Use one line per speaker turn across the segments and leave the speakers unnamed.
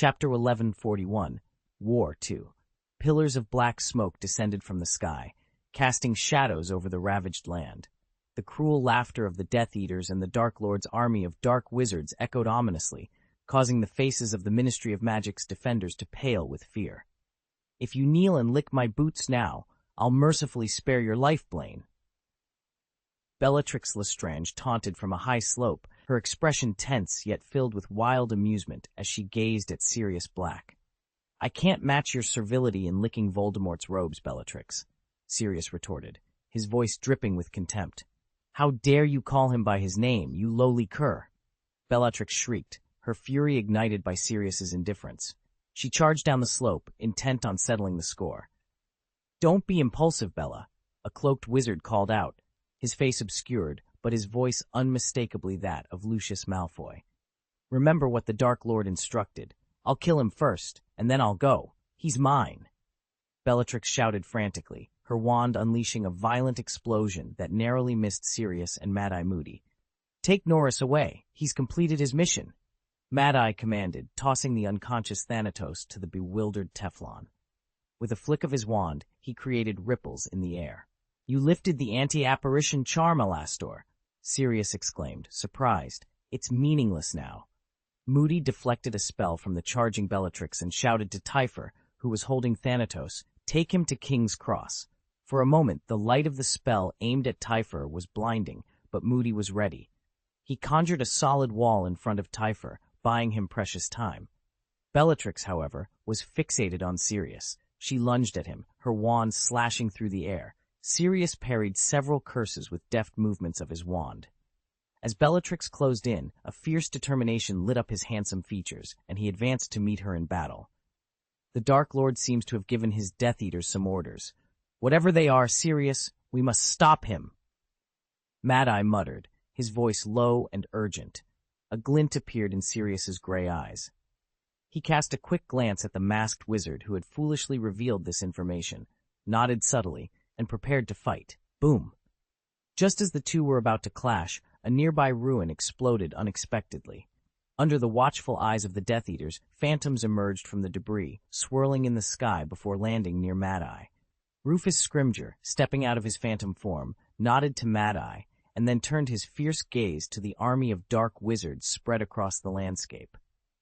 Chapter 1141, War 2. Pillars of black smoke descended from the sky, casting shadows over the ravaged land. The cruel laughter of the Death Eaters and the Dark Lord's army of dark wizards echoed ominously, causing the faces of the Ministry of Magic's defenders to pale with fear. "If you kneel and lick my boots now, I'll mercifully spare your life, Blaine." Bellatrix Lestrange taunted from a high slope, her expression tense yet filled with wild amusement as she gazed at Sirius Black. "I can't match your servility in licking Voldemort's robes, Bellatrix," Sirius retorted, his voice dripping with contempt. "How dare you call him by his name, you lowly cur?" Bellatrix shrieked, her fury ignited by Sirius's indifference. She charged down the slope, intent on settling the score. "Don't be impulsive, Bella," a cloaked wizard called out, his face obscured, but his voice unmistakably that of Lucius Malfoy. "Remember what the Dark Lord instructed. I'll kill him first, and then I'll go. He's mine." Bellatrix shouted frantically, her wand unleashing a violent explosion that narrowly missed Sirius and Mad-Eye Moody. "Take Norris away. He's completed his mission," Mad-Eye commanded, tossing the unconscious Thanatos to the bewildered Teflon. With a flick of his wand, he created ripples in the air. "You lifted the anti-apparition charm, Alastor," Sirius exclaimed, surprised. "It's meaningless now." Moody deflected a spell from the charging Bellatrix and shouted to Typhor, who was holding Thanatos, "Take him to King's Cross." For a moment, the light of the spell aimed at Typhor was blinding, but Moody was ready. He conjured a solid wall in front of Typhor, buying him precious time. Bellatrix, however, was fixated on Sirius. She lunged at him, her wand slashing through the air. Sirius parried several curses with deft movements of his wand. As Bellatrix closed in, a fierce determination lit up his handsome features, and he advanced to meet her in battle. The Dark Lord seems to have given his Death Eaters some orders. "Whatever they are, Sirius, we must stop him." Mad-Eye muttered, his voice low and urgent. A glint appeared in Sirius's gray eyes. He cast a quick glance at the masked wizard who had foolishly revealed this information, nodded subtly, and prepared to fight. Boom! Just as the two were about to clash, a nearby ruin exploded unexpectedly. Under the watchful eyes of the Death Eaters, phantoms emerged from the debris, swirling in the sky before landing near Mad-Eye. Rufus Scrimgeour, stepping out of his phantom form, nodded to Mad-Eye, and then turned his fierce gaze to the army of dark wizards spread across the landscape.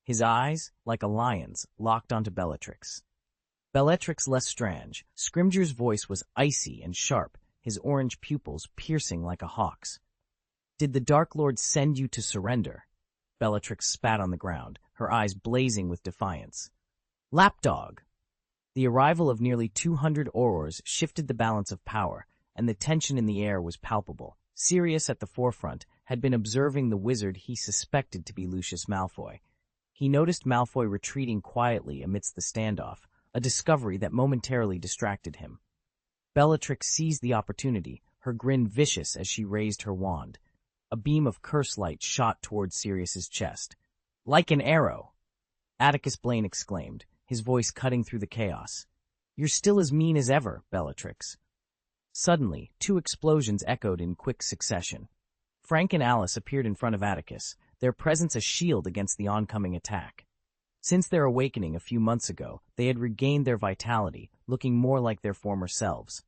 His eyes, like a lion's, locked onto Bellatrix. Bellatrix Lestrange, Scrimgeour's voice was icy and sharp, his orange pupils piercing like a hawk's. "Did the Dark Lord send you to surrender?" Bellatrix spat on the ground, her eyes blazing with defiance. "Lapdog!" The arrival of nearly 200 aurors shifted the balance of power, and the tension in the air was palpable. Sirius, at the forefront, had been observing the wizard he suspected to be Lucius Malfoy. He noticed Malfoy retreating quietly amidst the standoff, a discovery that momentarily distracted him. Bellatrix seized the opportunity, her grin vicious as she raised her wand. A beam of curse light shot toward Sirius's chest. "Like an arrow!" Atticus Blaine exclaimed, his voice cutting through the chaos. "You're still as mean as ever, Bellatrix." Suddenly, two explosions echoed in quick succession. Frank and Alice appeared in front of Atticus, their presence a shield against the oncoming attack. Since their awakening a few months ago, they had regained their vitality, looking more like their former selves.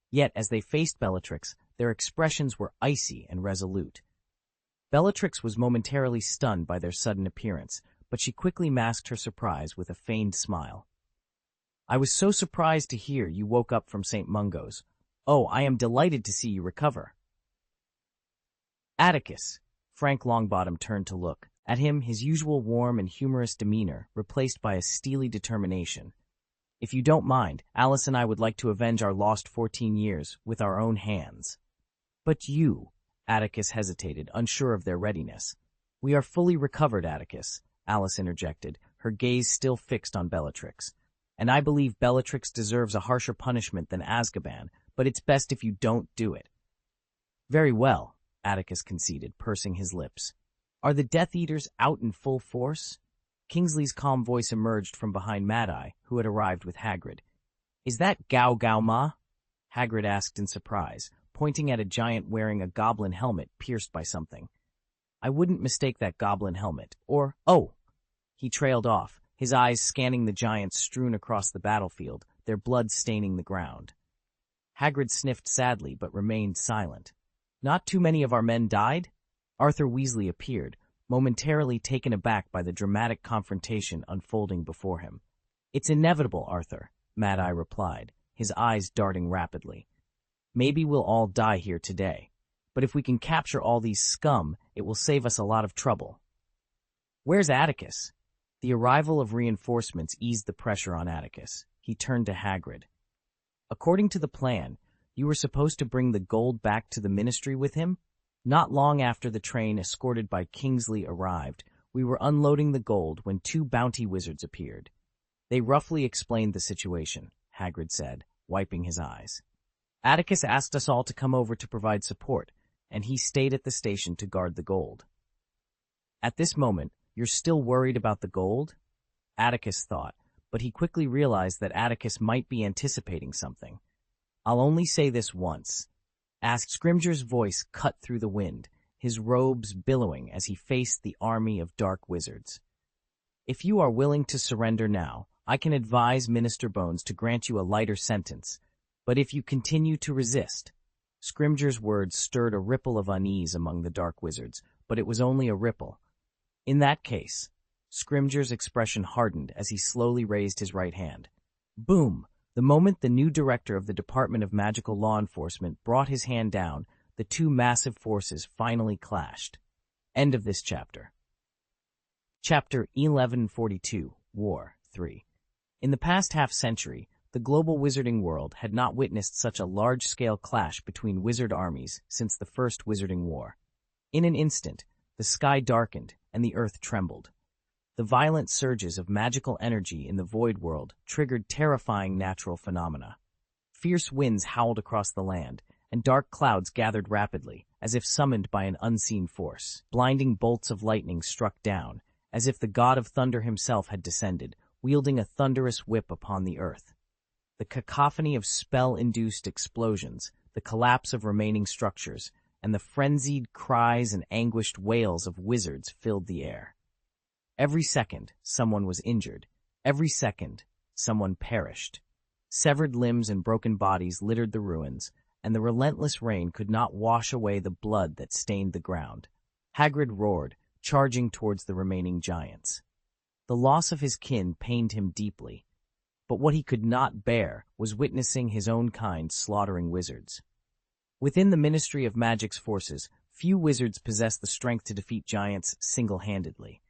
Yet, as they faced Bellatrix, their expressions were icy and resolute. Bellatrix was momentarily stunned by their sudden appearance, but she quickly masked her surprise with a feigned smile. "I was so surprised to hear you woke up from St. Mungo's. Oh, I am delighted to see you recover." "Atticus," Frank Longbottom turned to look. At him, his usual warm and humorous demeanor replaced by a steely determination. "If you don't mind, Alice and I would like to avenge our lost 14 years with our own hands." "But you," Atticus hesitated, unsure of their readiness. "We are fully recovered, Atticus," Alice interjected, her gaze still fixed on Bellatrix. "And I believe Bellatrix deserves a harsher punishment than Azkaban, but it's best if you don't do it." "Very well," Atticus conceded, pursing his lips. "Are the Death Eaters out in full force?" Kingsley's calm voice emerged from behind Mad-Eye, who had arrived with Hagrid. "Is that Gao Gao Ma?" Hagrid asked in surprise, pointing at a giant wearing a goblin helmet pierced by something. "I wouldn't mistake that goblin helmet, or—" "Oh!" He trailed off, his eyes scanning the giants strewn across the battlefield, their blood staining the ground. Hagrid sniffed sadly but remained silent. "Not too many of our men died?" Arthur Weasley appeared, momentarily taken aback by the dramatic confrontation unfolding before him. "It's inevitable, Arthur," Mad-Eye replied, his eyes darting rapidly. "Maybe we'll all die here today, but if we can capture all these scum, it will save us a lot of trouble." "Where's Atticus?" The arrival of reinforcements eased the pressure on Atticus. He turned to Hagrid. "According to the plan, you were supposed to bring the gold back to the Ministry with him? Not long after the train escorted by Kingsley arrived, we were unloading the gold when 2 bounty wizards appeared. They roughly explained the situation," Hagrid said, wiping his eyes. "Atticus asked us all to come over to provide support, and he stayed at the station to guard the gold." "At this moment, you're still worried about the gold?" Atticus thought, but he quickly realized that Atticus might be anticipating something. "I'll only say this once," Scrimgeour's voice cut through the wind, his robes billowing as he faced the army of dark wizards. "If you are willing to surrender now, I can advise Minister Bones to grant you a lighter sentence, but if you continue to resist—" Scrimgeour's words stirred a ripple of unease among the dark wizards, but it was only a ripple. "In that case," Scrimgeour's expression hardened as he slowly raised his right hand. Boom! The moment the new director of the Department of Magical Law Enforcement brought his hand down, the 2 massive forces finally clashed. End of this chapter. Chapter 1142, War 3. In the past half-century, the global wizarding world had not witnessed such a large-scale clash between wizard armies since the First Wizarding War. In an instant, the sky darkened and the earth trembled. The violent surges of magical energy in the void world triggered terrifying natural phenomena. Fierce winds howled across the land, and dark clouds gathered rapidly, as if summoned by an unseen force. Blinding bolts of lightning struck down, as if the god of thunder himself had descended, wielding a thunderous whip upon the earth. The cacophony of spell-induced explosions, the collapse of remaining structures, and the frenzied cries and anguished wails of wizards filled the air. Every second, someone was injured. Every second, someone perished. Severed limbs and broken bodies littered the ruins, and the relentless rain could not wash away the blood that stained the ground. Hagrid roared, charging towards the remaining giants. The loss of his kin pained him deeply, but what he could not bear was witnessing his own kind slaughtering wizards. Within the Ministry of Magic's forces, few wizards possessed the strength to defeat giants single-handedly.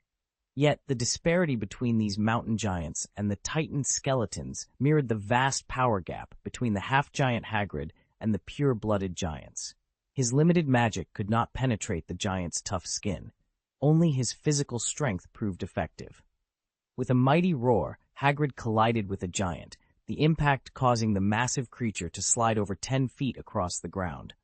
Yet the disparity between these mountain giants and the Titan skeletons mirrored the vast power gap between the half-giant Hagrid and the pure-blooded giants. His limited magic could not penetrate the giant's tough skin. Only his physical strength proved effective. With a mighty roar, Hagrid collided with a giant, the impact causing the massive creature to slide over 10 feet across the ground.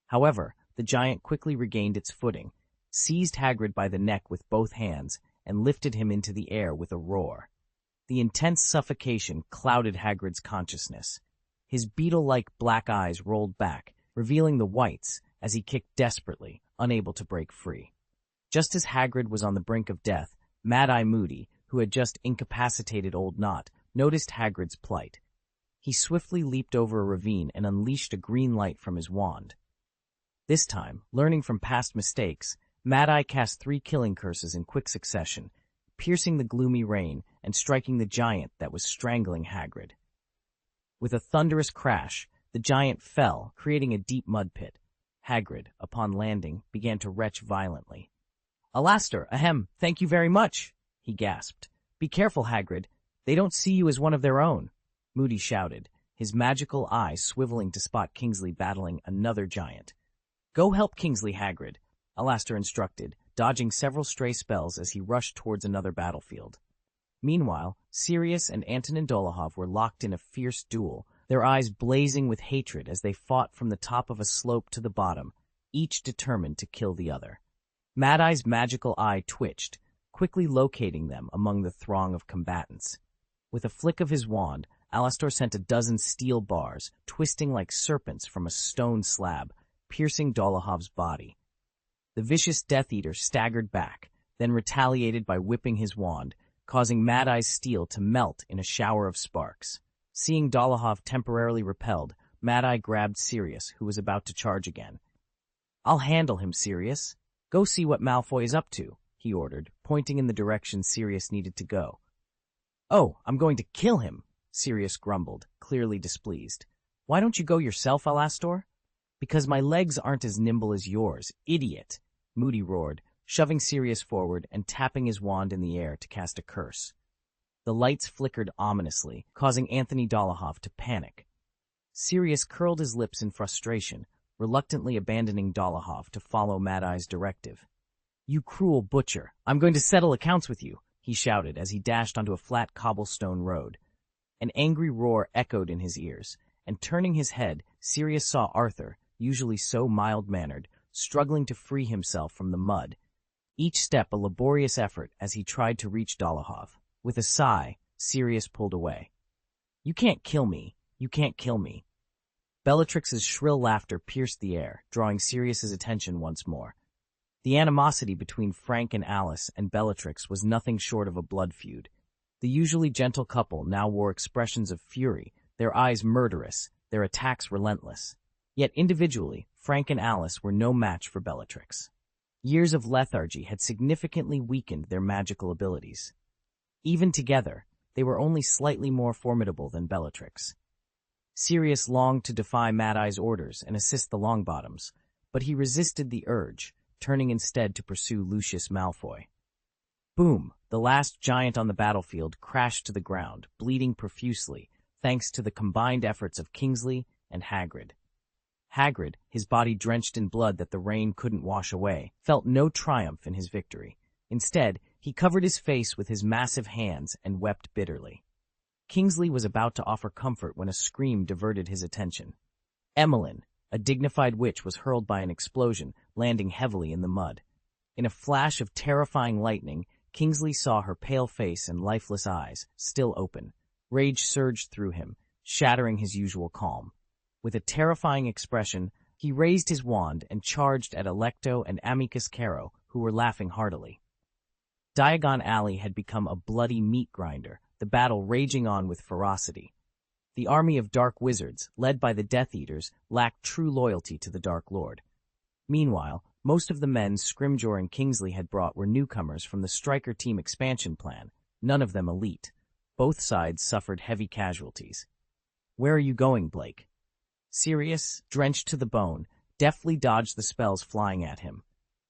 However, the giant quickly regained its footing, seized Hagrid by the neck with both hands, and lifted him into the air with a roar. The intense suffocation clouded Hagrid's consciousness. His beetle-like black eyes rolled back, revealing the whites as he kicked desperately, unable to break free. Just as Hagrid was on the brink of death, Mad-Eye Moody, who had just incapacitated Old Knot, noticed Hagrid's plight. He swiftly leaped over a ravine and unleashed a green light from his wand. This time, learning from past mistakes, Mad-Eye cast 3 killing curses in quick succession, piercing the gloomy rain and striking the giant that was strangling Hagrid. With a thunderous crash, the giant fell, creating a deep mud pit. Hagrid, upon landing, began to retch violently. "Alastair, thank you very much," he gasped. "Be careful, Hagrid. They don't see you as one of their own," Moody shouted, his magical eye swiveling to spot Kingsley battling another giant. "Go help Kingsley, Hagrid," Alastair instructed, dodging several stray spells as he rushed towards another battlefield. Meanwhile, Sirius and Antonin Dolohov were locked in a fierce duel, their eyes blazing with hatred as they fought from the top of a slope to the bottom, each determined to kill the other. Mad-Eye's magical eye twitched, quickly locating them among the throng of combatants. With a flick of his wand, Alastair sent a dozen steel bars, twisting like serpents from a stone slab, piercing Dolohov's body. The vicious Death Eater staggered back, then retaliated by whipping his wand, causing Mad Eye's steel to melt in a shower of sparks. Seeing Dolohov temporarily repelled, Mad Eye grabbed Sirius, who was about to charge again. "I'll handle him, Sirius. Go see what Malfoy is up to," he ordered, pointing in the direction Sirius needed to go. "Oh, I'm going to kill him," Sirius grumbled, clearly displeased. "Why don't you go yourself, Alastor?" "Because my legs aren't as nimble as yours, idiot," Moody roared, shoving Sirius forward and tapping his wand in the air to cast a curse. The lights flickered ominously, causing Anthony Dolohov to panic. Sirius curled his lips in frustration, reluctantly abandoning Dolohov to follow Mad Eye's directive. "You cruel butcher, I'm going to settle accounts with you," he shouted as he dashed onto a flat cobblestone road. An angry roar echoed in his ears, and turning his head, Sirius saw Arthur, usually so mild-mannered, struggling to free himself from the mud, each step a laborious effort as he tried to reach Dolohov. With a sigh, Sirius pulled away. "You can't kill me. You can't kill me." Bellatrix's shrill laughter pierced the air, drawing Sirius's attention once more. The animosity between Frank and Alice and Bellatrix was nothing short of a blood feud. The usually gentle couple now wore expressions of fury, their eyes murderous, their attacks relentless. Yet individually, Frank and Alice were no match for Bellatrix. Years of lethargy had significantly weakened their magical abilities. Even together, they were only slightly more formidable than Bellatrix. Sirius longed to defy Mad Eye's orders and assist the Longbottoms, but he resisted the urge, turning instead to pursue Lucius Malfoy. Boom! The last giant on the battlefield crashed to the ground, bleeding profusely, thanks to the combined efforts of Kingsley and Hagrid. Hagrid, his body drenched in blood that the rain couldn't wash away, felt no triumph in his victory. Instead, he covered his face with his massive hands and wept bitterly. Kingsley was about to offer comfort when a scream diverted his attention. Emmeline, a dignified witch, was hurled by an explosion, landing heavily in the mud. In a flash of terrifying lightning, Kingsley saw her pale face and lifeless eyes, still open. Rage surged through him, shattering his usual calm. With a terrifying expression, he raised his wand and charged at Alecto and Amicus Caro, who were laughing heartily. Diagon Alley had become a bloody meat grinder, the battle raging on with ferocity. The army of dark wizards, led by the Death Eaters, lacked true loyalty to the Dark Lord. Meanwhile, most of the men Scrimgeour and Kingsley had brought were newcomers from the Striker Team expansion plan, none of them elite. Both sides suffered heavy casualties. "Where are you going, Blake?" Sirius, drenched to the bone, deftly dodged the spells flying at him.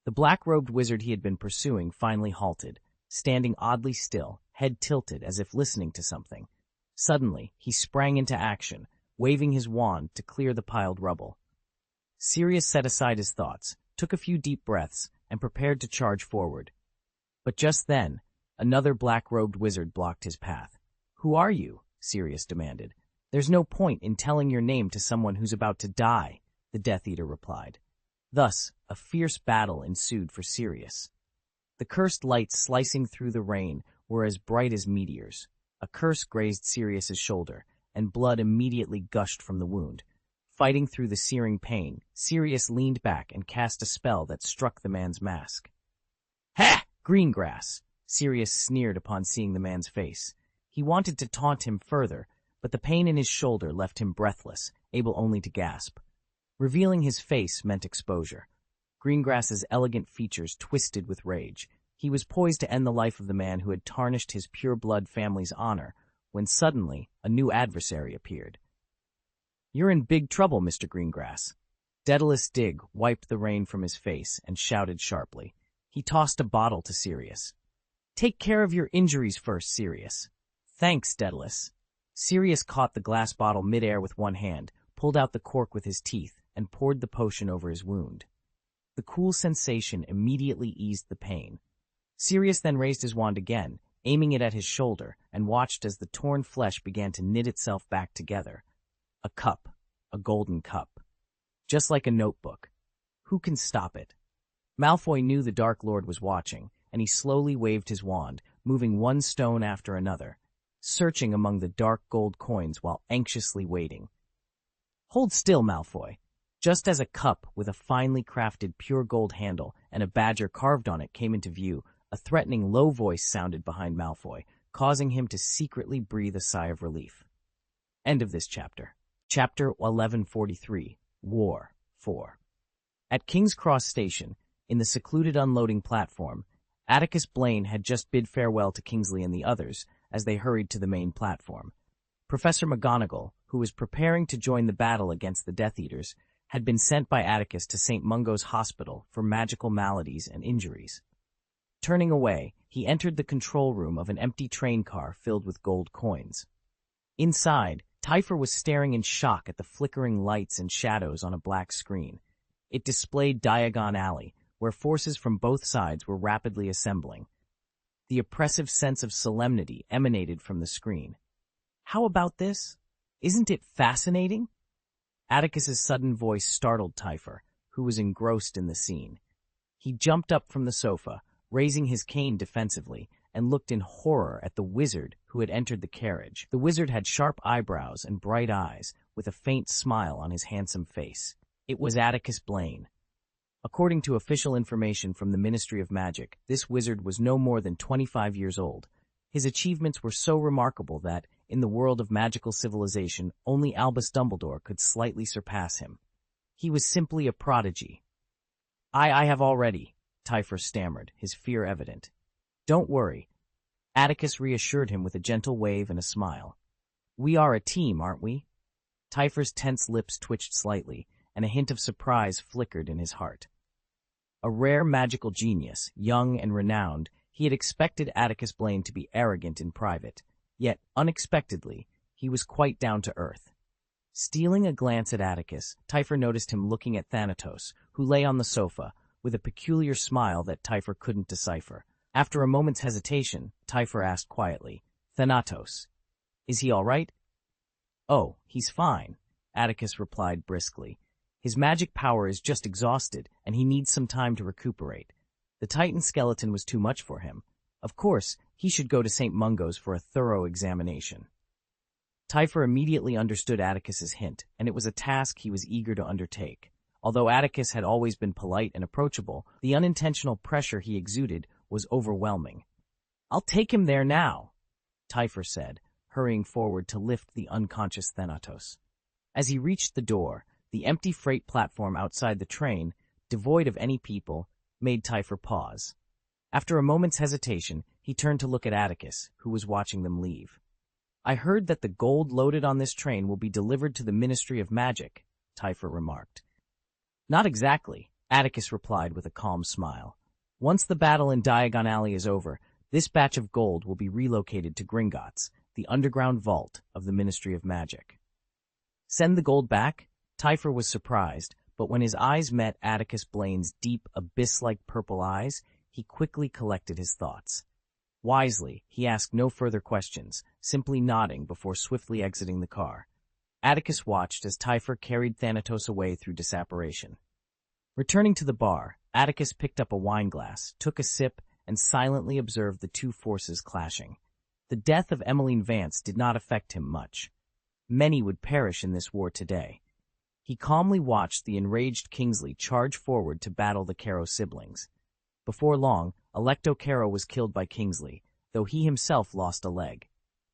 The black-robed wizard he had been pursuing finally halted, standing oddly still, head tilted as if listening to something. Suddenly, he sprang into action, waving his wand to clear the piled rubble. Sirius set aside his thoughts, took a few deep breaths, and prepared to charge forward. But just then, another black-robed wizard blocked his path. "Who are you?" Sirius demanded. "There's no point in telling your name to someone who's about to die," the Death Eater replied. Thus, a fierce battle ensued for Sirius. The cursed lights slicing through the rain were as bright as meteors. A curse grazed Sirius's shoulder, and blood immediately gushed from the wound. Fighting through the searing pain, Sirius leaned back and cast a spell that struck the man's mask. "Ha! Greengrass!" Sirius sneered upon seeing the man's face. He wanted to taunt him further, but the pain in his shoulder left him breathless, able only to gasp. Revealing his face meant exposure. Greengrass's elegant features twisted with rage. He was poised to end the life of the man who had tarnished his pure-blood family's honor, when suddenly a new adversary appeared. "You're in big trouble, Mr. Greengrass." Daedalus Digg wiped the rain from his face and shouted sharply. He tossed a bottle to Sirius. "Take care of your injuries first, Sirius." "Thanks, Daedalus." Sirius caught the glass bottle midair with one hand, pulled out the cork with his teeth, and poured the potion over his wound. The cool sensation immediately eased the pain. Sirius then raised his wand again, aiming it at his shoulder, and watched as the torn flesh began to knit itself back together. A cup, a golden cup. Just like a notebook. Who can stop it? Malfoy knew the Dark Lord was watching, and he slowly waved his wand, moving one stone after another, searching among the dark gold coins while anxiously waiting. "Hold still, Malfoy." Just as a cup with a finely crafted pure gold handle and a badger carved on it came into view, A threatening low voice sounded behind Malfoy, causing him to secretly breathe a sigh of relief. End of this chapter. Chapter 1143, War 4. At King's Cross Station, in the secluded unloading platform, Atticus Blaine had just bid farewell to Kingsley and the others as they hurried to the main platform. Professor McGonagall, who was preparing to join the battle against the Death Eaters, had been sent by Atticus to St. Mungo's Hospital for magical maladies and injuries. Turning away, he entered the control room of an empty train car filled with gold coins. Inside, Typhor was staring in shock at the flickering lights and shadows on a black screen. It displayed Diagon Alley, where forces from both sides were rapidly assembling. The oppressive sense of solemnity emanated from the screen. How about this? Isn't it fascinating? Atticus's sudden voice startled Typhor, who was engrossed in the scene. He jumped up from the sofa, raising his cane defensively, and looked in horror at the wizard who had entered the carriage. The wizard had sharp eyebrows and bright eyes, with a faint smile on his handsome face. It was Atticus Blaine. According to official information from the Ministry of Magic, this wizard was no more than 25 years old. His achievements were so remarkable that, in the world of magical civilization, only Albus Dumbledore could slightly surpass him. He was simply a prodigy. I have already, Typhor stammered, his fear evident. Don't worry. Atticus reassured him with a gentle wave and a smile. We are a team, aren't we? Typhor's tense lips twitched slightly, and a hint of surprise flickered in his heart. A rare magical genius, young and renowned, he had expected Atticus Blaine to be arrogant in private, yet, unexpectedly, he was quite down to earth. Stealing a glance at Atticus, Typhor noticed him looking at Thanatos, who lay on the sofa, with a peculiar smile that Typhor couldn't decipher. After a moment's hesitation, Typhor asked quietly, Thanatos, is he all right? Oh, he's fine, Atticus replied briskly. His magic power is just exhausted, and he needs some time to recuperate. The Titan skeleton was too much for him. Of course, he should go to St. Mungo's for a thorough examination. Typhor immediately understood Atticus's hint, and it was a task he was eager to undertake. Although Atticus had always been polite and approachable, the unintentional pressure he exuded was overwhelming. I'll take him there now, Typhor said, hurrying forward to lift the unconscious Thanatos. As he reached the door, the empty freight platform outside the train, devoid of any people, made Typhor pause. After a moment's hesitation, he turned to look at Atticus, who was watching them leave. I heard that the gold loaded on this train will be delivered to the Ministry of Magic, Typhor remarked. Not exactly, Atticus replied with a calm smile. Once the battle in Diagon Alley is over, this batch of gold will be relocated to Gringotts, the underground vault of the Ministry of Magic. Send the gold back? Typhor was surprised, but when his eyes met Atticus Blaine's deep, abyss-like purple eyes, he quickly collected his thoughts. Wisely, he asked no further questions, simply nodding before swiftly exiting the car. Atticus watched as Typhor carried Thanatos away through disapparation. Returning to the bar, Atticus picked up a wineglass, took a sip, and silently observed the two forces clashing. The death of Emmeline Vance did not affect him much. Many would perish in this war today. He calmly watched the enraged Kingsley charge forward to battle the Caro siblings. Before long, Alecto Caro was killed by Kingsley, though he himself lost a leg.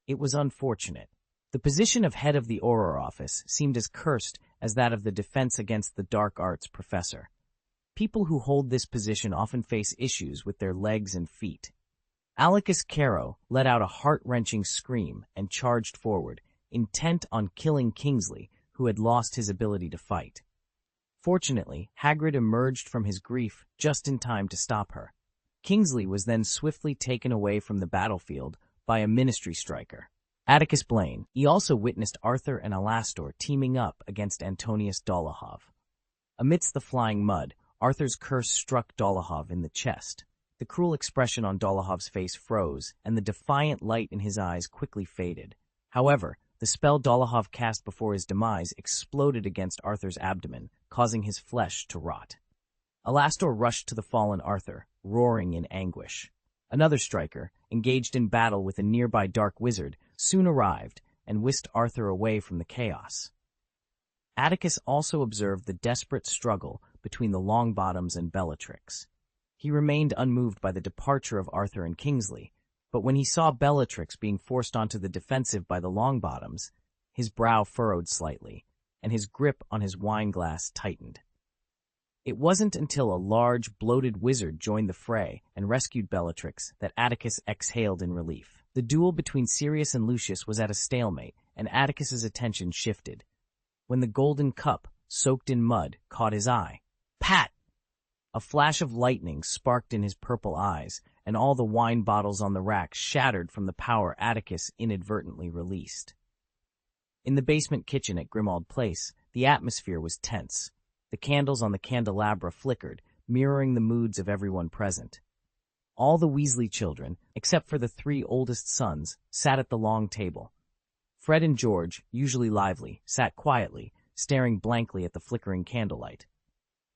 It was unfortunate. The position of head of the Auror office seemed as cursed as that of the Defense Against the Dark Arts professor. People who hold this position often face issues with their legs and feet. Alecus Caro let out a heart-wrenching scream and charged forward, intent on killing Kingsley, who had lost his ability to fight. Fortunately, Hagrid emerged from his grief just in time to stop her. Kingsley was then swiftly taken away from the battlefield by a Ministry striker, Atticus Blaine. He also witnessed Arthur and Alastor teaming up against Antonius Dolohov. Amidst the flying mud, Arthur's curse struck Dolohov in the chest. The cruel expression on Dolohov's face froze, and the defiant light in his eyes quickly faded. However, the spell Dolohov cast before his demise exploded against Arthur's abdomen, causing his flesh to rot. Alastor rushed to the fallen Arthur, roaring in anguish. Another striker, engaged in battle with a nearby dark wizard, soon arrived and whisked Arthur away from the chaos. Atticus also observed the desperate struggle between the Longbottoms and Bellatrix. He remained unmoved by the departure of Arthur and Kingsley, but when he saw Bellatrix being forced onto the defensive by the Longbottoms, his brow furrowed slightly, and his grip on his wine-glass tightened. It wasn't until a large, bloated wizard joined the fray and rescued Bellatrix that Atticus exhaled in relief. The duel between Sirius and Lucius was at a stalemate, and Atticus's attention shifted, when the golden cup, soaked in mud, caught his eye. Pat! A flash of lightning sparked in his purple eyes, and all the wine bottles on the rack shattered from the power Atticus inadvertently released. In the basement kitchen at Grimmauld Place, the atmosphere was tense. The candles on the candelabra flickered, mirroring the moods of everyone present. All the Weasley children, except for the 3 oldest sons, sat at the long table. Fred and George, usually lively, sat quietly, staring blankly at the flickering candlelight.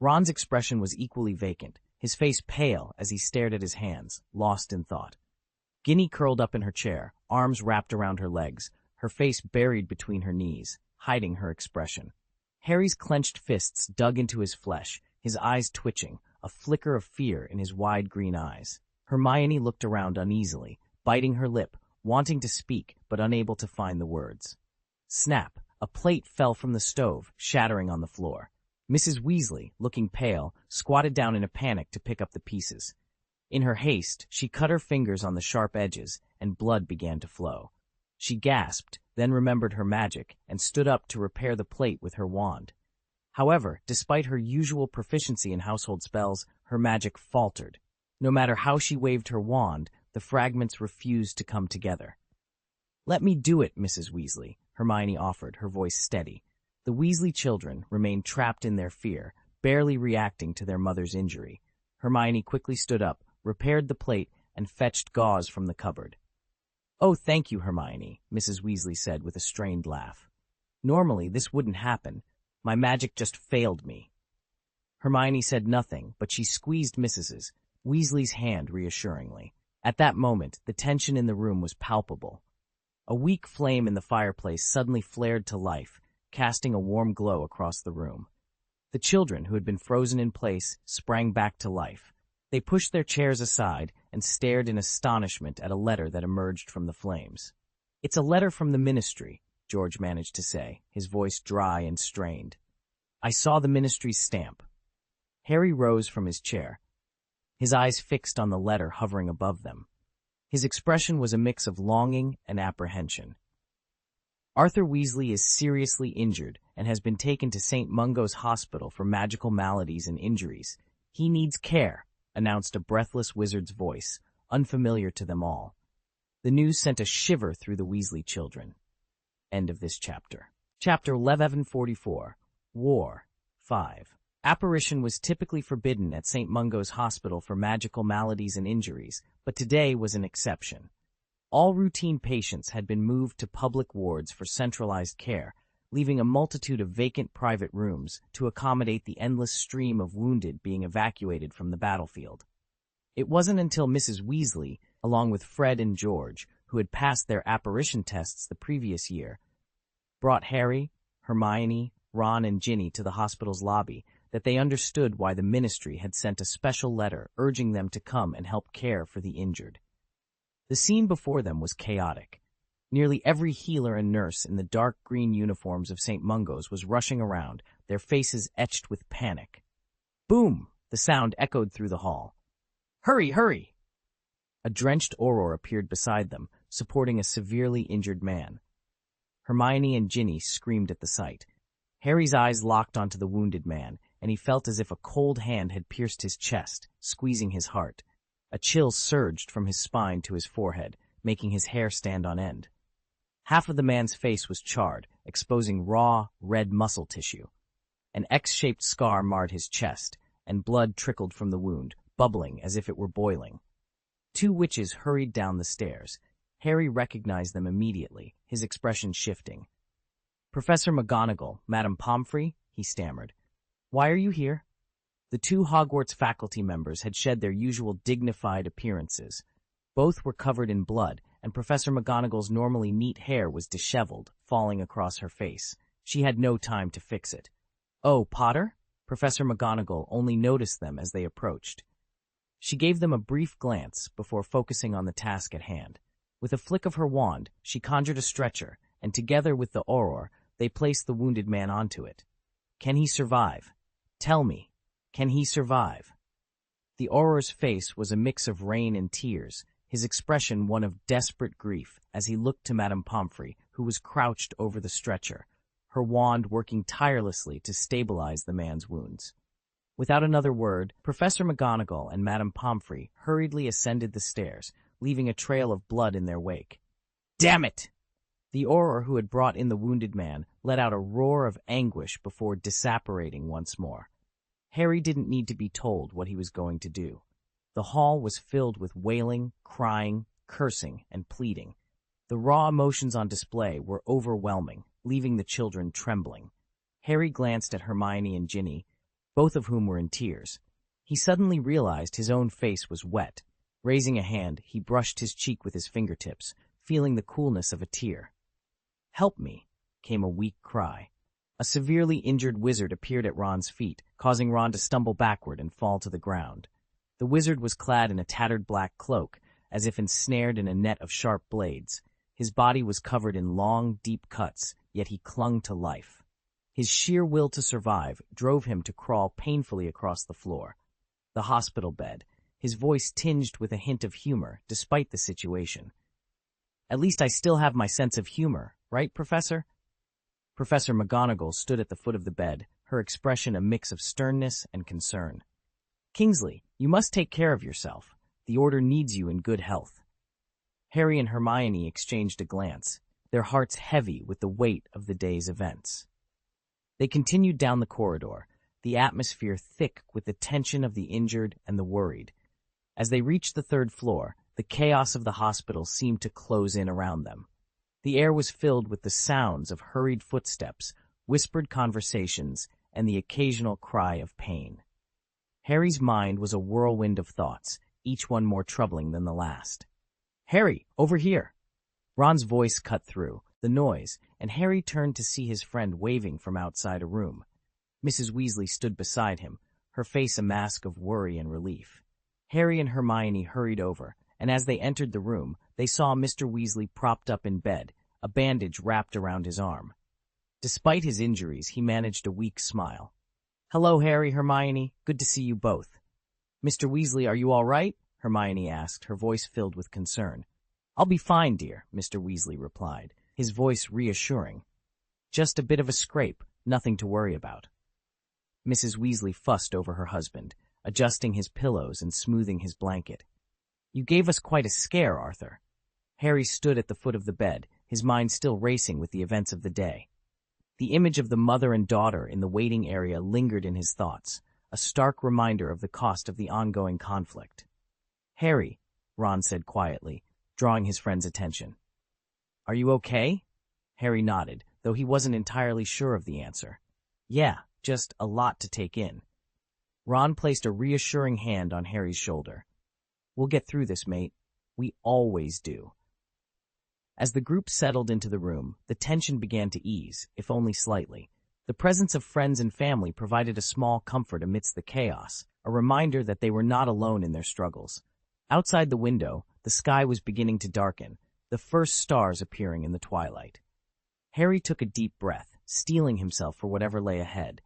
Ron's expression was equally vacant, his face pale as he stared at his hands, lost in thought. Ginny curled up in her chair, arms wrapped around her legs, her face buried between her knees, hiding her expression. Harry's clenched fists dug into his flesh, his eyes twitching, a flicker of fear in his wide green eyes. Hermione looked around uneasily, biting her lip, wanting to speak but unable to find the words. Snap! A plate fell from the stove, shattering on the floor. Mrs. Weasley, looking pale, squatted down in a panic to pick up the pieces. In her haste, she cut her fingers on the sharp edges, and blood began to flow. She gasped, then remembered her magic, and stood up to repair the plate with her wand. However, despite her usual proficiency in household spells, her magic faltered. No matter how she waved her wand, the fragments refused to come together. "Let me do it, Mrs. Weasley," Hermione offered, her voice steady. The Weasley children remained trapped in their fear, barely reacting to their mother's injury. Hermione quickly stood up, repaired the plate, and fetched gauze from the cupboard. "Oh, thank you, Hermione," Mrs. Weasley said with a strained laugh. "Normally, this wouldn't happen. My magic just failed me." Hermione said nothing, but she squeezed Mrs. Weasley's hand reassuringly. At that moment, the tension in the room was palpable. A weak flame in the fireplace suddenly flared to life, casting a warm glow across the room. The children, who had been frozen in place, sprang back to life. They pushed their chairs aside and stared in astonishment at a letter that emerged from the flames. "It's a letter from the Ministry," George managed to say, his voice dry and strained. "I saw the Ministry's stamp." Harry rose from his chair, his eyes fixed on the letter hovering above them. His expression was a mix of longing and apprehension. "Arthur Weasley is seriously injured and has been taken to St. Mungo's Hospital for magical maladies and injuries. He needs care," announced a breathless wizard's voice, unfamiliar to them all. The news sent a shiver through the Weasley children. End of this chapter. Chapter 1144. War 5. Apparition was typically forbidden at St. Mungo's Hospital for magical maladies and injuries, but today was an exception. All routine patients had been moved to public wards for centralized care, leaving a multitude of vacant private rooms to accommodate the endless stream of wounded being evacuated from the battlefield. It wasn't until Mrs. Weasley, along with Fred and George, who had passed their apparition tests the previous year, brought Harry, Hermione, Ron, and Ginny to the hospital's lobby, that they understood why the Ministry had sent a special letter urging them to come and help care for the injured. The scene before them was chaotic. Nearly every healer and nurse in the dark green uniforms of St. Mungo's was rushing around, their faces etched with panic. Boom! The sound echoed through the hall. "Hurry, hurry!" A drenched Auror appeared beside them, supporting a severely injured man. Hermione and Ginny screamed at the sight. Harry's eyes locked onto the wounded man, and he felt as if a cold hand had pierced his chest, squeezing his heart. A chill surged from his spine to his forehead, making his hair stand on end. Half of the man's face was charred, exposing raw, red muscle tissue. An X-shaped scar marred his chest, and blood trickled from the wound, bubbling as if it were boiling. 2 witches hurried down the stairs. Harry recognized them immediately, his expression shifting. "Professor McGonagall, Madame Pomfrey," he stammered. "Why are you here?" The 2 Hogwarts faculty members had shed their usual dignified appearances. Both were covered in blood, and Professor McGonagall's normally neat hair was disheveled, falling across her face. She had no time to fix it. "Oh, Potter?" Professor McGonagall only noticed them as they approached. She gave them a brief glance before focusing on the task at hand. With a flick of her wand, she conjured a stretcher, and together with the auror, they placed the wounded man onto it. Can he survive? Tell me, can he survive? The auror's face was a mix of rain and tears, his expression one of desperate grief as he looked to Madame Pomfrey, who was crouched over the stretcher, her wand working tirelessly to stabilize the man's wounds. Without another word, Professor McGonagall and Madame Pomfrey hurriedly ascended the stairs, leaving a trail of blood in their wake. Damn it! The auror who had brought in the wounded man let out a roar of anguish before disapparating once more. Harry didn't need to be told what he was going to do. The hall was filled with wailing, crying, cursing, and pleading. The raw emotions on display were overwhelming, leaving the children trembling. Harry glanced at Hermione and Ginny, both of whom were in tears. He suddenly realized his own face was wet. Raising a hand, he brushed his cheek with his fingertips, feeling the coolness of a tear. "Help me," came a weak cry. A severely injured wizard appeared at Ron's feet, causing Ron to stumble backward and fall to the ground. The wizard was clad in a tattered black cloak, as if ensnared in a net of sharp blades. His body was covered in long, deep cuts, yet he clung to life. His sheer will to survive drove him to crawl painfully across the floor. The hospital bed, his voice tinged with a hint of humor, despite the situation. "At least I still have my sense of humor, right, Professor?" Professor McGonagall stood at the foot of the bed, her expression a mix of sternness and concern. "Kingsley, you must take care of yourself. The Order needs you in good health." Harry and Hermione exchanged a glance, their hearts heavy with the weight of the day's events. They continued down the corridor, the atmosphere thick with the tension of the injured and the worried. As they reached the third floor, the chaos of the hospital seemed to close in around them. The air was filled with the sounds of hurried footsteps, whispered conversations, and the occasional cry of pain. Harry's mind was a whirlwind of thoughts, each one more troubling than the last. "Harry, over here!" Ron's voice cut through the noise, and Harry turned to see his friend waving from outside a room. Mrs. Weasley stood beside him, her face a mask of worry and relief. Harry and Hermione hurried over, and as they entered the room, they saw Mr. Weasley propped up in bed, a bandage wrapped around his arm. Despite his injuries, he managed a weak smile. "Hello, Harry, Hermione. Good to see you both." "Mr. Weasley, are you all right?" Hermione asked, her voice filled with concern. "I'll be fine, dear," Mr. Weasley replied, his voice reassuring. "Just a bit of a scrape, nothing to worry about." Mrs. Weasley fussed over her husband, adjusting his pillows and smoothing his blanket. "You gave us quite a scare, Arthur." Harry stood at the foot of the bed, his mind still racing with the events of the day. The image of the mother and daughter in the waiting area lingered in his thoughts, a stark reminder of the cost of the ongoing conflict. "Harry," Ron said quietly, drawing his friend's attention. "Are you okay?" Harry nodded, though he wasn't entirely sure of the answer. "Yeah, just a lot to take in." Ron placed a reassuring hand on Harry's shoulder. "We'll get through this, mate. We always do." As the group settled into the room, the tension began to ease, if only slightly. The presence of friends and family provided a small comfort amidst the chaos, a reminder that they were not alone in their struggles. Outside the window, the sky was beginning to darken, the first stars appearing in the twilight. Harry took a deep breath, steeling himself for whatever lay ahead.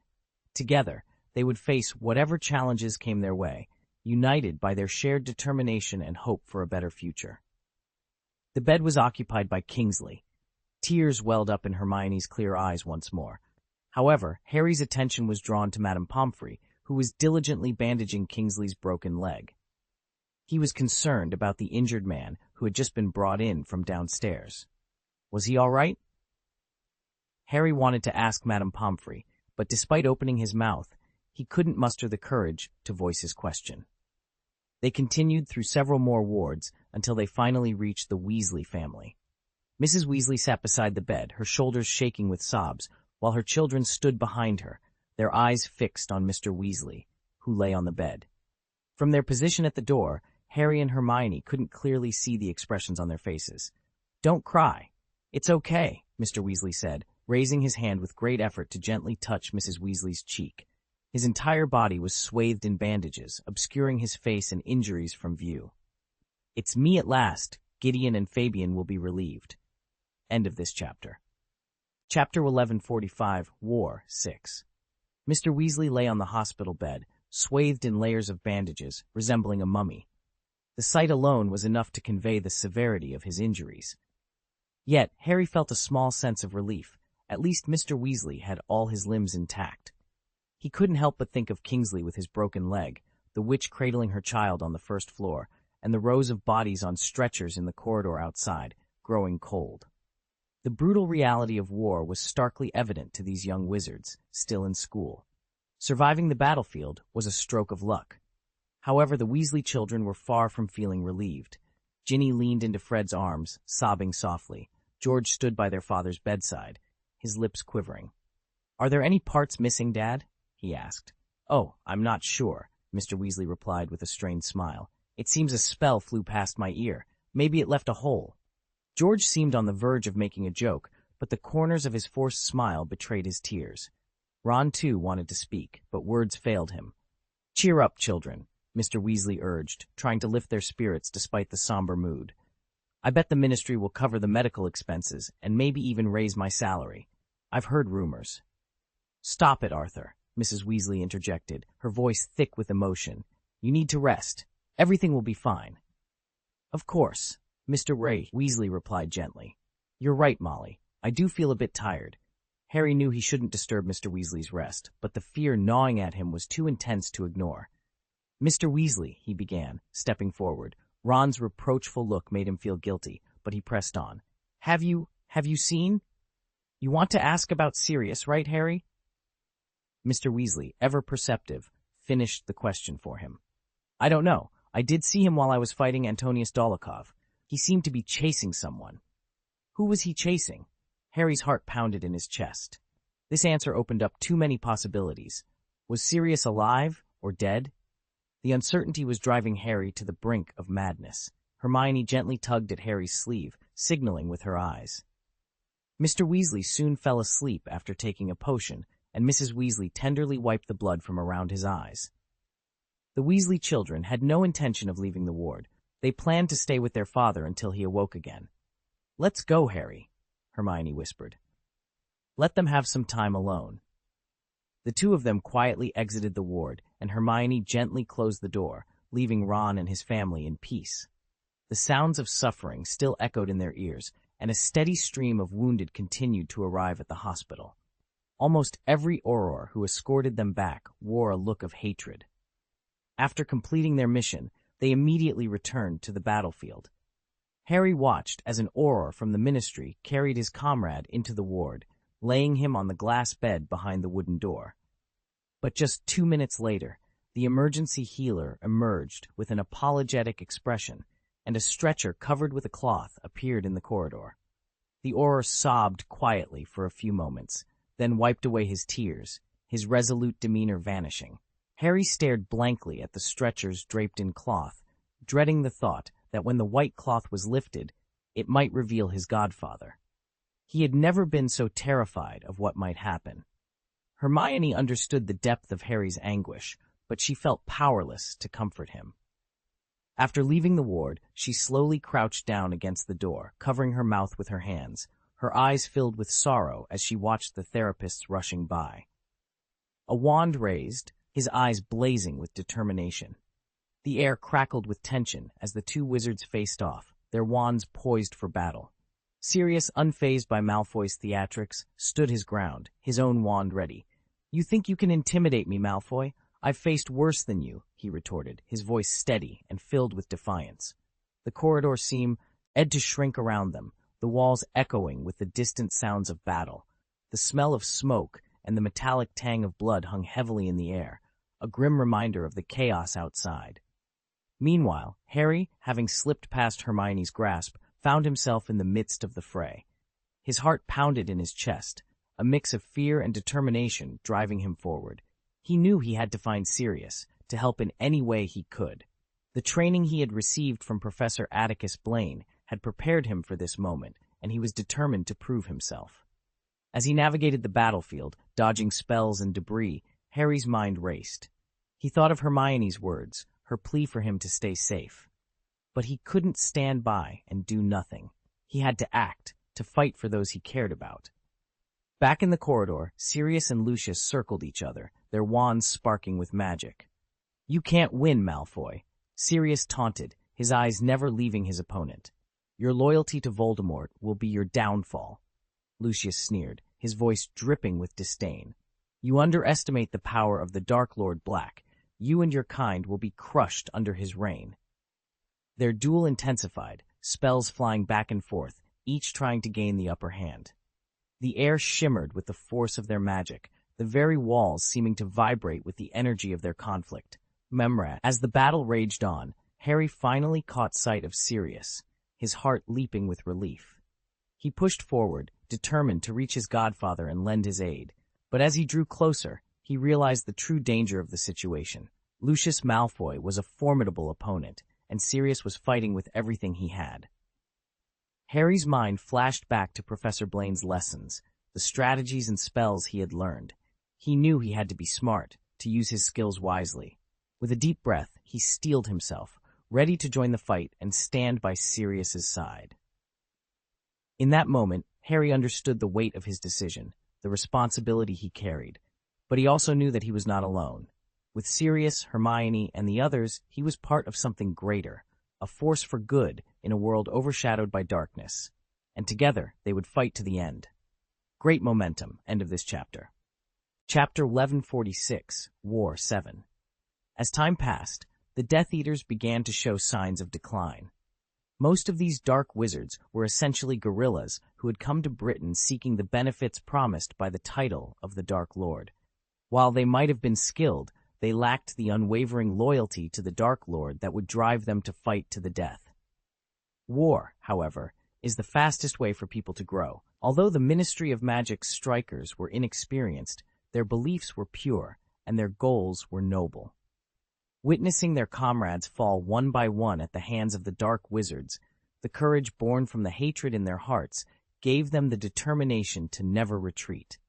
Together, they would face whatever challenges came their way, united by their shared determination and hope for a better future. The bed was occupied by Kingsley. Tears welled up in Hermione's clear eyes once more. However, Harry's attention was drawn to Madame Pomfrey, who was diligently bandaging Kingsley's broken leg. He was concerned about the injured man who had just been brought in from downstairs. Was he all right? Harry wanted to ask Madame Pomfrey, but despite opening his mouth, he couldn't muster the courage to voice his question. They continued through several more wards until they finally reached the Weasley family. Mrs. Weasley sat beside the bed, her shoulders shaking with sobs, while her children stood behind her, their eyes fixed on Mr. Weasley, who lay on the bed. From their position at the door, Harry and Hermione couldn't clearly see the expressions on their faces. "Don't cry. It's okay," Mr. Weasley said, raising his hand with great effort to gently touch Mrs. Weasley's cheek. His entire body was swathed in bandages, obscuring his face and injuries from view. "It's me at last. Gideon and Fabian will be relieved." End of this chapter. Chapter 1145, War 6. Mr. Weasley lay on the hospital bed, swathed in layers of bandages, resembling a mummy. The sight alone was enough to convey the severity of his injuries. Yet, Harry felt a small sense of relief. At least Mr. Weasley had all his limbs intact. He couldn't help but think of Kingsley with his broken leg, the witch cradling her child on the first floor, and the rows of bodies on stretchers in the corridor outside, growing cold. The brutal reality of war was starkly evident to these young wizards, still in school. Surviving the battlefield was a stroke of luck. However, the Weasley children were far from feeling relieved. Ginny leaned into Fred's arms, sobbing softly. George stood by their father's bedside, his lips quivering. "Are there any parts missing, Dad?" he asked. "Oh, I'm not sure," Mr. Weasley replied with a strained smile. "It seems a spell flew past my ear. Maybe it left a hole." George seemed on the verge of making a joke, but the corners of his forced smile betrayed his tears. Ron, too, wanted to speak, but words failed him. "Cheer up, children," Mr. Weasley urged, trying to lift their spirits despite the somber mood. "I bet the ministry will cover the medical expenses and maybe even raise my salary. I've heard rumors." "Stop it, Arthur," Mrs. Weasley interjected, her voice thick with emotion. "You need to rest. Everything will be fine." "Of course," Mr. Ray Weasley replied gently. "You're right, Molly. I do feel a bit tired." Harry knew he shouldn't disturb Mr. Weasley's rest, but the fear gnawing at him was too intense to ignore. "Mr. Weasley," he began, stepping forward. Ron's reproachful look made him feel guilty, but he pressed on. Have you seen? You want to ask about Sirius, right, Harry?" Mr. Weasley, ever perceptive, finished the question for him. "I don't know. I did see him while I was fighting Antonius Dolokhov. He seemed to be chasing someone." "Who was he chasing?" Harry's heart pounded in his chest. This answer opened up too many possibilities. Was Sirius alive or dead? The uncertainty was driving Harry to the brink of madness. Hermione gently tugged at Harry's sleeve, signaling with her eyes. Mr. Weasley soon fell asleep after taking a potion, and Mrs. Weasley tenderly wiped the blood from around his eyes. The Weasley children had no intention of leaving the ward. They planned to stay with their father until he awoke again. "Let's go, Harry," Hermione whispered. "Let them have some time alone." The two of them quietly exited the ward, and Hermione gently closed the door, leaving Ron and his family in peace. The sounds of suffering still echoed in their ears, and a steady stream of wounded continued to arrive at the hospital. Almost every Auror who escorted them back wore a look of hatred. After completing their mission, they immediately returned to the battlefield. Harry watched as an Auror from the Ministry carried his comrade into the ward, laying him on the glass bed behind the wooden door. But just 2 minutes later, the emergency healer emerged with an apologetic expression, and a stretcher covered with a cloth appeared in the corridor. The Auror sobbed quietly for a few moments, then wiped away his tears, his resolute demeanor vanishing. Harry stared blankly at the stretchers draped in cloth, dreading the thought that when the white cloth was lifted, it might reveal his godfather. He had never been so terrified of what might happen. Hermione understood the depth of Harry's anguish, but she felt powerless to comfort him. After leaving the ward, she slowly crouched down against the door, covering her mouth with her hands, her eyes filled with sorrow as she watched the therapists rushing by. A wand raised, his eyes blazing with determination. The air crackled with tension as the two wizards faced off, their wands poised for battle. Sirius, unfazed by Malfoy's theatrics, stood his ground, his own wand ready. "You think you can intimidate me, Malfoy? I've faced worse than you," he retorted, his voice steady and filled with defiance. The corridor seemed to shrink around them, the walls echoing with the distant sounds of battle. The smell of smoke and the metallic tang of blood hung heavily in the air, a grim reminder of the chaos outside. Meanwhile, Harry, having slipped past Hermione's grasp, found himself in the midst of the fray. His heart pounded in his chest, a mix of fear and determination driving him forward. He knew he had to find Sirius, to help in any way he could. The training he had received from Professor Atticus Blaine had prepared him for this moment, and he was determined to prove himself. As he navigated the battlefield, dodging spells and debris, Harry's mind raced. He thought of Hermione's words, her plea for him to stay safe. But he couldn't stand by and do nothing. He had to act, to fight for those he cared about. Back in the corridor, Sirius and Lucius circled each other, their wands sparking with magic. "You can't win, Malfoy," Sirius taunted, his eyes never leaving his opponent. "Your loyalty to Voldemort will be your downfall," Lucius sneered, his voice dripping with disdain. "You underestimate the power of the Dark Lord Black. You and your kind will be crushed under his reign." Their duel intensified, spells flying back and forth, each trying to gain the upper hand. The air shimmered with the force of their magic, the very walls seeming to vibrate with the energy of their conflict. As the battle raged on, Harry finally caught sight of Sirius, his heart leaping with relief. He pushed forward, determined to reach his godfather and lend his aid. But as he drew closer, he realized the true danger of the situation. Lucius Malfoy was a formidable opponent, and Sirius was fighting with everything he had. Harry's mind flashed back to Professor Blaine's lessons, the strategies and spells he had learned. He knew he had to be smart, to use his skills wisely. With a deep breath, he steeled himself, ready to join the fight and stand by Sirius's side. In that moment, Harry understood the weight of his decision, the responsibility he carried. But he also knew that he was not alone. With Sirius, Hermione, and the others, he was part of something greater, a force for good in a world overshadowed by darkness. And together, they would fight to the end. Great momentum. End of this chapter. Chapter 1146, War 7. As time passed, the Death Eaters began to show signs of decline. Most of these dark wizards were essentially guerrillas who had come to Britain seeking the benefits promised by the title of the Dark Lord. While they might have been skilled, they lacked the unwavering loyalty to the Dark Lord that would drive them to fight to the death. War, however, is the fastest way for people to grow. Although the Ministry of Magic's strikers were inexperienced, their beliefs were pure, and their goals were noble. Witnessing their comrades fall one by one at the hands of the dark wizards, the courage born from the hatred in their hearts gave them the determination to never retreat.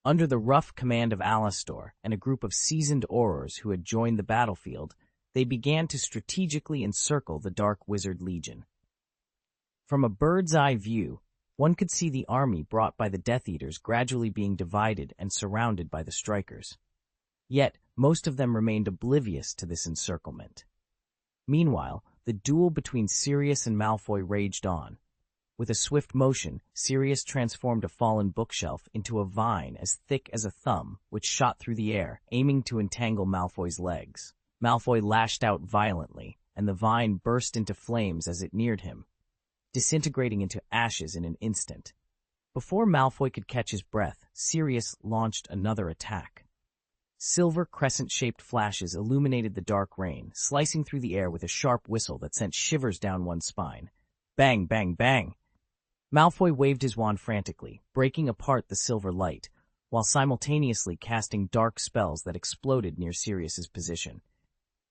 Under the rough command of Alastor and a group of seasoned aurors who had joined the battlefield, they began to strategically encircle the Dark Wizard Legion. From a bird's-eye view, one could see the army brought by the Death Eaters gradually being divided and surrounded by the strikers. Yet, most of them remained oblivious to this encirclement. Meanwhile, the duel between Sirius and Malfoy raged on. With a swift motion, Sirius transformed a fallen bookshelf into a vine as thick as a thumb, which shot through the air, aiming to entangle Malfoy's legs. Malfoy lashed out violently, and the vine burst into flames as it neared him, disintegrating into ashes in an instant. Before Malfoy could catch his breath, Sirius launched another attack. Silver crescent-shaped flashes illuminated the dark rain, slicing through the air with a sharp whistle that sent shivers down one's spine. Bang, bang, bang! Malfoy waved his wand frantically, breaking apart the silver light, while simultaneously casting dark spells that exploded near Sirius's position.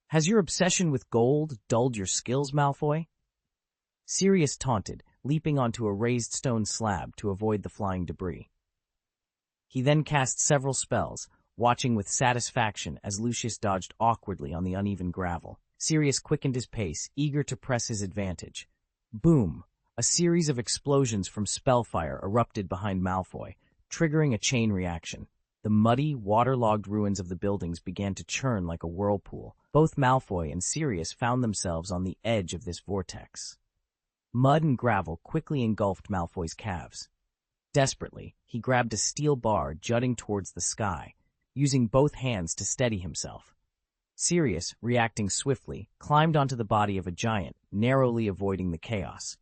"Has your obsession with gold dulled your skills, Malfoy?" Sirius taunted, leaping onto a raised stone slab to avoid the flying debris. He then cast several spells, watching with satisfaction as Lucius dodged awkwardly on the uneven gravel. Sirius quickened his pace, eager to press his advantage. Boom! A series of explosions from spellfire erupted behind Malfoy, triggering a chain reaction. The muddy, waterlogged ruins of the buildings began to churn like a whirlpool. Both Malfoy and Sirius found themselves on the edge of this vortex. Mud and gravel quickly engulfed Malfoy's calves. Desperately, he grabbed a steel bar jutting towards the sky, using both hands to steady himself. Sirius, reacting swiftly, climbed onto the body of a giant, narrowly avoiding the chaos.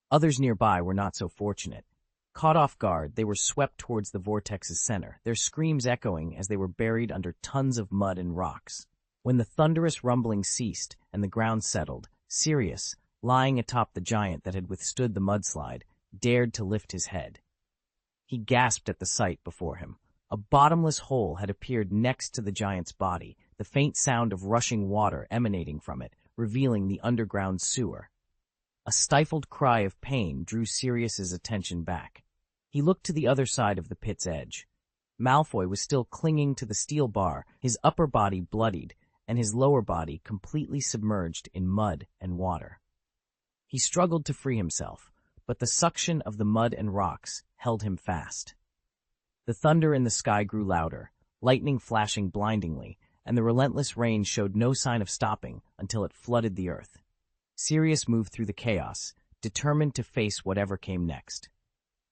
Others nearby were not so fortunate. Caught off guard, they were swept towards the vortex's center, their screams echoing as they were buried under tons of mud and rocks. When the thunderous rumbling ceased and the ground settled, Sirius, lying atop the giant that had withstood the mudslide, dared to lift his head. He gasped at the sight before him. A bottomless hole had appeared next to the giant's body, the faint sound of rushing water emanating from it, revealing the underground sewer. A stifled cry of pain drew Sirius's attention back. He looked to the other side of the pit's edge. Malfoy was still clinging to the steel bar, his upper body bloodied, and his lower body completely submerged in mud and water. He struggled to free himself, but the suction of the mud and rocks held him fast. The thunder in the sky grew louder, lightning flashing blindingly, and the relentless rain showed no sign of stopping until it flooded the earth. Sirius moved through the chaos, determined to face whatever came next.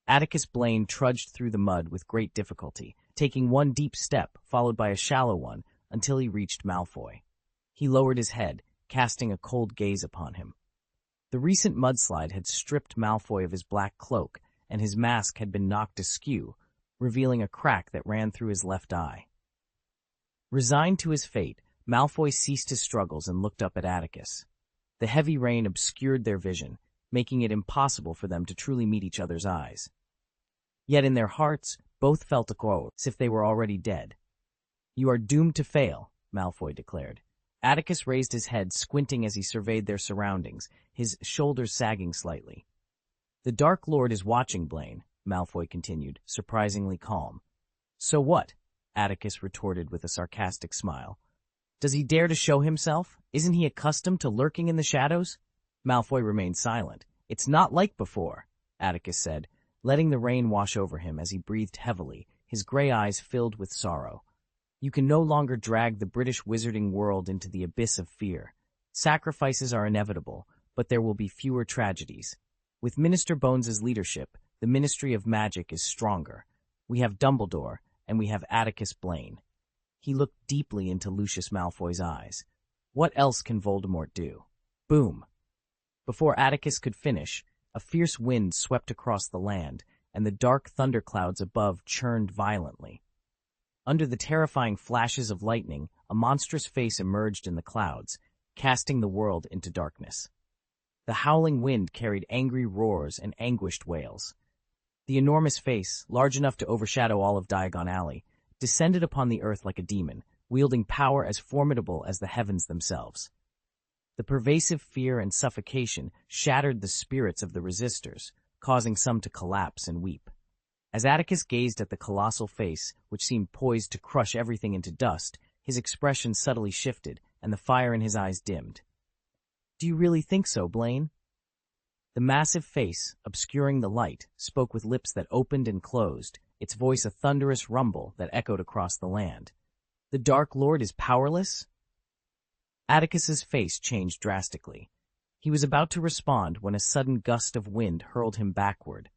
Atticus Blaine trudged through the mud with great difficulty, taking one deep step followed by a shallow one until he reached Malfoy. He lowered his head, casting a cold gaze upon him. The recent mudslide had stripped Malfoy of his black cloak, and his mask had been knocked askew, revealing a crack that ran through his left eye. Resigned to his fate, Malfoy ceased his struggles and looked up at Atticus. The heavy rain obscured their vision, making it impossible for them to truly meet each other's eyes. Yet in their hearts, both felt as if they were already dead. "You are doomed to fail," Malfoy declared. Atticus raised his head, squinting as he surveyed their surroundings, his shoulders sagging slightly. "The Dark Lord is watching, Blaine," Malfoy continued, surprisingly calm. "So what?" Atticus retorted with a sarcastic smile. "Does he dare to show himself? Isn't he accustomed to lurking in the shadows?" Malfoy remained silent. "It's not like before," Atticus said, letting the rain wash over him as he breathed heavily, his gray eyes filled with sorrow. "You can no longer drag the British wizarding world into the abyss of fear. Sacrifices are inevitable, but there will be fewer tragedies. With Minister Bones's leadership, the Ministry of Magic is stronger. We have Dumbledore, and we have Atticus Blaine." He looked deeply into Lucius Malfoy's eyes. "What else can Voldemort do?" Boom! Before Atticus could finish, a fierce wind swept across the land, and the dark thunderclouds above churned violently. Under the terrifying flashes of lightning, a monstrous face emerged in the clouds, casting the world into darkness. The howling wind carried angry roars and anguished wails. The enormous face, large enough to overshadow all of Diagon Alley, descended upon the earth like a demon, wielding power as formidable as the heavens themselves. The pervasive fear and suffocation shattered the spirits of the resistors, causing some to collapse and weep. As Atticus gazed at the colossal face, which seemed poised to crush everything into dust, his expression subtly shifted, and the fire in his eyes dimmed. "Do you really think so, Blaine?" The massive face, obscuring the light, spoke with lips that opened and closed, its voice a thunderous rumble that echoed across the land. "The Dark Lord is powerless?" Atticus's face changed drastically. He was about to respond when a sudden gust of wind hurled him backward.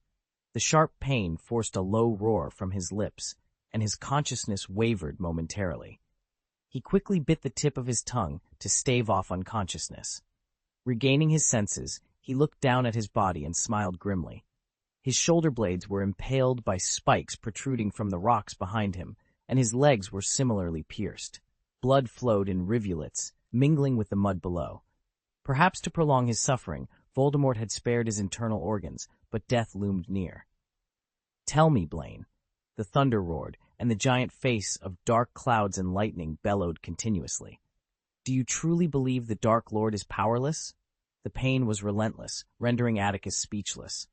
The sharp pain forced a low roar from his lips, and his consciousness wavered momentarily. He quickly bit the tip of his tongue to stave off unconsciousness. Regaining his senses, he looked down at his body and smiled grimly. His shoulder blades were impaled by spikes protruding from the rocks behind him, and his legs were similarly pierced. Blood flowed in rivulets, mingling with the mud below. Perhaps to prolong his suffering, Voldemort had spared his internal organs, but death loomed near. "Tell me, Blaine." The thunder roared, and the giant face of dark clouds and lightning bellowed continuously. "Do you truly believe the Dark Lord is powerless?" The pain was relentless, rendering Atticus speechless.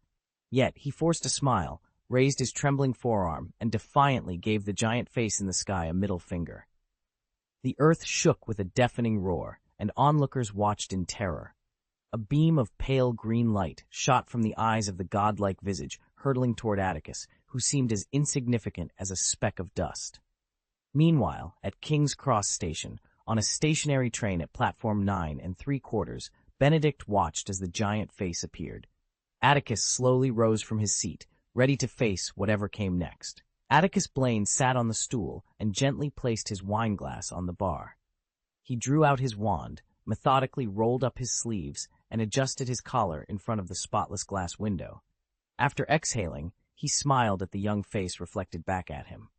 Yet he forced a smile, raised his trembling forearm, and defiantly gave the giant face in the sky a middle finger. The earth shook with a deafening roar, and onlookers watched in terror. A beam of pale green light shot from the eyes of the godlike visage, hurtling toward Atticus, who seemed as insignificant as a speck of dust. Meanwhile, at King's Cross Station, on a stationary train at platform 9 3/4, Benedict watched as the giant face appeared. Atticus slowly rose from his seat, ready to face whatever came next. Atticus Blaine sat on the stool and gently placed his wineglass on the bar. He drew out his wand, methodically rolled up his sleeves, and adjusted his collar in front of the spotless glass window. After exhaling, he smiled at the young face reflected back at him.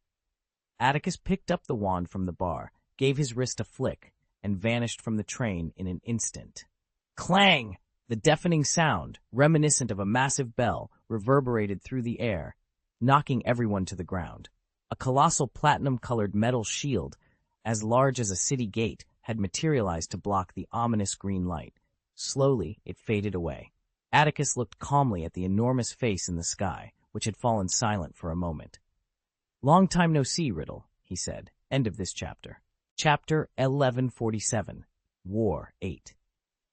Atticus picked up the wand from the bar, gave his wrist a flick, and vanished from the train in an instant. Clang! The deafening sound, reminiscent of a massive bell, reverberated through the air, knocking everyone to the ground. A colossal platinum-colored metal shield, as large as a city gate, had materialized to block the ominous green light. Slowly, it faded away. Atticus looked calmly at the enormous face in the sky, which had fallen silent for a moment. Long time no see, Riddle, he said. End of this chapter. Chapter 1147. War 8.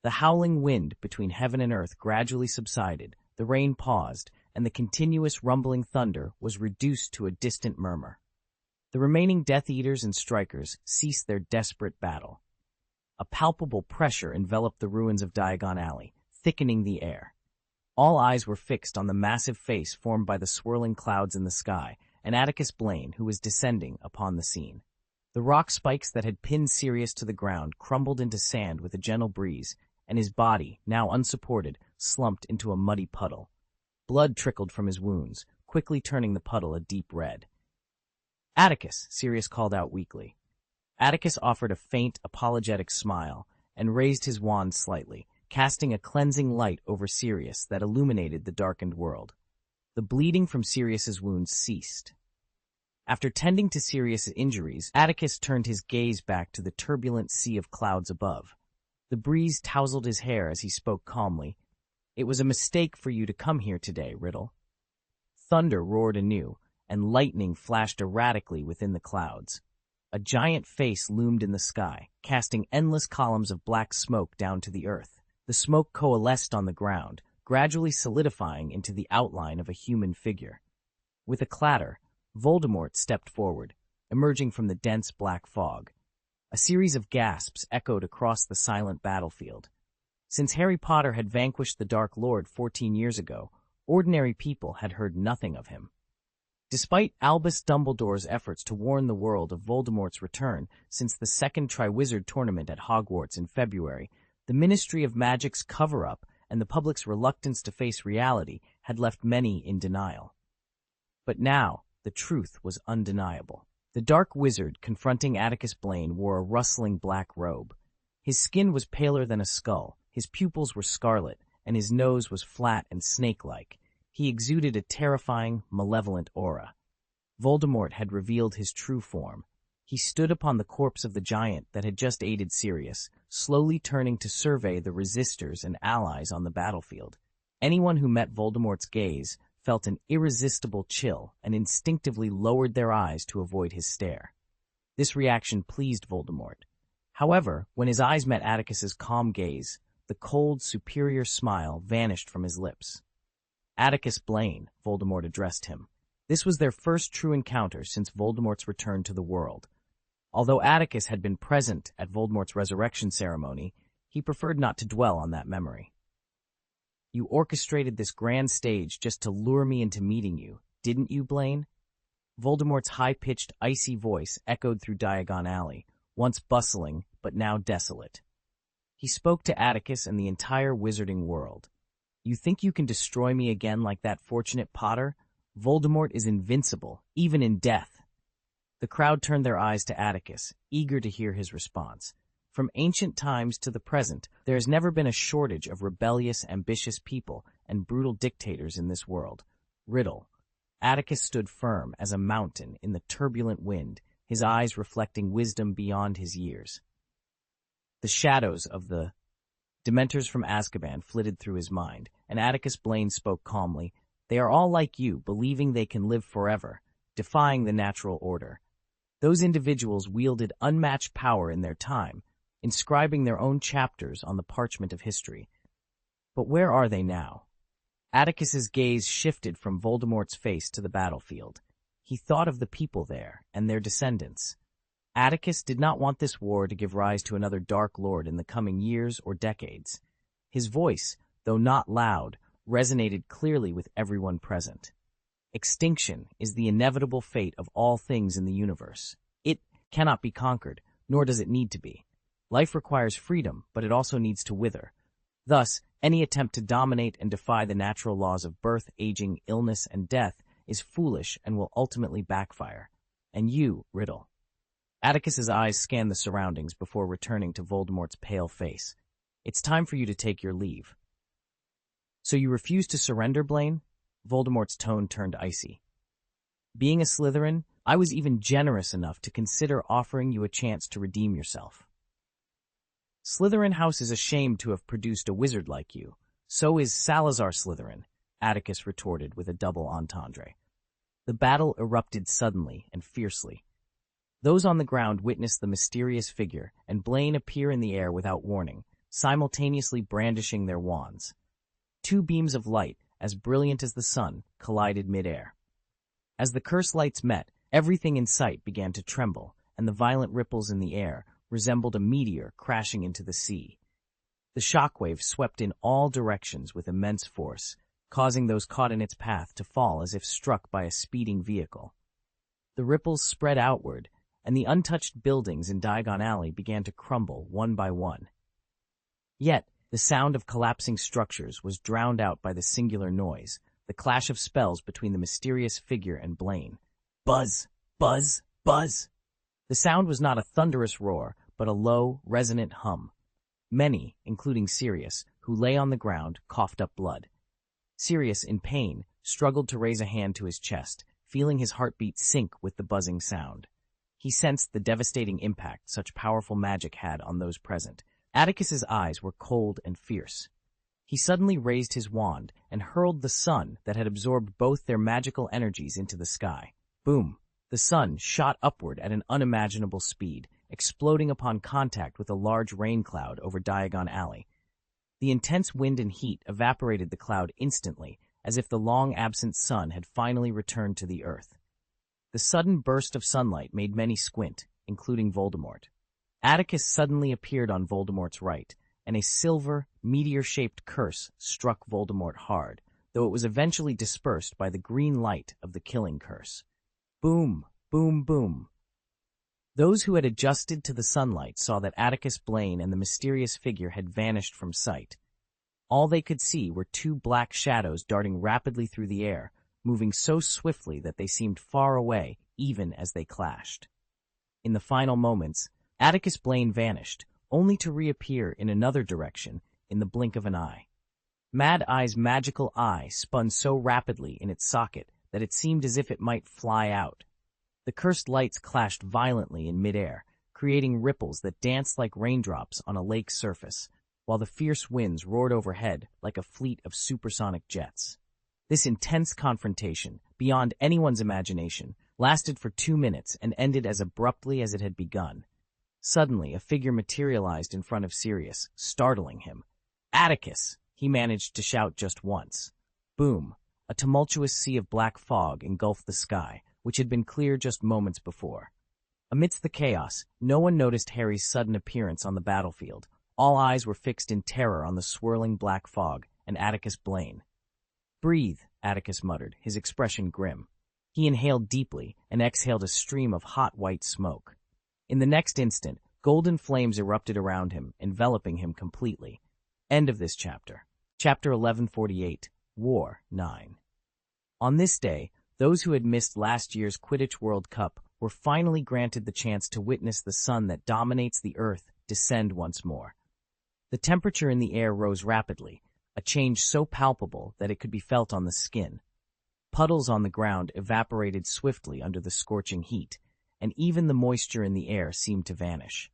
The howling wind between heaven and earth gradually subsided, the rain paused, and the continuous rumbling thunder was reduced to a distant murmur. The remaining Death Eaters and Strikers ceased their desperate battle. A palpable pressure enveloped the ruins of Diagon Alley, thickening the air. All eyes were fixed on the massive face formed by the swirling clouds in the sky, and Atticus Blaine, who was descending upon the scene. The rock spikes that had pinned Sirius to the ground crumbled into sand with a gentle breeze, and his body, now unsupported, slumped into a muddy puddle. Blood trickled from his wounds, quickly turning the puddle a deep red. "Atticus," Sirius called out weakly. Atticus offered a faint, apologetic smile and raised his wand slightly, casting a cleansing light over Sirius that illuminated the darkened world. The bleeding from Sirius's wounds ceased. After tending to Sirius's injuries, Atticus turned his gaze back to the turbulent sea of clouds above. The breeze tousled his hair as he spoke calmly. "It was a mistake for you to come here today, Riddle." Thunder roared anew, and lightning flashed erratically within the clouds. A giant face loomed in the sky, casting endless columns of black smoke down to the earth. The smoke coalesced on the ground, gradually solidifying into the outline of a human figure. With a clatter, Voldemort stepped forward, emerging from the dense black fog. A series of gasps echoed across the silent battlefield. Since Harry Potter had vanquished the Dark Lord 14 years ago, ordinary people had heard nothing of him. Despite Albus Dumbledore's efforts to warn the world of Voldemort's return since the second Triwizard Tournament at Hogwarts in February, the Ministry of Magic's cover-up and the public's reluctance to face reality had left many in denial. But now, the truth was undeniable. The Dark Wizard confronting Atticus Blaine wore a rustling black robe. His skin was paler than a skull, his pupils were scarlet, and his nose was flat and snake-like. He exuded a terrifying, malevolent aura. Voldemort had revealed his true form. He stood upon the corpse of the giant that had just aided Sirius, slowly turning to survey the resistors and allies on the battlefield. Anyone who met Voldemort's gaze felt an irresistible chill and instinctively lowered their eyes to avoid his stare. This reaction pleased Voldemort. However, when his eyes met Atticus's calm gaze, the cold, superior smile vanished from his lips. "Atticus Blaine," Voldemort addressed him. This was their first true encounter since Voldemort's return to the world. Although Atticus had been present at Voldemort's resurrection ceremony, he preferred not to dwell on that memory. "You orchestrated this grand stage just to lure me into meeting you, didn't you, Blaine?" Voldemort's high-pitched, icy voice echoed through Diagon Alley, once bustling, but now desolate. He spoke to Atticus and the entire wizarding world. "You think you can destroy me again like that fortunate Potter? Voldemort is invincible, even in death." The crowd turned their eyes to Atticus, eager to hear his response. From ancient times to the present, there has never been a shortage of rebellious, ambitious people and brutal dictators in this world. Riddle. Atticus stood firm as a mountain in the turbulent wind, his eyes reflecting wisdom beyond his years. The shadows of the Dementors from Azkaban flitted through his mind, and Atticus Blaine spoke calmly. "They are all like you, believing they can live forever, defying the natural order. Those individuals wielded unmatched power in their time, inscribing their own chapters on the parchment of history. But where are they now?" Atticus's gaze shifted from Voldemort's face to the battlefield. He thought of the people there and their descendants. Atticus did not want this war to give rise to another Dark Lord in the coming years or decades. His voice, though not loud, resonated clearly with everyone present. Extinction is the inevitable fate of all things in the universe. It cannot be conquered, nor does it need to be. Life requires freedom, but it also needs to wither. Thus, any attempt to dominate and defy the natural laws of birth, aging, illness, and death is foolish and will ultimately backfire. And you, Riddle. Atticus's eyes scanned the surroundings before returning to Voldemort's pale face. "It's time for you to take your leave." "So you refuse to surrender, Blaine?" Voldemort's tone turned icy. "Being a Slytherin, I was even generous enough to consider offering you a chance to redeem yourself." "Slytherin House is ashamed to have produced a wizard like you. So is Salazar Slytherin," Atticus retorted with a double entendre. The battle erupted suddenly and fiercely. Those on the ground witnessed the mysterious figure and Blaine appear in the air without warning, simultaneously brandishing their wands. Two beams of light, as brilliant as the sun, collided mid-air. As the curse lights met, everything in sight began to tremble, and the violent ripples in the air resembled a meteor crashing into the sea. The shockwave swept in all directions with immense force, causing those caught in its path to fall as if struck by a speeding vehicle. The ripples spread outward, and the untouched buildings in Diagon Alley began to crumble one by one. Yet, the sound of collapsing structures was drowned out by the singular noise, the clash of spells between the mysterious figure and Blaine. Buzz! Buzz! Buzz! The sound was not a thunderous roar, but a low, resonant hum. Many, including Sirius, who lay on the ground, coughed up blood. Sirius, in pain, struggled to raise a hand to his chest, feeling his heartbeat sink with the buzzing sound. He sensed the devastating impact such powerful magic had on those present. Atticus's eyes were cold and fierce. He suddenly raised his wand and hurled the sun that had absorbed both their magical energies into the sky. Boom! The sun shot upward at an unimaginable speed, exploding upon contact with a large rain cloud over Diagon Alley. The intense wind and heat evaporated the cloud instantly, as if the long-absent sun had finally returned to the earth. The sudden burst of sunlight made many squint, including Voldemort. Atticus suddenly appeared on Voldemort's right, and a silver, meteor-shaped curse struck Voldemort hard, though it was eventually dispersed by the green light of the killing curse. Boom, boom, boom. Those who had adjusted to the sunlight saw that Atticus Blaine and the mysterious figure had vanished from sight. All they could see were two black shadows darting rapidly through the air, moving so swiftly that they seemed far away even as they clashed. In the final moments, Atticus Blaine vanished, only to reappear in another direction in the blink of an eye. Mad Eye's magical eye spun so rapidly in its socket that it seemed as if it might fly out. The cursed lights clashed violently in midair, creating ripples that danced like raindrops on a lake's surface, while the fierce winds roared overhead like a fleet of supersonic jets. This intense confrontation, beyond anyone's imagination, lasted for 2 minutes and ended as abruptly as it had begun. Suddenly, a figure materialized in front of Sirius, startling him. "Atticus!" he managed to shout just once. Boom! A tumultuous sea of black fog engulfed the sky, which had been clear just moments before. Amidst the chaos, no one noticed Harry's sudden appearance on the battlefield. All eyes were fixed in terror on the swirling black fog and Atticus Blaine. "Breathe," Atticus muttered, his expression grim. He inhaled deeply and exhaled a stream of hot white smoke. In the next instant, golden flames erupted around him, enveloping him completely. End of this chapter. Chapter 1148, War 9. On this day, those who had missed last year's Quidditch World Cup were finally granted the chance to witness the sun that dominates the earth descend once more. The temperature in the air rose rapidly, a change so palpable that it could be felt on the skin. Puddles on the ground evaporated swiftly under the scorching heat, and even the moisture in the air seemed to vanish.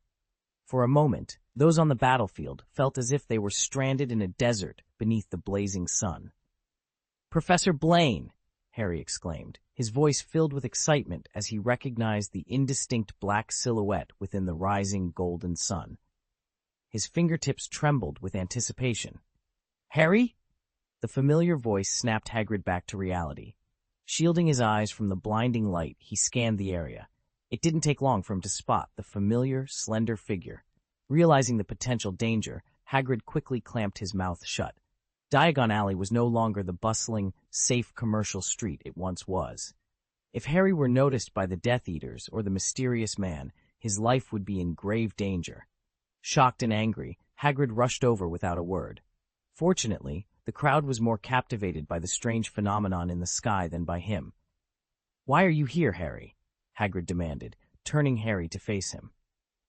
For a moment, those on the battlefield felt as if they were stranded in a desert beneath the blazing sun. "Professor Blaine!" Harry exclaimed, his voice filled with excitement as he recognized the indistinct black silhouette within the rising golden sun. His fingertips trembled with anticipation. "Harry?" The familiar voice snapped Hagrid back to reality. Shielding his eyes from the blinding light, he scanned the area. It didn't take long for him to spot the familiar, slender figure. Realizing the potential danger, Hagrid quickly clamped his mouth shut. Diagon Alley was no longer the bustling, safe commercial street it once was. If Harry were noticed by the Death Eaters or the mysterious man, his life would be in grave danger. Shocked and angry, Hagrid rushed over without a word. Fortunately, the crowd was more captivated by the strange phenomenon in the sky than by him. "Why are you here, Harry?" Hagrid demanded, turning Harry to face him.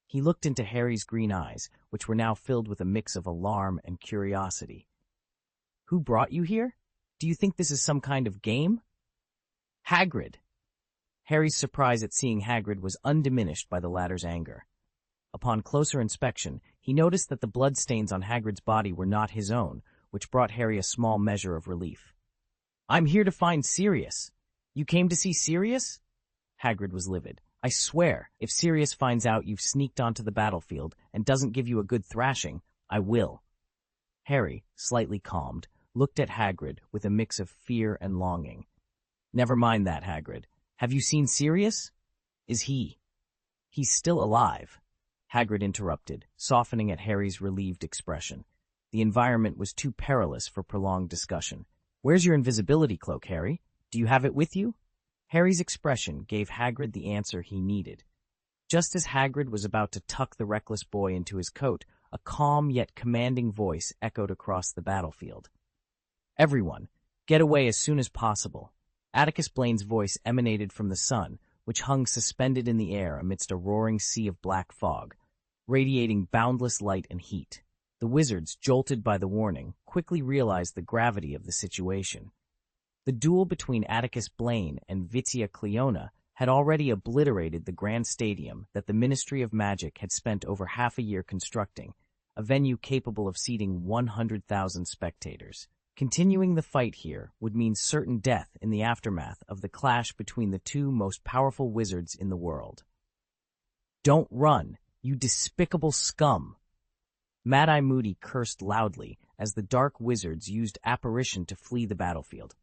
He looked into Harry's green eyes, which were now filled with a mix of alarm and curiosity. "Who brought you here? Do you think this is some kind of game?" "Hagrid!" Harry's surprise at seeing Hagrid was undiminished by the latter's anger. Upon closer inspection, he noticed that the bloodstains on Hagrid's body were not his own, which brought Harry a small measure of relief. "I'm here to find Sirius." You came to see Sirius? Hagrid was livid. I swear, if Sirius finds out you've sneaked onto the battlefield and doesn't give you a good thrashing, I will. Harry, slightly calmed, looked at Hagrid with a mix of fear and longing. Never mind that, Hagrid. Have you seen Sirius? Is he? He's still alive. Hagrid interrupted, softening at Harry's relieved expression. The environment was too perilous for prolonged discussion. Where's your invisibility cloak, Harry? Do you have it with you? Harry's expression gave Hagrid the answer he needed. Just as Hagrid was about to tuck the reckless boy into his coat, a calm yet commanding voice echoed across the battlefield. Everyone, get away as soon as possible. Atticus Blaine's voice emanated from the sun, which hung suspended in the air amidst a roaring sea of black fog, radiating boundless light and heat. The wizards, jolted by the warning, quickly realized the gravity of the situation. The duel between Atticus Blaine and Vitia Cleona had already obliterated the grand stadium that the Ministry of Magic had spent over half a year constructing, a venue capable of seating 100,000 spectators. Continuing the fight here would mean certain death in the aftermath of the clash between the two most powerful wizards in the world. Don't run, you despicable scum! Mad-Eye Moody cursed loudly as the dark wizards used apparition to flee the battlefield.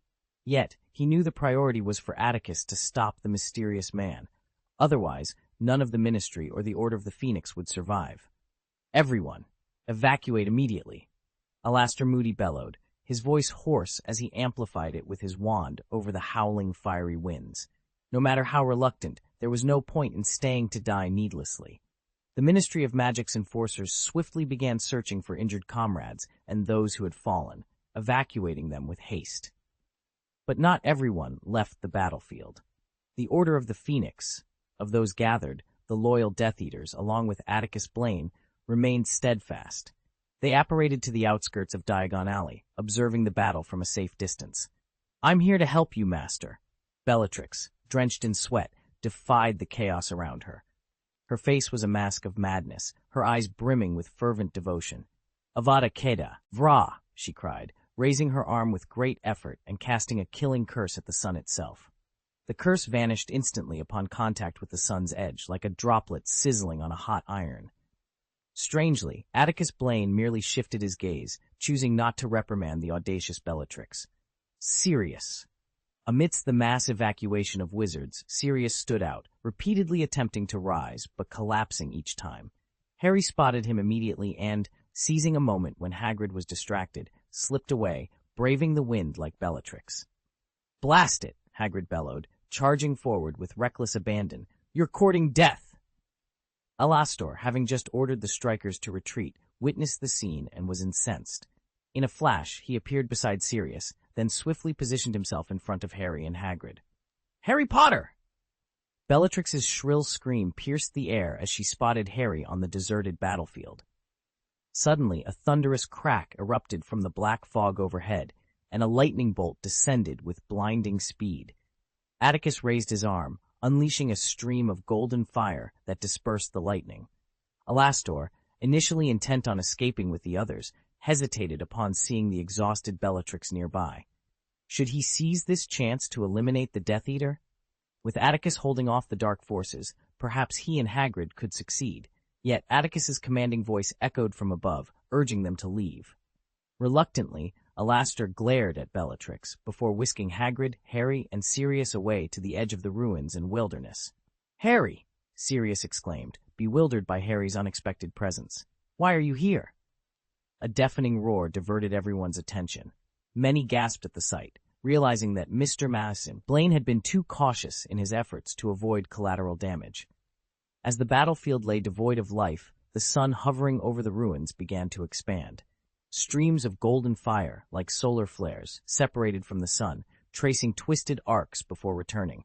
Yet, he knew the priority was for Atticus to stop the mysterious man. Otherwise, none of the Ministry or the Order of the Phoenix would survive. Everyone, evacuate immediately. Alastor Moody bellowed, his voice hoarse as he amplified it with his wand over the howling fiery winds. No matter how reluctant, there was no point in staying to die needlessly. The Ministry of Magic's enforcers swiftly began searching for injured comrades and those who had fallen, evacuating them with haste. But not everyone left the battlefield. The Order of the Phoenix, of those gathered, the loyal Death Eaters, along with Atticus Blaine, remained steadfast. They apparated to the outskirts of Diagon Alley, observing the battle from a safe distance. I'm here to help you, Master. Bellatrix, drenched in sweat, defied the chaos around her. Her face was a mask of madness, her eyes brimming with fervent devotion. Avada Kedavra, Vra, she cried, raising her arm with great effort and casting a killing curse at the sun itself. The curse vanished instantly upon contact with the sun's edge, like a droplet sizzling on a hot iron. Strangely, Atticus Blaine merely shifted his gaze, choosing not to reprimand the audacious Bellatrix. Sirius. Amidst the mass evacuation of wizards, Sirius stood out, repeatedly attempting to rise, but collapsing each time. Harry spotted him immediately and, seizing a moment when Hagrid was distracted, slipped away, braving the wind like Bellatrix. Blast it, Hagrid bellowed, charging forward with reckless abandon. You're courting death! Alastor, having just ordered the strikers to retreat, witnessed the scene and was incensed. In a flash, he appeared beside Sirius, then swiftly positioned himself in front of Harry and Hagrid. Harry Potter! Bellatrix's shrill scream pierced the air as she spotted Harry on the deserted battlefield. Suddenly, a thunderous crack erupted from the black fog overhead, and a lightning bolt descended with blinding speed. Atticus raised his arm, unleashing a stream of golden fire that dispersed the lightning. Alastor, initially intent on escaping with the others, hesitated upon seeing the exhausted Bellatrix nearby. Should he seize this chance to eliminate the Death Eater? With Atticus holding off the dark forces, perhaps he and Hagrid could succeed. Yet Atticus's commanding voice echoed from above, urging them to leave. Reluctantly, Alastor glared at Bellatrix before whisking Hagrid, Harry, and Sirius away to the edge of the ruins and wilderness. Harry! Sirius exclaimed, bewildered by Harry's unexpected presence. Why are you here? A deafening roar diverted everyone's attention. Many gasped at the sight, realizing that Mr. Madison Blaine had been too cautious in his efforts to avoid collateral damage. As the battlefield lay devoid of life, the sun hovering over the ruins began to expand. Streams of golden fire, like solar flares, separated from the sun, tracing twisted arcs before returning.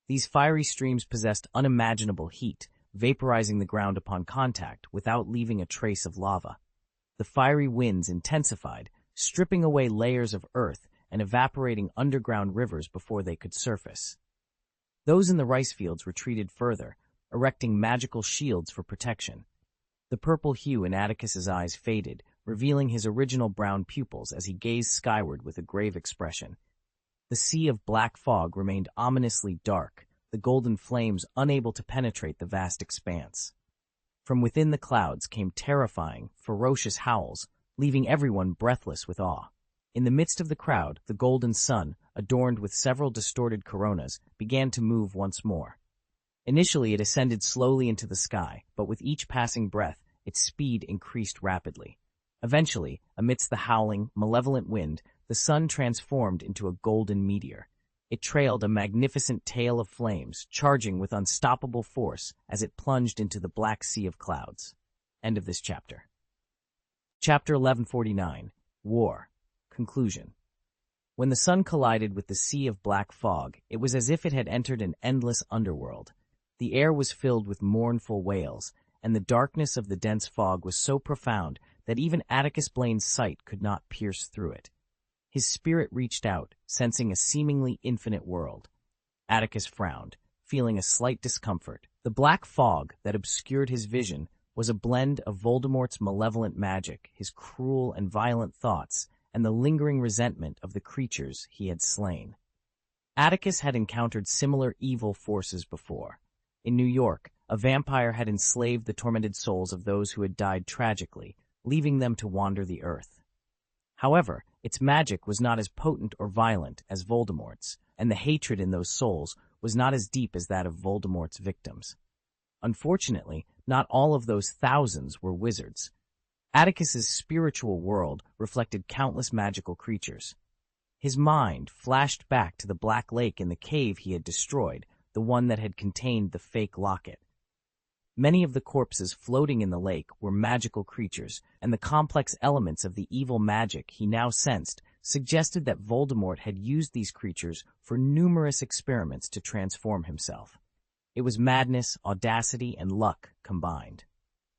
These fiery streams possessed unimaginable heat, vaporizing the ground upon contact without leaving a trace of lava. The fiery winds intensified, stripping away layers of earth and evaporating underground rivers before they could surface. Those in the rice fields retreated further, erecting magical shields for protection. The purple hue in Atticus's eyes faded, revealing his original brown pupils as he gazed skyward with a grave expression. The sea of black fog remained ominously dark, the golden flames unable to penetrate the vast expanse. From within the clouds came terrifying, ferocious howls, leaving everyone breathless with awe. In the midst of the crowd, the golden sun, adorned with several distorted coronas, began to move once more. Initially, it ascended slowly into the sky, but with each passing breath, its speed increased rapidly. Eventually, amidst the howling, malevolent wind, the sun transformed into a golden meteor. It trailed a magnificent tail of flames, charging with unstoppable force as it plunged into the black sea of clouds. End of this chapter. Chapter 1149. War. Conclusion. When the sun collided with the sea of black fog, it was as if it had entered an endless underworld. The air was filled with mournful wails, and the darkness of the dense fog was so profound that even Atticus Blaine's sight could not pierce through it. His spirit reached out, sensing a seemingly infinite world. Atticus frowned, feeling a slight discomfort. The black fog that obscured his vision was a blend of Voldemort's malevolent magic, his cruel and violent thoughts, and the lingering resentment of the creatures he had slain. Atticus had encountered similar evil forces before. In New York, a vampire had enslaved the tormented souls of those who had died tragically, leaving them to wander the earth. However, its magic was not as potent or violent as Voldemort's, and the hatred in those souls was not as deep as that of Voldemort's victims. Unfortunately, not all of those thousands were wizards. Atticus's spiritual world reflected countless magical creatures. His mind flashed back to the black lake in the cave he had destroyed, the one that had contained the fake locket. Many of the corpses floating in the lake were magical creatures, and the complex elements of the evil magic he now sensed suggested that Voldemort had used these creatures for numerous experiments to transform himself. It was madness, audacity, and luck combined.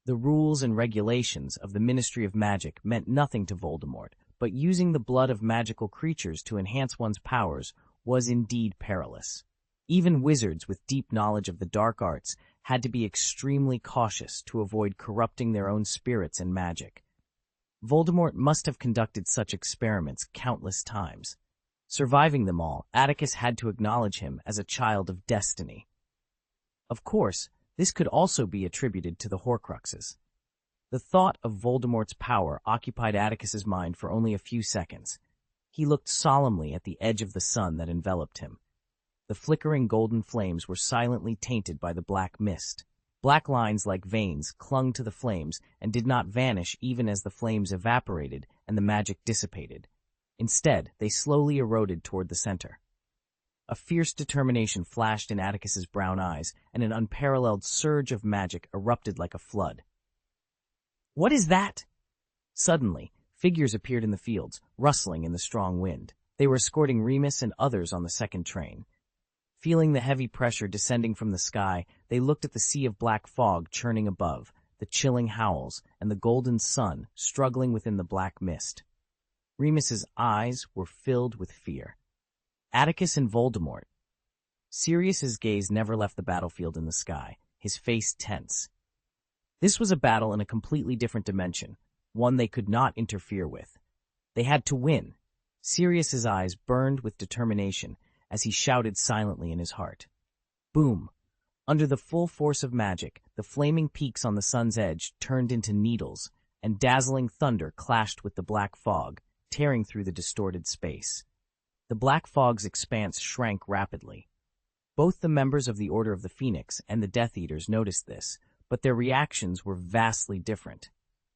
The rules and regulations of the Ministry of Magic meant nothing to Voldemort, but using the blood of magical creatures to enhance one's powers was indeed perilous. Even wizards with deep knowledge of the dark arts had to be extremely cautious to avoid corrupting their own spirits and magic. Voldemort must have conducted such experiments countless times. Surviving them all, Atticus had to acknowledge him as a child of destiny. Of course, this could also be attributed to the Horcruxes. The thought of Voldemort's power occupied Atticus's mind for only a few seconds. He looked solemnly at the edge of the sun that enveloped him. The flickering golden flames were silently tainted by the black mist. Black lines like veins clung to the flames and did not vanish even as the flames evaporated and the magic dissipated. Instead, they slowly eroded toward the center. A fierce determination flashed in Atticus's brown eyes, and an unparalleled surge of magic erupted like a flood. "What is that?" Suddenly, figures appeared in the fields, rustling in the strong wind. They were escorting Remus and others on the second train. Feeling the heavy pressure descending from the sky, they looked at the sea of black fog churning above, the chilling howls, and the golden sun struggling within the black mist. Remus's eyes were filled with fear. Atticus and Voldemort. Sirius's gaze never left the battlefield in the sky, his face tense. This was a battle in a completely different dimension, one they could not interfere with. They had to win. Sirius's eyes burned with determination as he shouted silently in his heart. Boom! Under the full force of magic, the flaming peaks on the sun's edge turned into needles, and dazzling thunder clashed with the black fog, tearing through the distorted space. The black fog's expanse shrank rapidly. Both the members of the Order of the Phoenix and the Death Eaters noticed this, but their reactions were vastly different.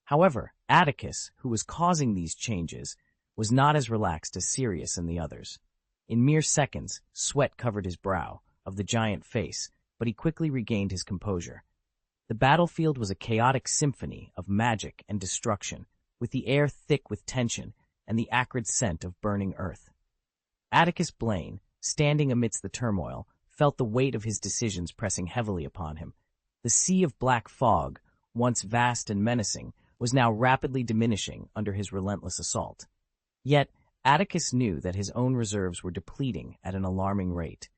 However, Atticus, who was causing these changes, was not as relaxed as Sirius and the others. In mere seconds, sweat covered his brow, of the giant face, but he quickly regained his composure. The battlefield was a chaotic symphony of magic and destruction, with the air thick with tension and the acrid scent of burning earth. Atticus Blaine, standing amidst the turmoil, felt the weight of his decisions pressing heavily upon him. The sea of black fog, once vast and menacing, was now rapidly diminishing under his relentless assault. Yet, Atticus knew that his own reserves were depleting at an alarming rate.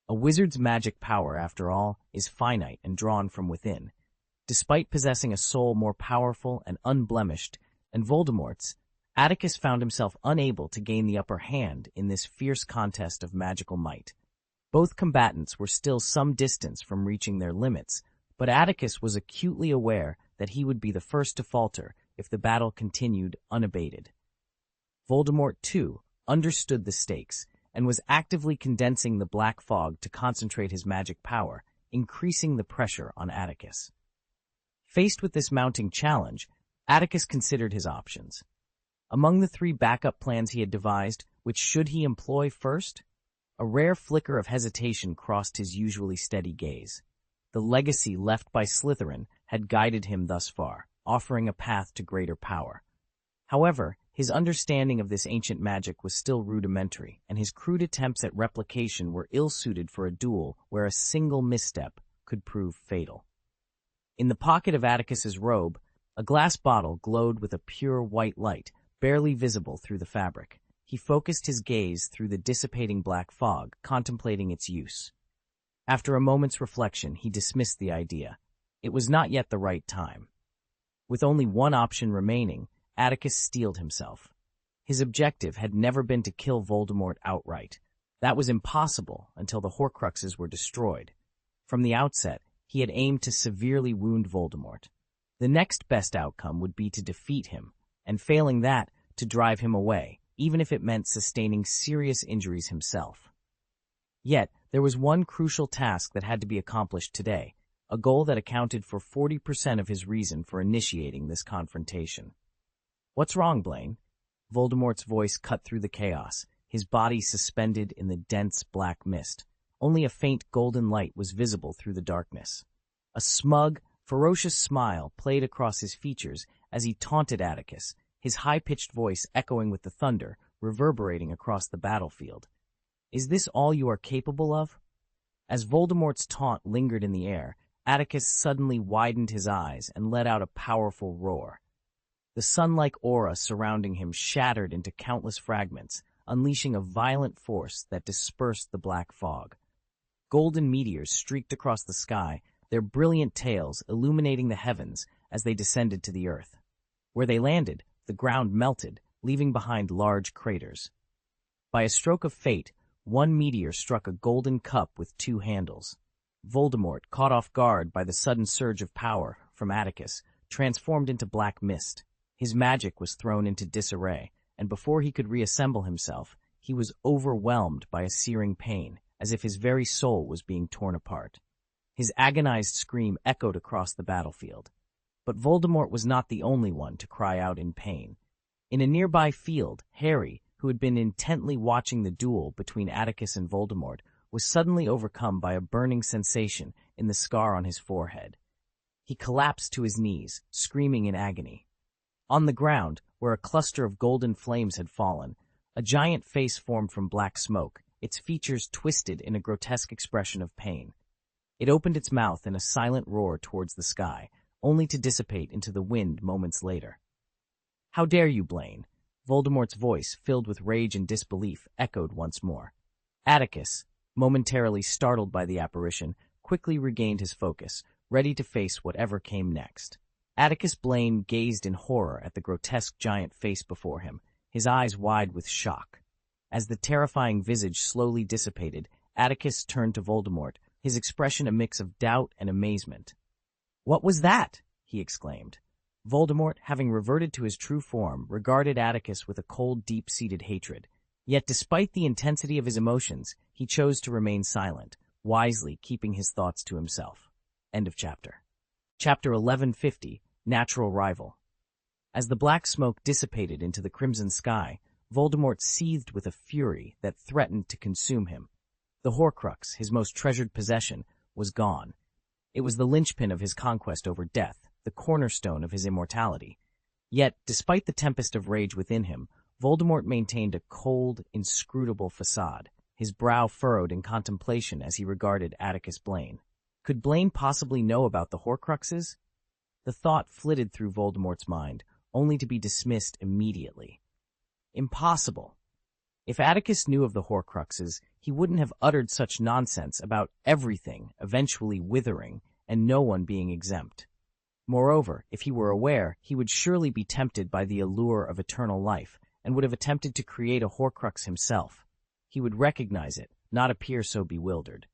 A wizard's magic power, after all, is finite and drawn from within. Despite possessing a soul more powerful and unblemished, and Voldemort's, Atticus found himself unable to gain the upper hand in this fierce contest of magical might. Both combatants were still some distance from reaching their limits, but Atticus was acutely aware that he would be the first to falter if the battle continued unabated. Voldemort, too, understood the stakes and was actively condensing the black fog to concentrate his magic power, increasing the pressure on Atticus. Faced with this mounting challenge, Atticus considered his options. Among the 3 backup plans he had devised, which should he employ first? A rare flicker of hesitation crossed his usually steady gaze. The legacy left by Slytherin had guided him thus far, offering a path to greater power. However, his understanding of this ancient magic was still rudimentary, and his crude attempts at replication were ill-suited for a duel where a single misstep could prove fatal. In the pocket of Atticus's robe, a glass bottle glowed with a pure white light, barely visible through the fabric. He focused his gaze through the dissipating black fog, contemplating its use. After a moment's reflection, he dismissed the idea. It was not yet the right time. With only one option remaining, Atticus steeled himself. His objective had never been to kill Voldemort outright. That was impossible until the Horcruxes were destroyed. From the outset, he had aimed to severely wound Voldemort. The next best outcome would be to defeat him, and failing that, to drive him away, even if it meant sustaining serious injuries himself. Yet, there was one crucial task that had to be accomplished today, a goal that accounted for 40% of his reason for initiating this confrontation. "What's wrong, Blaine?" Voldemort's voice cut through the chaos, his body suspended in the dense black mist. Only a faint golden light was visible through the darkness. A smug, ferocious smile played across his features as he taunted Atticus, his high-pitched voice echoing with the thunder, reverberating across the battlefield. "Is this all you are capable of?" As Voldemort's taunt lingered in the air, Atticus suddenly widened his eyes and let out a powerful roar. The sun-like aura surrounding him shattered into countless fragments, unleashing a violent force that dispersed the black fog. Golden meteors streaked across the sky, their brilliant tails illuminating the heavens as they descended to the earth. Where they landed, the ground melted, leaving behind large craters. By a stroke of fate, one meteor struck a golden cup with 2 handles. Voldemort, caught off guard by the sudden surge of power from Atticus, transformed into black mist. His magic was thrown into disarray, and before he could reassemble himself, he was overwhelmed by a searing pain, as if his very soul was being torn apart. His agonized scream echoed across the battlefield. But Voldemort was not the only one to cry out in pain. In a nearby field, Harry, who had been intently watching the duel between Atticus and Voldemort, was suddenly overcome by a burning sensation in the scar on his forehead. He collapsed to his knees, screaming in agony. On the ground, where a cluster of golden flames had fallen, a giant face formed from black smoke, its features twisted in a grotesque expression of pain. It opened its mouth in a silent roar towards the sky, only to dissipate into the wind moments later. "How dare you, Blaine?" Voldemort's voice, filled with rage and disbelief, echoed once more. Atticus, momentarily startled by the apparition, quickly regained his focus, ready to face whatever came next. Atticus Blaine gazed in horror at the grotesque giant face before him, his eyes wide with shock. As the terrifying visage slowly dissipated, Atticus turned to Voldemort, his expression a mix of doubt and amazement. "What was that?" he exclaimed. Voldemort, having reverted to his true form, regarded Atticus with a cold, deep-seated hatred. Yet despite the intensity of his emotions, he chose to remain silent, wisely keeping his thoughts to himself. End of chapter. Chapter 1150, Natural Rival. As the black smoke dissipated into the crimson sky, Voldemort seethed with a fury that threatened to consume him. The Horcrux, his most treasured possession, was gone. It was the linchpin of his conquest over death, the cornerstone of his immortality. Yet, despite the tempest of rage within him, Voldemort maintained a cold, inscrutable facade, his brow furrowed in contemplation as he regarded Atticus Blaine. Could Blaine possibly know about the Horcruxes? The thought flitted through Voldemort's mind, only to be dismissed immediately. Impossible. If Atticus knew of the Horcruxes, he wouldn't have uttered such nonsense about everything eventually withering and no one being exempt. Moreover, if he were aware, he would surely be tempted by the allure of eternal life, and would have attempted to create a Horcrux himself. He would recognize it, not appear so bewildered.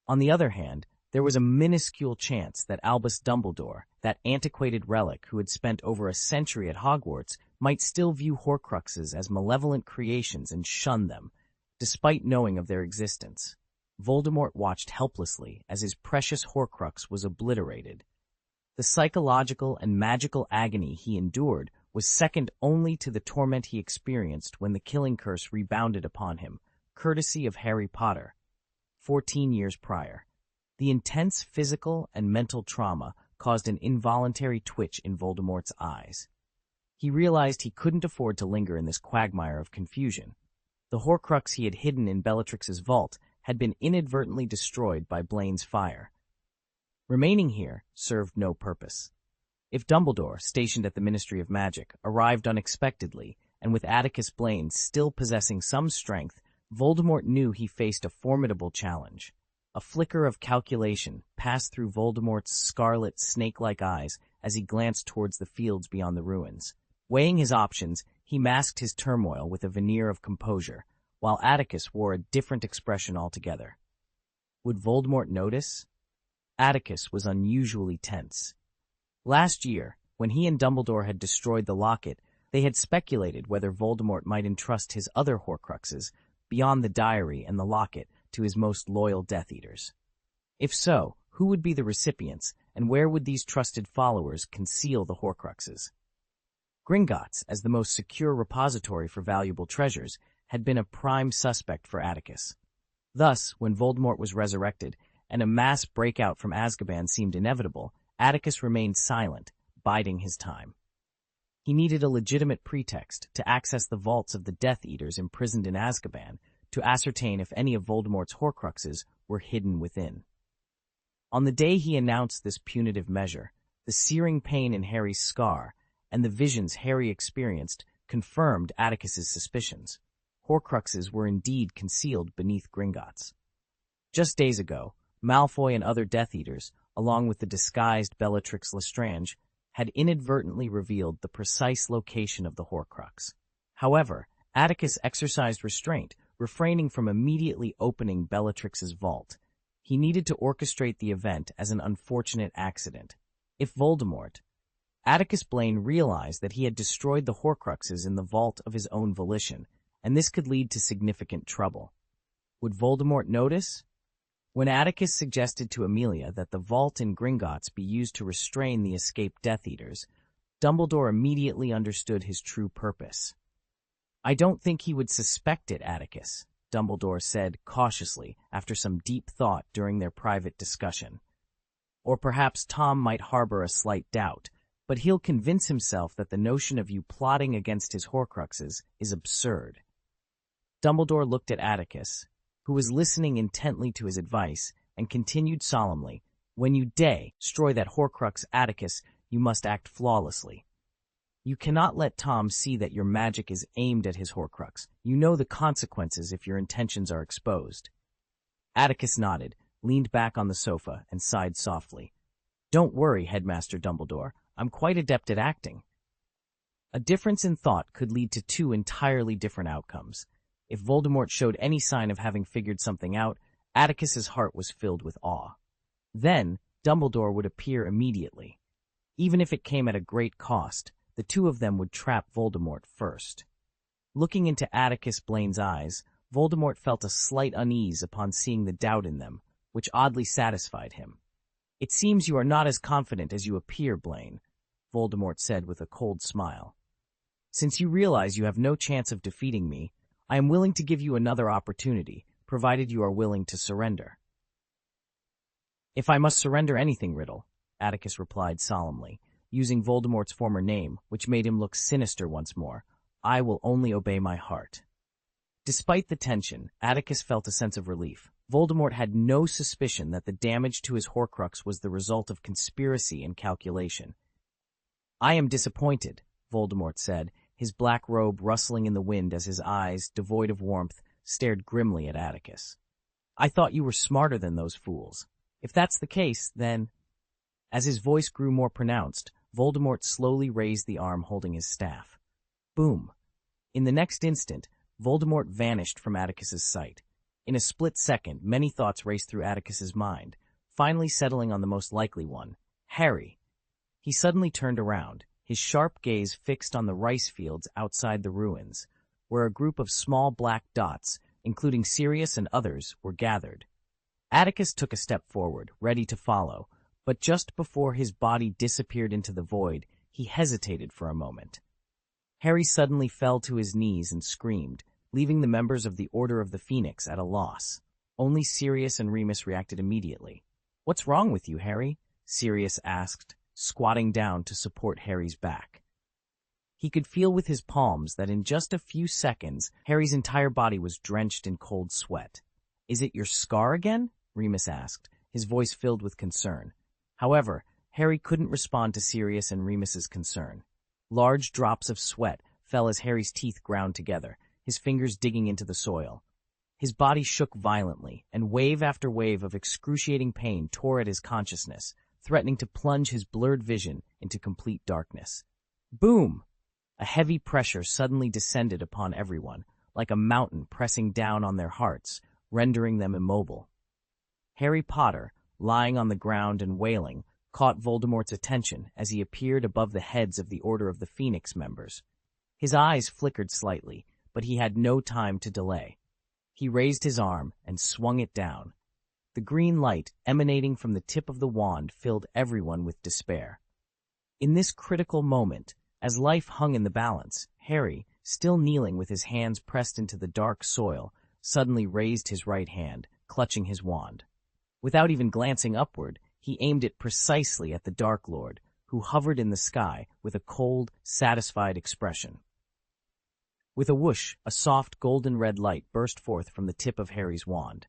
On the other hand, there was a minuscule chance that Albus Dumbledore, that antiquated relic who had spent over a century at Hogwarts, might still view Horcruxes as malevolent creations and shun them, despite knowing of their existence. Voldemort watched helplessly as his precious Horcrux was obliterated. The psychological and magical agony he endured was second only to the torment he experienced when the killing curse rebounded upon him, courtesy of Harry Potter, 14 years prior. The intense physical and mental trauma caused an involuntary twitch in Voldemort's eyes. He realized he couldn't afford to linger in this quagmire of confusion. The Horcrux he had hidden in Bellatrix's vault had been inadvertently destroyed by Blaine's fire. Remaining here served no purpose. If Dumbledore, stationed at the Ministry of Magic, arrived unexpectedly, and with Atticus Blaine still possessing some strength, Voldemort knew he faced a formidable challenge. A flicker of calculation passed through Voldemort's scarlet, snake-like eyes as he glanced towards the fields beyond the ruins. Weighing his options, he masked his turmoil with a veneer of composure, while Atticus wore a different expression altogether. Would Voldemort notice? Atticus was unusually tense. Last year, when he and Dumbledore had destroyed the locket, they had speculated whether Voldemort might entrust his other Horcruxes, beyond the diary and the locket, to his most loyal Death Eaters. If so, who would be the recipients, and where would these trusted followers conceal the Horcruxes? Gringotts, as the most secure repository for valuable treasures, had been a prime suspect for Atticus. Thus, when Voldemort was resurrected, and a mass breakout from Azkaban seemed inevitable, Atticus remained silent, biding his time. He needed a legitimate pretext to access the vaults of the Death Eaters imprisoned in Azkaban to ascertain if any of Voldemort's Horcruxes were hidden within. On the day he announced this punitive measure, the searing pain in Harry's scar and the visions Harry experienced confirmed Atticus's suspicions. Horcruxes were indeed concealed beneath Gringotts. Just days ago, Malfoy and other Death Eaters, along with the disguised Bellatrix Lestrange, had inadvertently revealed the precise location of the Horcrux. However, Atticus exercised restraint, refraining from immediately opening Bellatrix's vault. He needed to orchestrate the event as an unfortunate accident. If Voldemort... Atticus Blaine realized that he had destroyed the Horcruxes in the vault of his own volition, and this could lead to significant trouble. Would Voldemort notice? When Atticus suggested to Amelia that the vault in Gringotts be used to restrain the escaped Death Eaters, Dumbledore immediately understood his true purpose. "I don't think he would suspect it, Atticus," Dumbledore said cautiously after some deep thought during their private discussion. "Or perhaps Tom might harbor a slight doubt, but he'll convince himself that the notion of you plotting against his Horcruxes is absurd." Dumbledore looked at Atticus, who was listening intently to his advice, and continued solemnly, "When you destroy that Horcrux, Atticus, you must act flawlessly. You cannot let Tom see that your magic is aimed at his Horcrux. You know the consequences if your intentions are exposed." Atticus nodded, leaned back on the sofa, and sighed softly. "Don't worry, Headmaster Dumbledore. I'm quite adept at acting." A difference in thought could lead to two entirely different outcomes. If Voldemort showed any sign of having figured something out, Atticus's heart was filled with awe. Then, Dumbledore would appear immediately. Even if it came at a great cost, the two of them would trap Voldemort first. Looking into Atticus Blaine's eyes, Voldemort felt a slight unease upon seeing the doubt in them, which oddly satisfied him. "It seems you are not as confident as you appear, Blaine," Voldemort said with a cold smile. "Since you realize you have no chance of defeating me, I am willing to give you another opportunity, provided you are willing to surrender." "If I must surrender anything, Riddle," Atticus replied solemnly, using Voldemort's former name, which made him look sinister once more, "I will only obey my heart." Despite the tension, Atticus felt a sense of relief. Voldemort had no suspicion that the damage to his Horcrux was the result of conspiracy and calculation. "I am disappointed," Voldemort said, his black robe rustling in the wind as his eyes, devoid of warmth, stared grimly at Atticus. "I thought you were smarter than those fools. If that's the case, then—" As his voice grew more pronounced, Voldemort slowly raised the arm holding his staff. Boom! In the next instant, Voldemort vanished from Atticus's sight. In a split second, many thoughts raced through Atticus's mind, finally settling on the most likely one, Harry. He suddenly turned around, his sharp gaze fixed on the rice fields outside the ruins, where a group of small black dots, including Sirius and others, were gathered. Atticus took a step forward, ready to follow, but just before his body disappeared into the void, he hesitated for a moment. Harry suddenly fell to his knees and screamed, leaving the members of the Order of the Phoenix at a loss. Only Sirius and Remus reacted immediately. "What's wrong with you, Harry?" Sirius asked, squatting down to support Harry's back. He could feel with his palms that in just a few seconds, Harry's entire body was drenched in cold sweat. "Is it your scar again?" Remus asked, his voice filled with concern. However, Harry couldn't respond to Sirius and Remus's concern. Large drops of sweat fell as Harry's teeth ground together, his fingers digging into the soil. His body shook violently, and wave after wave of excruciating pain tore at his consciousness, threatening to plunge his blurred vision into complete darkness. Boom! A heavy pressure suddenly descended upon everyone, like a mountain pressing down on their hearts, rendering them immobile. Harry Potter, lying on the ground and wailing, caught Voldemort's attention as he appeared above the heads of the Order of the Phoenix members. His eyes flickered slightly, but he had no time to delay. He raised his arm and swung it down. The green light emanating from the tip of the wand filled everyone with despair. In this critical moment, as life hung in the balance, Harry, still kneeling with his hands pressed into the dark soil, suddenly raised his right hand, clutching his wand. Without even glancing upward, he aimed it precisely at the Dark Lord, who hovered in the sky with a cold, satisfied expression. With a whoosh, a soft golden-red light burst forth from the tip of Harry's wand.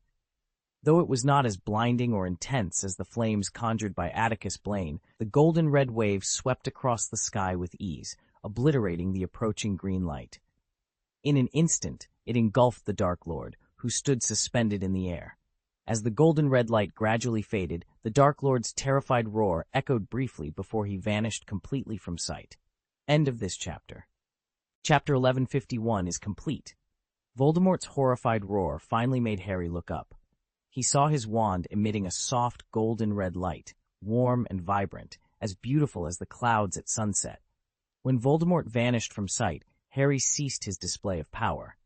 Though it was not as blinding or intense as the flames conjured by Atticus Blaine, the golden-red wave swept across the sky with ease, obliterating the approaching green light. In an instant, it engulfed the Dark Lord, who stood suspended in the air. As the golden-red light gradually faded, the Dark Lord's terrified roar echoed briefly before he vanished completely from sight. End of this chapter. Chapter 1151 is complete. Voldemort's horrified roar finally made Harry look up. He saw his wand emitting a soft golden-red light, warm and vibrant, as beautiful as the clouds at sunset. When Voldemort vanished from sight, Harry ceased his display of power.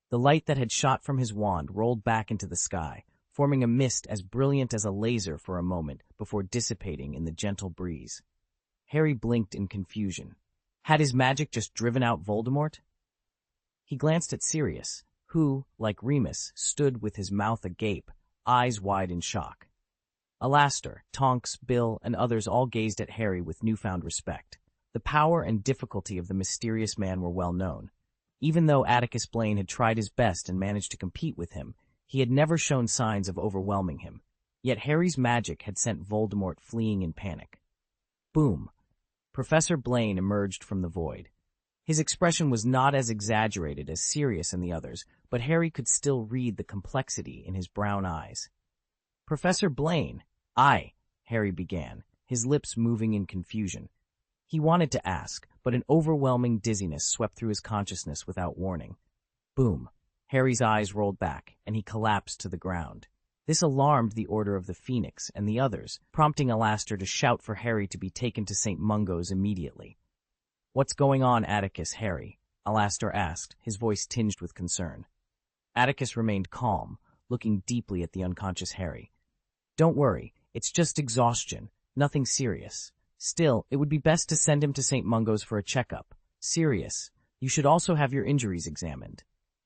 The light that had shot from his wand rolled back into the sky, forming a mist as brilliant as a laser for a moment before dissipating in the gentle breeze. Harry blinked in confusion. Had his magic just driven out Voldemort? He glanced at Sirius, who, like Remus, stood with his mouth agape, eyes wide in shock. Alastor, Tonks, Bill, and others all gazed at Harry with newfound respect. The power and difficulty of the mysterious man were well known. Even though Atticus Blaine had tried his best and managed to compete with him, he had never shown signs of overwhelming him. Yet Harry's magic had sent Voldemort fleeing in panic. Boom! Professor Blaine emerged from the void. His expression was not as exaggerated as Sirius and the others, but Harry could still read the complexity in his brown eyes. "Professor Blaine." "Aye," Harry began, his lips moving in confusion. He wanted to ask, but an overwhelming dizziness swept through his consciousness without warning. Boom! Harry's eyes rolled back, and he collapsed to the ground. This alarmed the Order of the Phoenix and the others, prompting Alastor to shout for Harry to be taken to St. Mungo's immediately. "What's going on, Atticus, Harry?" Alastor asked, his voice tinged with concern. Atticus remained calm, looking deeply at the unconscious Harry. "Don't worry, it's just exhaustion, nothing serious. Still, it would be best to send him to St. Mungo's for a checkup. Sirius, you should also have your injuries examined."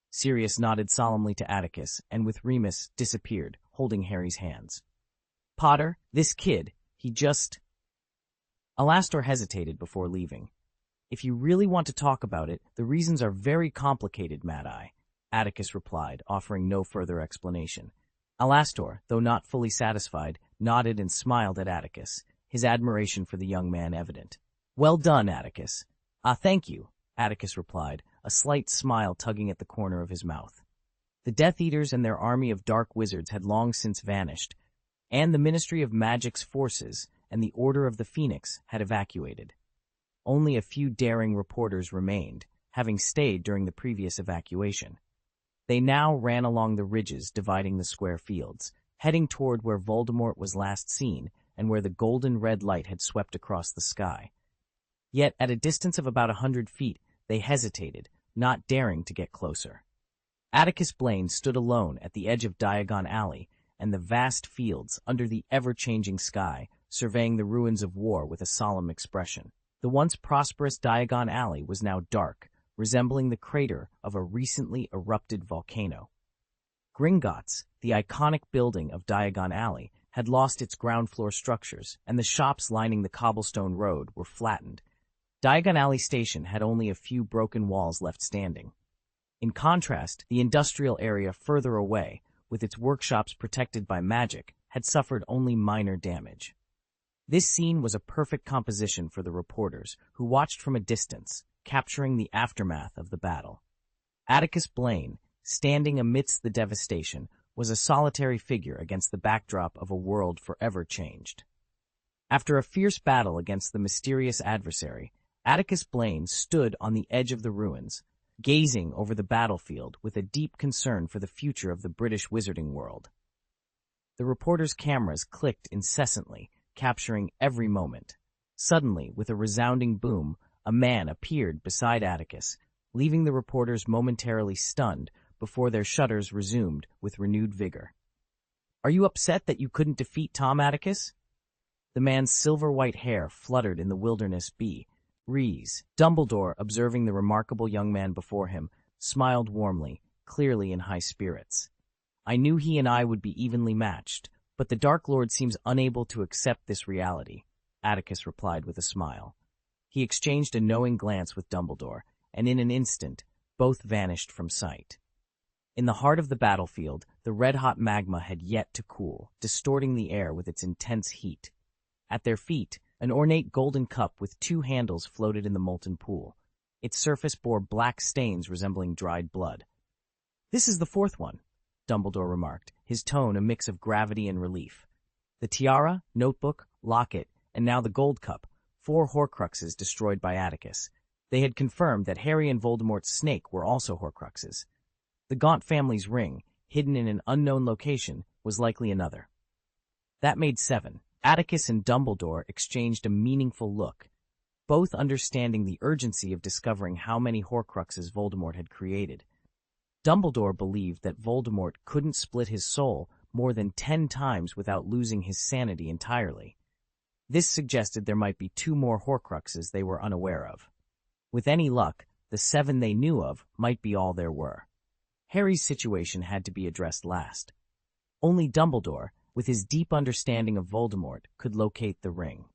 Sirius nodded solemnly to Atticus, and with Remus disappeared, holding Harry's hands. "Potter, this kid, he just—" Alastor hesitated before leaving. "If you really want to talk about it, the reasons are very complicated, Mad Eye," Atticus replied, offering no further explanation. Alastor, though not fully satisfied, nodded and smiled at Atticus, his admiration for the young man evident. "Well done, Atticus." Thank you," Atticus replied, a slight smile tugging at the corner of his mouth. The Death Eaters and their army of dark wizards had long since vanished, and the Ministry of Magic's forces, and the Order of the Phoenix had evacuated. Only a few daring reporters remained, having stayed during the previous evacuation. They now ran along the ridges dividing the square fields, heading toward where Voldemort was last seen and where the golden red light had swept across the sky. Yet, at a distance of about 100 feet, they hesitated, not daring to get closer. Atticus Blaine stood alone at the edge of Diagon Alley and the vast fields under the ever-changing sky, surveying the ruins of war with a solemn expression. The once prosperous Diagon Alley was now dark, resembling the crater of a recently erupted volcano. Gringotts, the iconic building of Diagon Alley, had lost its ground-floor structures, and the shops lining the cobblestone road were flattened. Diagon Alley Station had only a few broken walls left standing. In contrast, the industrial area further away, with its workshops protected by magic, had suffered only minor damage. This scene was a perfect composition for the reporters, who watched from a distance, capturing the aftermath of the battle. Atticus Blaine, standing amidst the devastation, was a solitary figure against the backdrop of a world forever changed. After a fierce battle against the mysterious adversary, Atticus Blaine stood on the edge of the ruins, gazing over the battlefield with a deep concern for the future of the British wizarding world. The reporters' cameras clicked incessantly, capturing every moment. Suddenly, with a resounding boom, a man appeared beside Atticus, leaving the reporters momentarily stunned before their shutters resumed with renewed vigor. "Are you upset that you couldn't defeat Tom, Atticus?" The man's silver-white hair fluttered in the wilderness breeze. Dumbledore, observing the remarkable young man before him, smiled warmly, clearly in high spirits. "I knew he and I would be evenly matched, but the Dark Lord seems unable to accept this reality," Atticus replied with a smile. He exchanged a knowing glance with Dumbledore, and in an instant, both vanished from sight. In the heart of the battlefield, the red-hot magma had yet to cool, distorting the air with its intense heat. At their feet, an ornate golden cup with two handles floated in the molten pool. Its surface bore black stains resembling dried blood. "This is the fourth one," Dumbledore remarked, his tone a mix of gravity and relief. "The tiara, notebook, locket, and now the gold cup, 4 Horcruxes destroyed by Atticus. They had confirmed that Harry and Voldemort's snake were also Horcruxes. The Gaunt family's ring, hidden in an unknown location, was likely another." That made 7. Atticus and Dumbledore exchanged a meaningful look, both understanding the urgency of discovering how many Horcruxes Voldemort had created. Dumbledore believed that Voldemort couldn't split his soul more than 10 times without losing his sanity entirely. This suggested there might be 2 more Horcruxes they were unaware of. With any luck, the 7 they knew of might be all there were. Harry's situation had to be addressed last. Only Dumbledore, with his deep understanding of Voldemort, could locate the ring.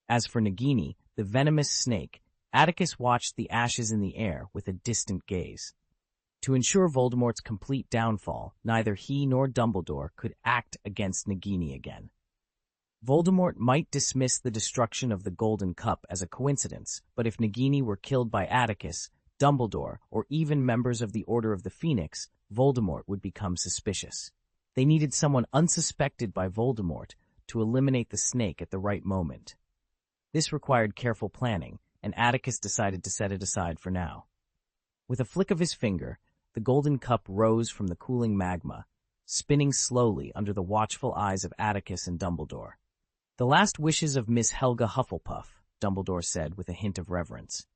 As for Nagini, the venomous snake, Atticus watched the ashes in the air with a distant gaze. To ensure Voldemort's complete downfall, neither he nor Dumbledore could act against Nagini again. Voldemort might dismiss the destruction of the Golden Cup as a coincidence, but if Nagini were killed by Atticus, Dumbledore, or even members of the Order of the Phoenix, Voldemort would become suspicious. They needed someone unsuspected by Voldemort to eliminate the snake at the right moment. This required careful planning, and Atticus decided to set it aside for now. With a flick of his finger, the Golden Cup rose from the cooling magma, spinning slowly under the watchful eyes of Atticus and Dumbledore. "The last wishes of Miss Helga Hufflepuff," Dumbledore said with a hint of reverence.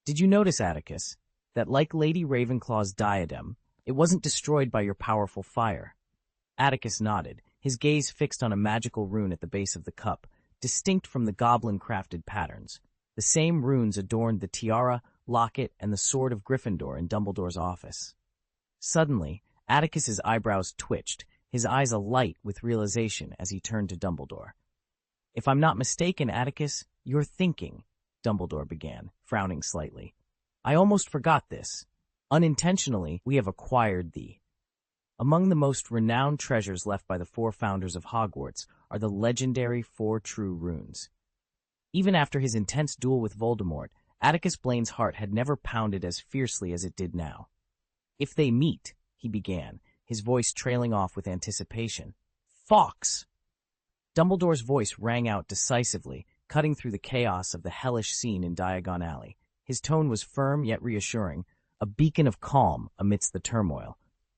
"Did you notice, Atticus, that like Lady Ravenclaw's diadem, it wasn't destroyed by your powerful fire?" Atticus nodded, his gaze fixed on a magical rune at the base of the cup, distinct from the goblin-crafted patterns. The same runes adorned the tiara, locket, and the sword of Gryffindor in Dumbledore's office. Suddenly, Atticus's eyebrows twitched, his eyes alight with realization as he turned to Dumbledore. "If I'm not mistaken, Atticus, you're thinking," Dumbledore began, frowning slightly. "I almost forgot this. Unintentionally, we have acquired thee. Among the most renowned treasures left by the 4 founders of Hogwarts are the legendary 4 true runes." Even after his intense duel with Voldemort, Atticus Blaine's heart had never pounded as fiercely as it did now. "If they meet," he began, his voice trailing off with anticipation. "Fawkes!" Dumbledore's voice rang out decisively, cutting through the chaos of the hellish scene in Diagon Alley. His tone was firm yet reassuring, a beacon of calm amidst the turmoil.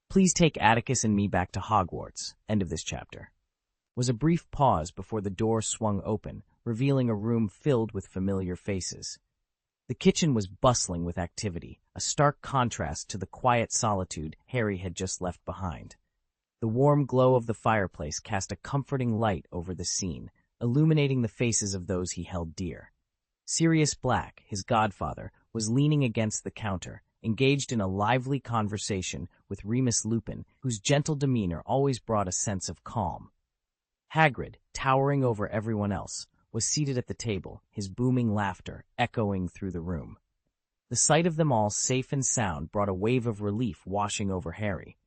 "Please take Atticus and me back to Hogwarts." End of this chapter. Was a brief pause before the door swung open, revealing a room filled with familiar faces. The kitchen was bustling with activity, a stark contrast to the quiet solitude Harry had just left behind. The warm glow of the fireplace cast a comforting light over the scene, illuminating the faces of those he held dear. Sirius Black, his godfather, was leaning against the counter, engaged in a lively conversation with Remus Lupin, whose gentle demeanor always brought a sense of calm. Hagrid, towering over everyone else, was seated at the table, his booming laughter echoing through the room. The sight of them all safe and sound brought a wave of relief washing over Harry.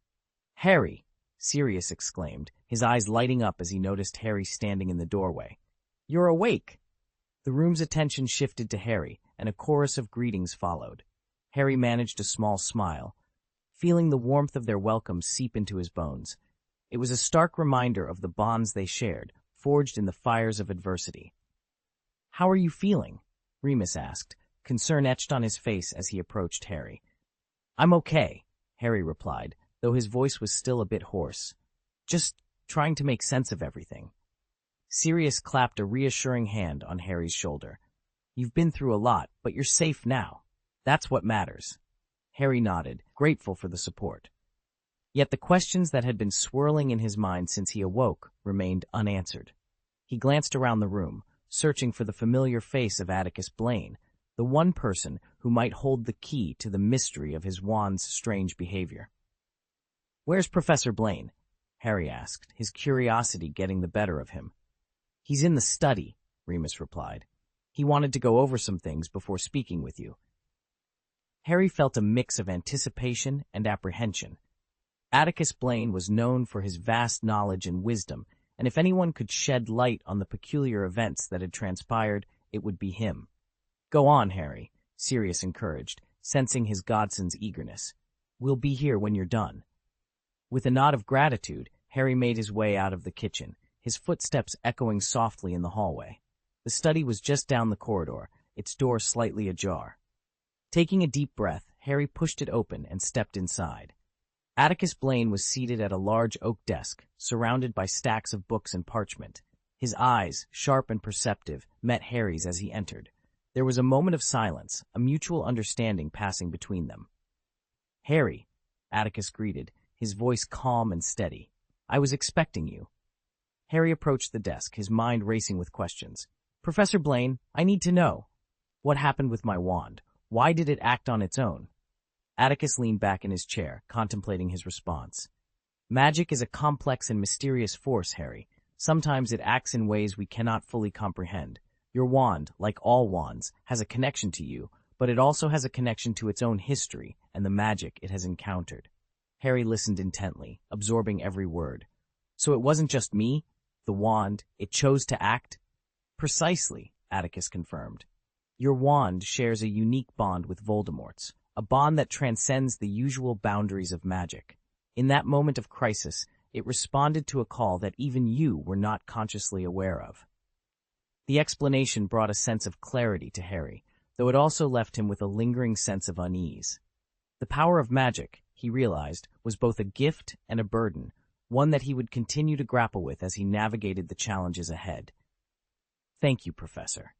"Harry!" Sirius exclaimed, his eyes lighting up as he noticed Harry standing in the doorway. "You're awake!" The room's attention shifted to Harry, and a chorus of greetings followed. Harry managed a small smile, feeling the warmth of their welcome seep into his bones. It was a stark reminder of the bonds they shared, forged in the fires of adversity. "How are you feeling?" Remus asked, concern etched on his face as he approached Harry. "I'm okay," Harry replied, though his voice was still a bit hoarse. "Just trying to make sense of everything." Sirius clapped a reassuring hand on Harry's shoulder. "You've been through a lot, but you're safe now. That's what matters." Harry nodded, grateful for the support. Yet the questions that had been swirling in his mind since he awoke remained unanswered. He glanced around the room, searching for the familiar face of Atticus Blaine, the one person who might hold the key to the mystery of his wand's strange behavior. "Where's Professor Blaine?" Harry asked, his curiosity getting the better of him. "He's in the study," Remus replied. "He wanted to go over some things before speaking with you." Harry felt a mix of anticipation and apprehension. Atticus Blaine was known for his vast knowledge and wisdom, and if anyone could shed light on the peculiar events that had transpired, it would be him. "Go on, Harry," Sirius encouraged, sensing his godson's eagerness. "We'll be here when you're done." With a nod of gratitude, Harry made his way out of the kitchen, his footsteps echoing softly in the hallway. The study was just down the corridor, its door slightly ajar. Taking a deep breath, Harry pushed it open and stepped inside. Atticus Blaine was seated at a large oak desk, surrounded by stacks of books and parchment. His eyes, sharp and perceptive, met Harry's as he entered. There was a moment of silence, a mutual understanding passing between them. "Harry," Atticus greeted, his voice calm and steady. "I was expecting you." Harry approached the desk, his mind racing with questions. "Professor Blaine, I need to know. What happened with my wand? Why did it act on its own?" Atticus leaned back in his chair, contemplating his response. "Magic is a complex and mysterious force, Harry. Sometimes it acts in ways we cannot fully comprehend. Your wand, like all wands, has a connection to you, but it also has a connection to its own history and the magic it has encountered." Harry listened intently, absorbing every word. "So it wasn't just me? The wand, it chose to act?" "Precisely," Atticus confirmed. "Your wand shares a unique bond with Voldemort's, a bond that transcends the usual boundaries of magic. In that moment of crisis, it responded to a call that even you were not consciously aware of." The explanation brought a sense of clarity to Harry, though it also left him with a lingering sense of unease. The power of magic, he realized, was both a gift and a burden, one that he would continue to grapple with as he navigated the challenges ahead. "Thank you, Professor,"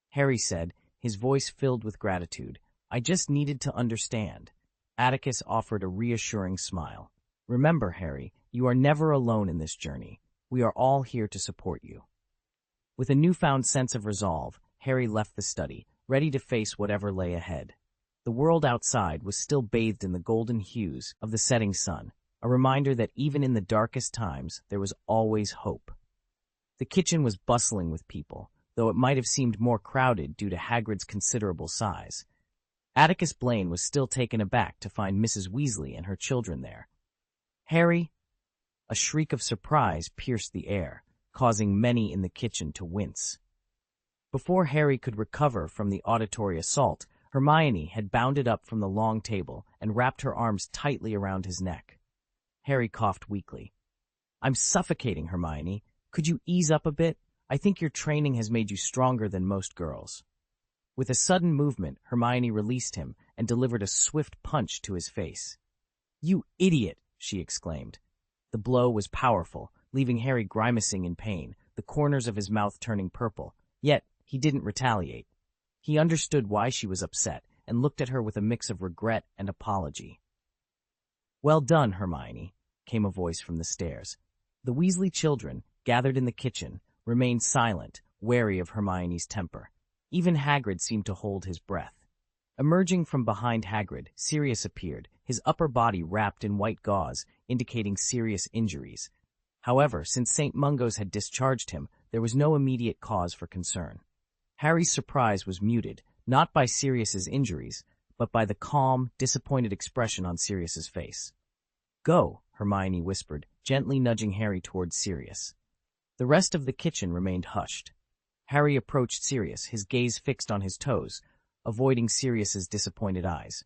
Harry said, his voice filled with gratitude. "I just needed to understand." Atticus offered a reassuring smile. "Remember, Harry, you are never alone in this journey. We are all here to support you." With a newfound sense of resolve, Harry left the study, ready to face whatever lay ahead. The world outside was still bathed in the golden hues of the setting sun, a reminder that even in the darkest times there was always hope. The kitchen was bustling with people, though it might have seemed more crowded due to Hagrid's considerable size. Atticus Blaine was still taken aback to find Mrs. Weasley and her children there. "Harry!" A shriek of surprise pierced the air, causing many in the kitchen to wince. Before Harry could recover from the auditory assault, Hermione had bounded up from the long table and wrapped her arms tightly around his neck. Harry coughed weakly. "I'm suffocating, Hermione. Could you ease up a bit? I think your training has made you stronger than most girls." With a sudden movement, Hermione released him and delivered a swift punch to his face. "You idiot!" she exclaimed. The blow was powerful, leaving Harry grimacing in pain, the corners of his mouth turning purple. Yet, he didn't retaliate. He understood why she was upset and looked at her with a mix of regret and apology. "Well done, Hermione," came a voice from the stairs. The Weasley children, gathered in the kitchen, remained silent, wary of Hermione's temper. Even Hagrid seemed to hold his breath. Emerging from behind Hagrid, Sirius appeared, his upper body wrapped in white gauze, indicating serious injuries. However, since St. Mungo's had discharged him, there was no immediate cause for concern. Harry's surprise was muted, not by Sirius's injuries, but by the calm, disappointed expression on Sirius's face. "Go," Hermione whispered, gently nudging Harry towards Sirius. The rest of the kitchen remained hushed. Harry approached Sirius, his gaze fixed on his toes, avoiding Sirius's disappointed eyes.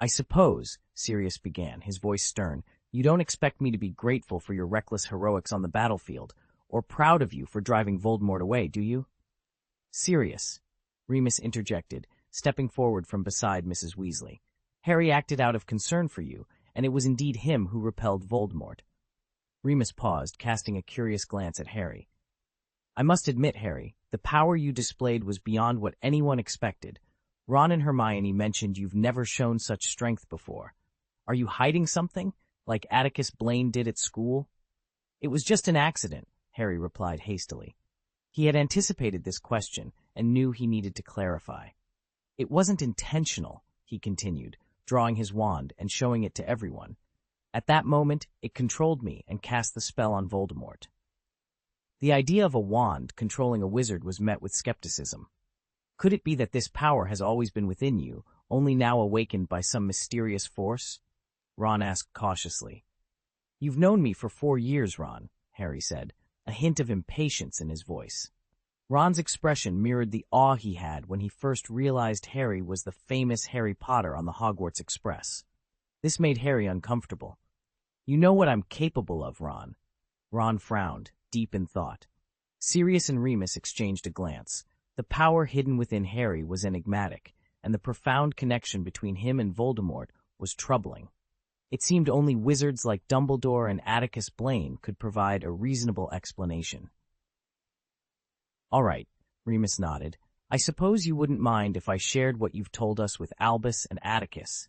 "I suppose," Sirius began, his voice stern, "you don't expect me to be grateful for your reckless heroics on the battlefield, or proud of you for driving Voldemort away, do you?" "Sirius," Remus interjected, stepping forward from beside Mrs. Weasley. "Harry acted out of concern for you, and it was indeed him who repelled Voldemort." Remus paused, casting a curious glance at Harry. "I must admit, Harry, the power you displayed was beyond what anyone expected. Ron and Hermione mentioned you've never shown such strength before. Are you hiding something, like Atticus Blaine did at school?" "It was just an accident," Harry replied hastily. He had anticipated this question and knew he needed to clarify. "It wasn't intentional," he continued, drawing his wand and showing it to everyone. "At that moment, it controlled me and cast the spell on Voldemort." The idea of a wand controlling a wizard was met with skepticism. Could it be that this power has always been within you, only now awakened by some mysterious force? Ron asked cautiously. "You've known me for 4 years, Ron," Harry said, a hint of impatience in his voice. Ron's expression mirrored the awe he had when he first realized Harry was the famous Harry Potter on the Hogwarts Express. This made Harry uncomfortable. "You know what I'm capable of, Ron." Ron frowned, deep in thought. Sirius and Remus exchanged a glance. The power hidden within Harry was enigmatic, and the profound connection between him and Voldemort was troubling. It seemed only wizards like Dumbledore and Atticus Blaine could provide a reasonable explanation. "All right," Remus nodded. "I suppose you wouldn't mind if I shared what you've told us with Albus and Atticus."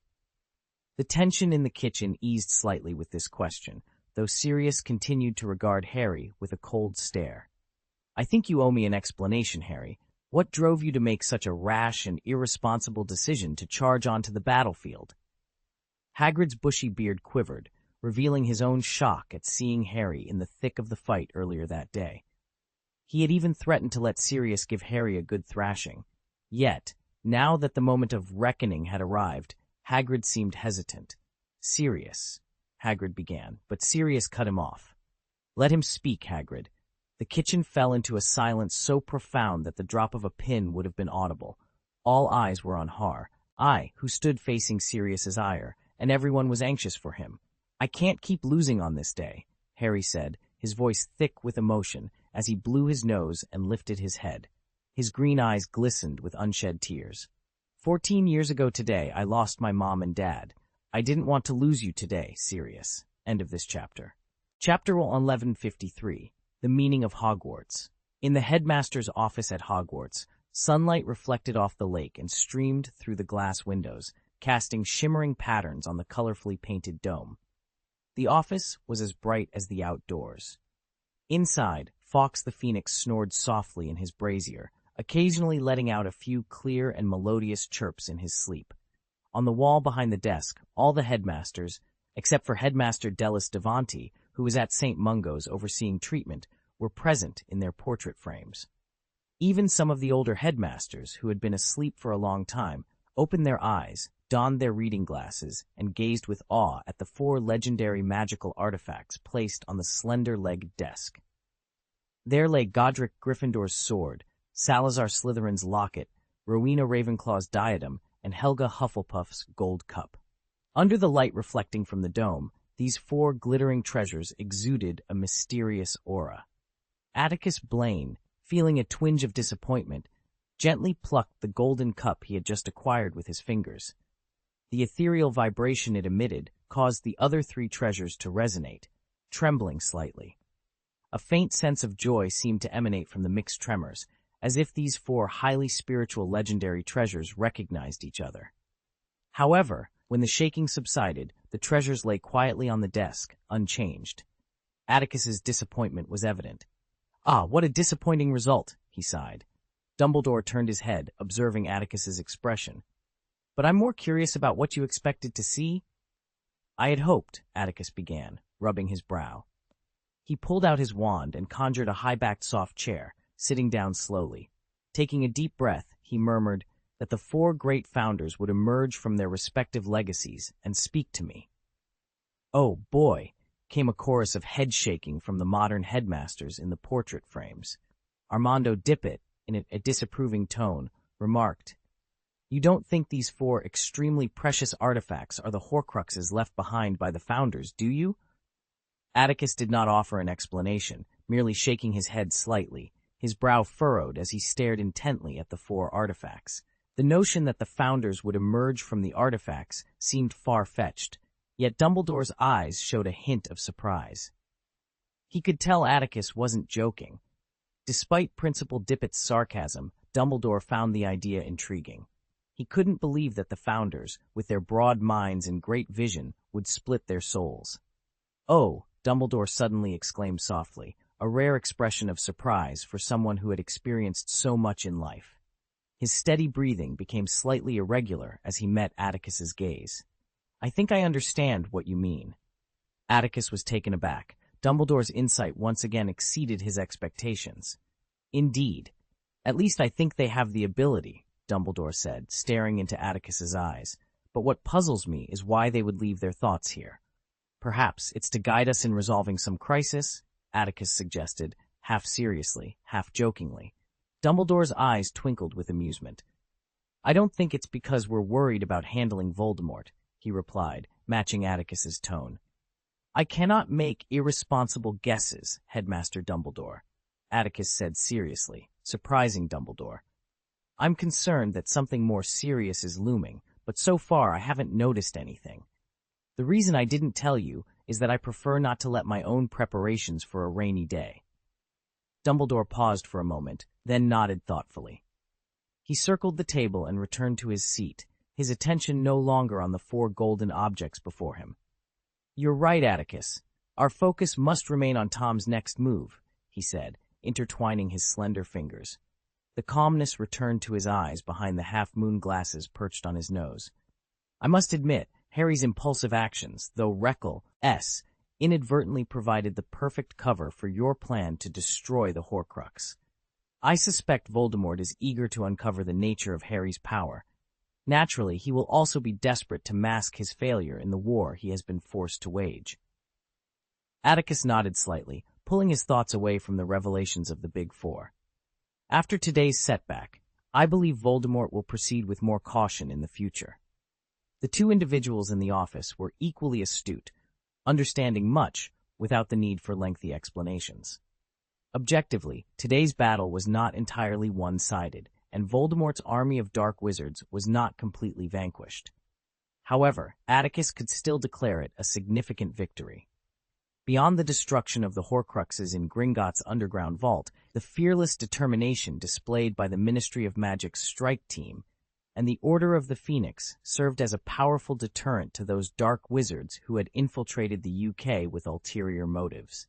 The tension in the kitchen eased slightly with this question, though Sirius continued to regard Harry with a cold stare. "I think you owe me an explanation, Harry. What drove you to make such a rash and irresponsible decision to charge onto the battlefield?" Hagrid's bushy beard quivered, revealing his own shock at seeing Harry in the thick of the fight earlier that day. He had even threatened to let Sirius give Harry a good thrashing. Yet, now that the moment of reckoning had arrived, Hagrid seemed hesitant. "Sirius," Hagrid began, but Sirius cut him off. "Let him speak, Hagrid." The kitchen fell into a silence so profound that the drop of a pin would have been audible. All eyes were on Har, who stood facing Sirius's ire, and everyone was anxious for him. "I can't keep losing on this day," Harry said, his voice thick with emotion, as he blew his nose and lifted his head. His green eyes glistened with unshed tears. 14 years ago today, I lost my mom and dad. I didn't want to lose you today, Sirius." End of this chapter. Chapter 1153. The Meaning of Hogwarts. In the headmaster's office at Hogwarts, sunlight reflected off the lake and streamed through the glass windows, casting shimmering patterns on the colorfully painted dome. The office was as bright as the outdoors. Inside, Fawkes the Phoenix snored softly in his brazier, occasionally letting out a few clear and melodious chirps in his sleep. On the wall behind the desk, all the headmasters, except for Headmaster Dellis Devanti, who was at St. Mungo's overseeing treatment, were present in their portrait frames. Even some of the older headmasters, who had been asleep for a long time, opened their eyes, donned their reading glasses, and gazed with awe at the 4 legendary magical artifacts placed on the slender-legged desk. There lay Godric Gryffindor's sword, Salazar Slytherin's locket, Rowena Ravenclaw's diadem, and Helga Hufflepuff's gold cup. Under the light reflecting from the dome, these 4 glittering treasures exuded a mysterious aura. Atticus Blaine, feeling a twinge of disappointment, gently plucked the golden cup he had just acquired with his fingers. The ethereal vibration it emitted caused the other three treasures to resonate, trembling slightly. A faint sense of joy seemed to emanate from the mixed tremors, as if these four highly spiritual legendary treasures recognized each other. However, when the shaking subsided, the treasures lay quietly on the desk, unchanged. Atticus's disappointment was evident. "Ah, what a disappointing result," he sighed. Dumbledore turned his head, observing Atticus's expression. "But I'm more curious about what you expected to see." "I had hoped," Atticus began, rubbing his brow. He pulled out his wand and conjured a high-backed soft chair, sitting down slowly. Taking a deep breath, he murmured that the four great founders would emerge from their respective legacies and speak to me. "Oh, boy," came a chorus of head-shaking from the modern headmasters in the portrait frames. Armando Dippet, in a disapproving tone, remarked, "You don't think these four extremely precious artifacts are the Horcruxes left behind by the founders, do you?" Atticus did not offer an explanation, merely shaking his head slightly, his brow furrowed as he stared intently at the four artifacts. The notion that the founders would emerge from the artifacts seemed far-fetched, yet Dumbledore's eyes showed a hint of surprise. He could tell Atticus wasn't joking. Despite Principal Dippet's sarcasm, Dumbledore found the idea intriguing. He couldn't believe that the founders, with their broad minds and great vision, would split their souls. "Oh," Dumbledore suddenly exclaimed softly, a rare expression of surprise for someone who had experienced so much in life. His steady breathing became slightly irregular as he met Atticus's gaze. "I think I understand what you mean." Atticus was taken aback. Dumbledore's insight once again exceeded his expectations. "Indeed. At least I think they have the ability," Dumbledore said, staring into Atticus's eyes. "But what puzzles me is why they would leave their thoughts here." "Perhaps it's to guide us in resolving some crisis," Atticus suggested, half seriously, half jokingly. Dumbledore's eyes twinkled with amusement. "I don't think it's because we're worried about handling Voldemort," he replied, matching Atticus's tone. "I cannot make irresponsible guesses, Headmaster Dumbledore," Atticus said seriously, surprising Dumbledore. "I'm concerned that something more serious is looming, but so far I haven't noticed anything. The reason I didn't tell you is that I prefer not to let my own preparations for a rainy day." Dumbledore paused for a moment, then nodded thoughtfully. He circled the table and returned to his seat, his attention no longer on the four golden objects before him. "You're right, Atticus. Our focus must remain on Tom's next move," he said, intertwining his slender fingers. The calmness returned to his eyes behind the half-moon glasses perched on his nose. "I must admit, Harry's impulsive actions, though reckless, inadvertently provided the perfect cover for your plan to destroy the Horcrux. I suspect Voldemort is eager to uncover the nature of Harry's power. Naturally, he will also be desperate to mask his failure in the war he has been forced to wage." Atticus nodded slightly, pulling his thoughts away from the revelations of the Big Four. "After today's setback, I believe Voldemort will proceed with more caution in the future." The two individuals in the office were equally astute, understanding much without the need for lengthy explanations. Objectively, today's battle was not entirely one-sided, and Voldemort's army of dark wizards was not completely vanquished. However, Atticus could still declare it a significant victory. Beyond the destruction of the Horcruxes in Gringotts' underground vault, the fearless determination displayed by the Ministry of Magic's strike team and the Order of the Phoenix served as a powerful deterrent to those dark wizards who had infiltrated the UK with ulterior motives.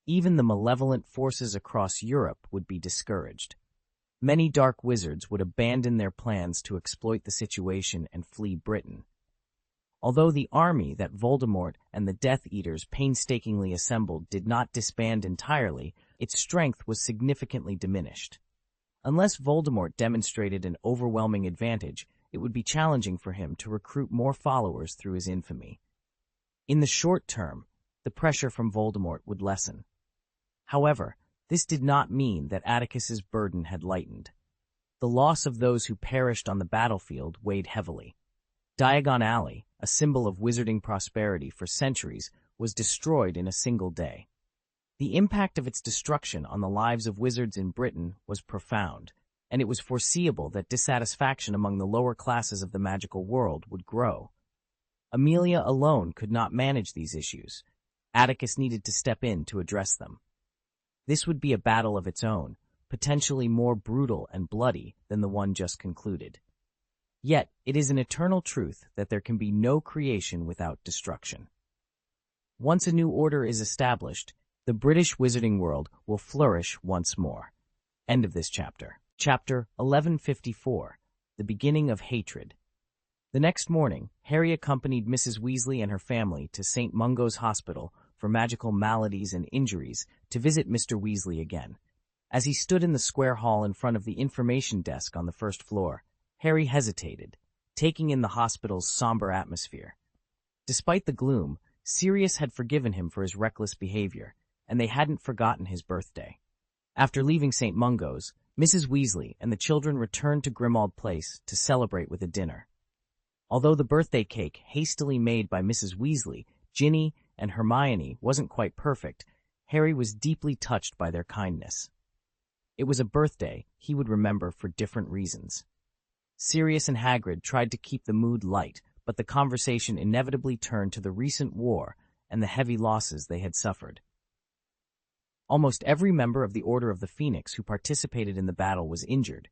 Even the malevolent forces across Europe would be discouraged. Many dark wizards would abandon their plans to exploit the situation and flee Britain. Although the army that Voldemort and the Death Eaters painstakingly assembled did not disband entirely, its strength was significantly diminished. Unless Voldemort demonstrated an overwhelming advantage, it would be challenging for him to recruit more followers through his infamy. In the short term, the pressure from Voldemort would lessen. However, this did not mean that Atticus's burden had lightened. The loss of those who perished on the battlefield weighed heavily. Diagon Alley, a symbol of wizarding prosperity for centuries, was destroyed in a single day. The impact of its destruction on the lives of wizards in Britain was profound, and it was foreseeable that dissatisfaction among the lower classes of the magical world would grow. Amelia alone could not manage these issues. Atticus needed to step in to address them. This would be a battle of its own, potentially more brutal and bloody than the one just concluded. Yet, it is an eternal truth that there can be no creation without destruction. Once a new order is established, the British wizarding world will flourish once more. End of this chapter. Chapter 1154, The Beginning of Hatred. The next morning, Harry accompanied Mrs. Weasley and her family to St. Mungo's Hospital for Magical Maladies and Injuries to visit Mr. Weasley again. As he stood in the square hall in front of the information desk on the first floor, Harry hesitated, taking in the hospital's somber atmosphere. Despite the gloom, Sirius had forgiven him for his reckless behavior, and they hadn't forgotten his birthday. After leaving St. Mungo's, Mrs. Weasley and the children returned to Grimmauld Place to celebrate with a dinner. Although the birthday cake hastily made by Mrs. Weasley, Ginny, and Hermione wasn't quite perfect, Harry was deeply touched by their kindness. It was a birthday he would remember for different reasons. Sirius and Hagrid tried to keep the mood light, but the conversation inevitably turned to the recent war and the heavy losses they had suffered. Almost every member of the Order of the Phoenix who participated in the battle was injured.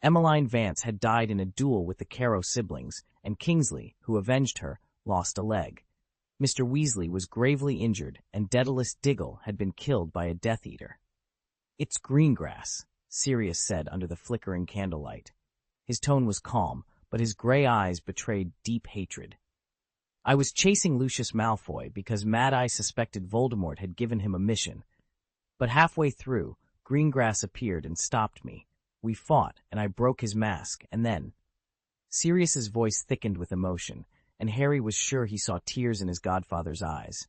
Emmeline Vance had died in a duel with the Carrow siblings, and Kingsley, who avenged her, lost a leg. Mr. Weasley was gravely injured, and Daedalus Diggle had been killed by a Death Eater. "It's Greengrass," Sirius said under the flickering candlelight. His tone was calm, but his gray eyes betrayed deep hatred. "I was chasing Lucius Malfoy because Mad Eye suspected Voldemort had given him a mission. But halfway through, Greengrass appeared and stopped me. We fought, and I broke his mask, and then—" Sirius's voice thickened with emotion, and Harry was sure he saw tears in his godfather's eyes.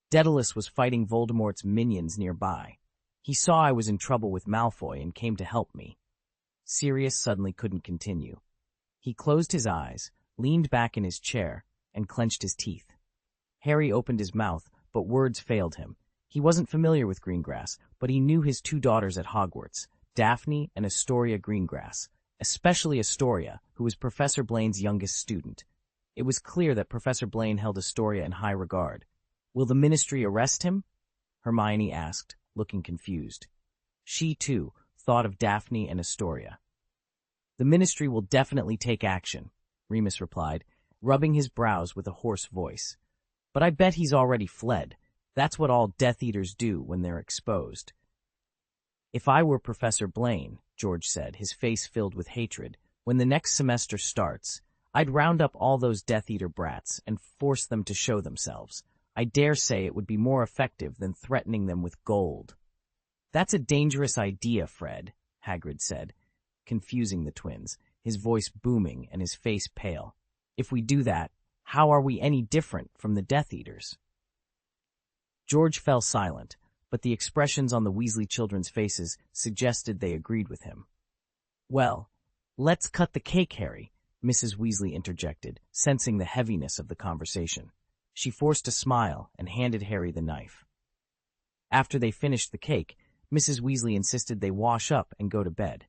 Daedalus was fighting Voldemort's minions nearby. He saw I was in trouble with Malfoy and came to help me. Sirius suddenly couldn't continue. He closed his eyes, leaned back in his chair, and clenched his teeth. Harry opened his mouth, but words failed him. He wasn't familiar with Greengrass, but he knew his two daughters at Hogwarts, Daphne and Astoria Greengrass, especially Astoria, who was Professor Blaine's youngest student. It was clear that Professor Blaine held Astoria in high regard. "Will the Ministry arrest him?" Hermione asked, looking confused. She, too, thought of Daphne and Astoria. "The Ministry will definitely take action," Remus replied, rubbing his brows with a hoarse voice. "But I bet he's already fled. That's what all Death Eaters do when they're exposed." "If I were Professor Blaine," George said, his face filled with hatred, "when the next semester starts, I'd round up all those Death Eater brats and force them to show themselves. I dare say it would be more effective than threatening them with gold." "That's a dangerous idea, Fred," Hagrid said, confusing the twins, his voice booming and his face pale. "If we do that, how are we any different from the Death Eaters?" George fell silent, but the expressions on the Weasley children's faces suggested they agreed with him. "Well, let's cut the cake, Harry," Mrs. Weasley interjected, sensing the heaviness of the conversation. She forced a smile and handed Harry the knife. After they finished the cake, Mrs. Weasley insisted they wash up and go to bed.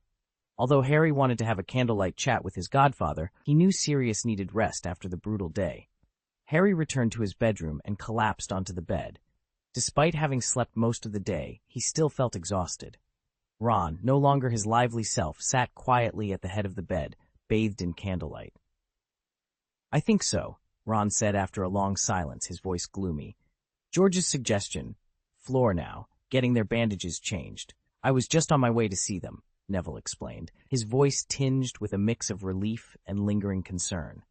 Although Harry wanted to have a candlelight chat with his godfather, he knew Sirius needed rest after the brutal day. Harry returned to his bedroom and collapsed onto the bed. Despite having slept most of the day, he still felt exhausted. Ron, no longer his lively self, sat quietly at the head of the bed, bathed in candlelight. "I think so," Ron said after a long silence, his voice gloomy. "George's suggestion, floor now, getting their bandages changed. I was just on my way to see them," Neville explained, his voice tinged with a mix of relief and lingering concern.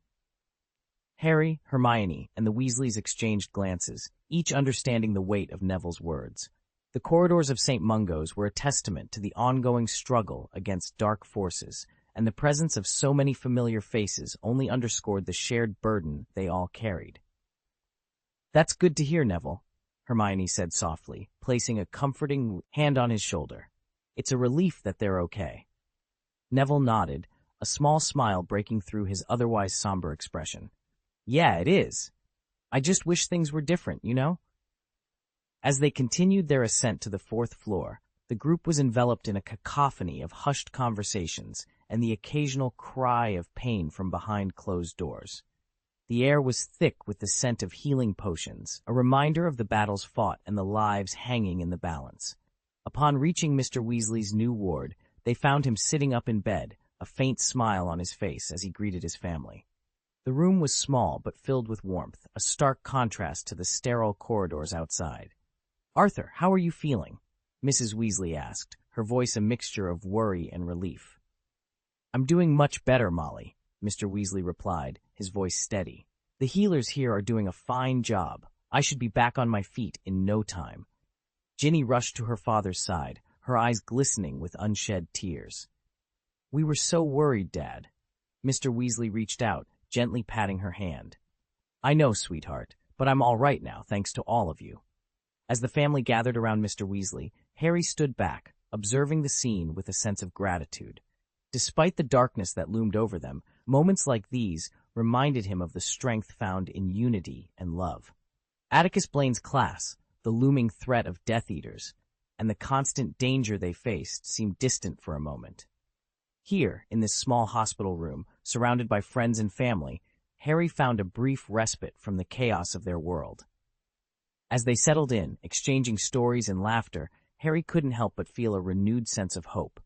Harry, Hermione, and the Weasleys exchanged glances, each understanding the weight of Neville's words. The corridors of St. Mungo's were a testament to the ongoing struggle against dark forces, and the presence of so many familiar faces only underscored the shared burden they all carried. "That's good to hear, Neville," Hermione said softly, placing a comforting hand on his shoulder. "It's a relief that they're okay." Neville nodded, a small smile breaking through his otherwise somber expression. "Yeah, it is. I just wish things were different, you know?" As they continued their ascent to the fourth floor, the group was enveloped in a cacophony of hushed conversations and the occasional cry of pain from behind closed doors. The air was thick with the scent of healing potions, a reminder of the battles fought and the lives hanging in the balance. Upon reaching Mr. Weasley's new ward, they found him sitting up in bed, a faint smile on his face as he greeted his family. The room was small but filled with warmth, a stark contrast to the sterile corridors outside. "Arthur, how are you feeling?" Mrs. Weasley asked, her voice a mixture of worry and relief. "I'm doing much better, Molly," Mr. Weasley replied, his voice steady. "The healers here are doing a fine job. I should be back on my feet in no time." Ginny rushed to her father's side, her eyes glistening with unshed tears. "We were so worried, Dad." Mr. Weasley reached out, gently patting her hand. "I know, sweetheart, but I'm all right now, thanks to all of you." As the family gathered around Mr. Weasley, Harry stood back, observing the scene with a sense of gratitude. Despite the darkness that loomed over them, moments like these reminded him of the strength found in unity and love. Atticus Blaine's class, the looming threat of Death Eaters, and the constant danger they faced seemed distant for a moment. Here, in this small hospital room, surrounded by friends and family, Harry found a brief respite from the chaos of their world. As they settled in, exchanging stories and laughter, Harry couldn't help but feel a renewed sense of hope.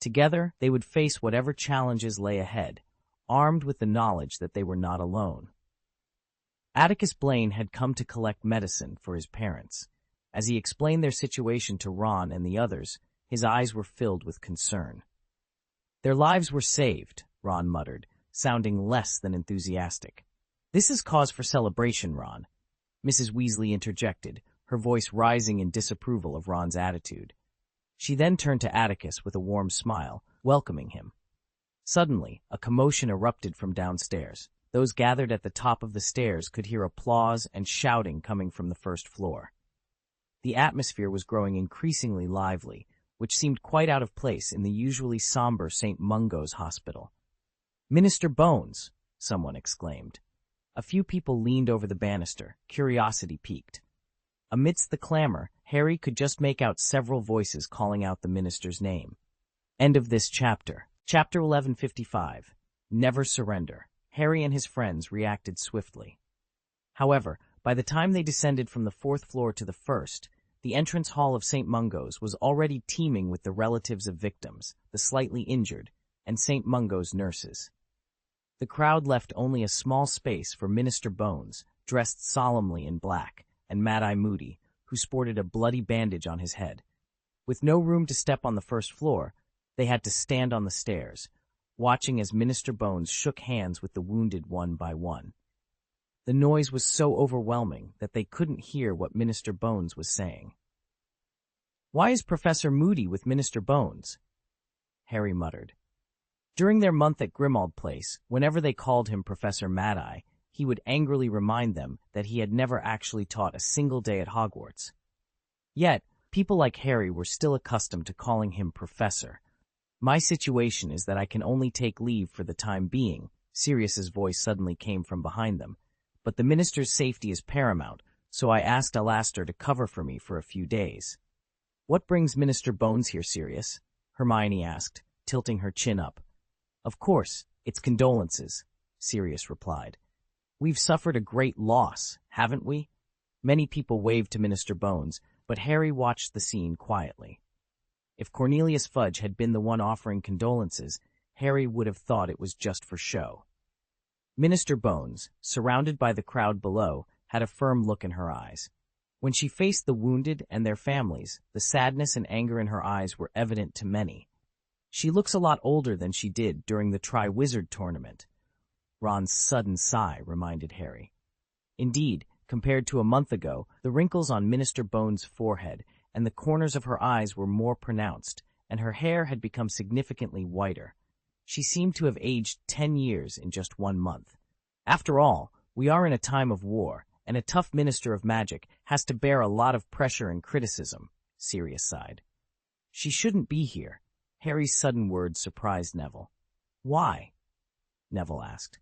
Together, they would face whatever challenges lay ahead, armed with the knowledge that they were not alone. Atticus Blaine had come to collect medicine for his parents. As he explained their situation to Ron and the others, his eyes were filled with concern. "Their lives were saved," Ron muttered, sounding less than enthusiastic. "This is cause for celebration, Ron," Mrs. Weasley interjected, her voice rising in disapproval of Ron's attitude. She then turned to Atticus with a warm smile, welcoming him. Suddenly, a commotion erupted from downstairs. Those gathered at the top of the stairs could hear applause and shouting coming from the first floor. The atmosphere was growing increasingly lively, which seemed quite out of place in the usually somber St. Mungo's Hospital. "Minister Bones!" someone exclaimed. A few people leaned over the banister, curiosity piqued. Amidst the clamor, Harry could just make out several voices calling out the minister's name. End of this chapter. Chapter 1155. Never Surrender. Harry and his friends reacted swiftly. However, by the time they descended from the fourth floor to the first, the entrance hall of St. Mungo's was already teeming with the relatives of victims, the slightly injured, and St. Mungo's nurses. The crowd left only a small space for Minister Bones, dressed solemnly in black, and Mad-Eye Moody, who sported a bloody bandage on his head. With no room to step on the first floor, they had to stand on the stairs, watching as Minister Bones shook hands with the wounded one by one. The noise was so overwhelming that they couldn't hear what Minister Bones was saying. "Why is Professor Moody with Minister Bones?" Harry muttered. During their month at Grimmauld Place, whenever they called him Professor Mad-Eye, he would angrily remind them that he had never actually taught a single day at Hogwarts. Yet, people like Harry were still accustomed to calling him Professor. "My situation is that I can only take leave for the time being," Sirius's voice suddenly came from behind them. "But the minister's safety is paramount, so I asked Alastor to cover for me for a few days." "What brings Minister Bones here, Sirius?" Hermione asked, tilting her chin up. "Of course, it's condolences," Sirius replied. "We've suffered a great loss, haven't we?" Many people waved to Minister Bones, but Harry watched the scene quietly. If Cornelius Fudge had been the one offering condolences, Harry would have thought it was just for show. Minister Bones, surrounded by the crowd below, had a firm look in her eyes. When she faced the wounded and their families, the sadness and anger in her eyes were evident to many. "She looks a lot older than she did during the Triwizard Tournament." Ron's sudden sigh reminded Harry. Indeed, compared to a month ago, the wrinkles on Minister Bones' forehead and the corners of her eyes were more pronounced, and her hair had become significantly whiter. She seemed to have aged 10 years in just 1 month. "After all, we are in a time of war, and a tough minister of magic has to bear a lot of pressure and criticism," Sirius sighed. "She shouldn't be here." Harry's sudden words surprised Neville. "Why?" Neville asked.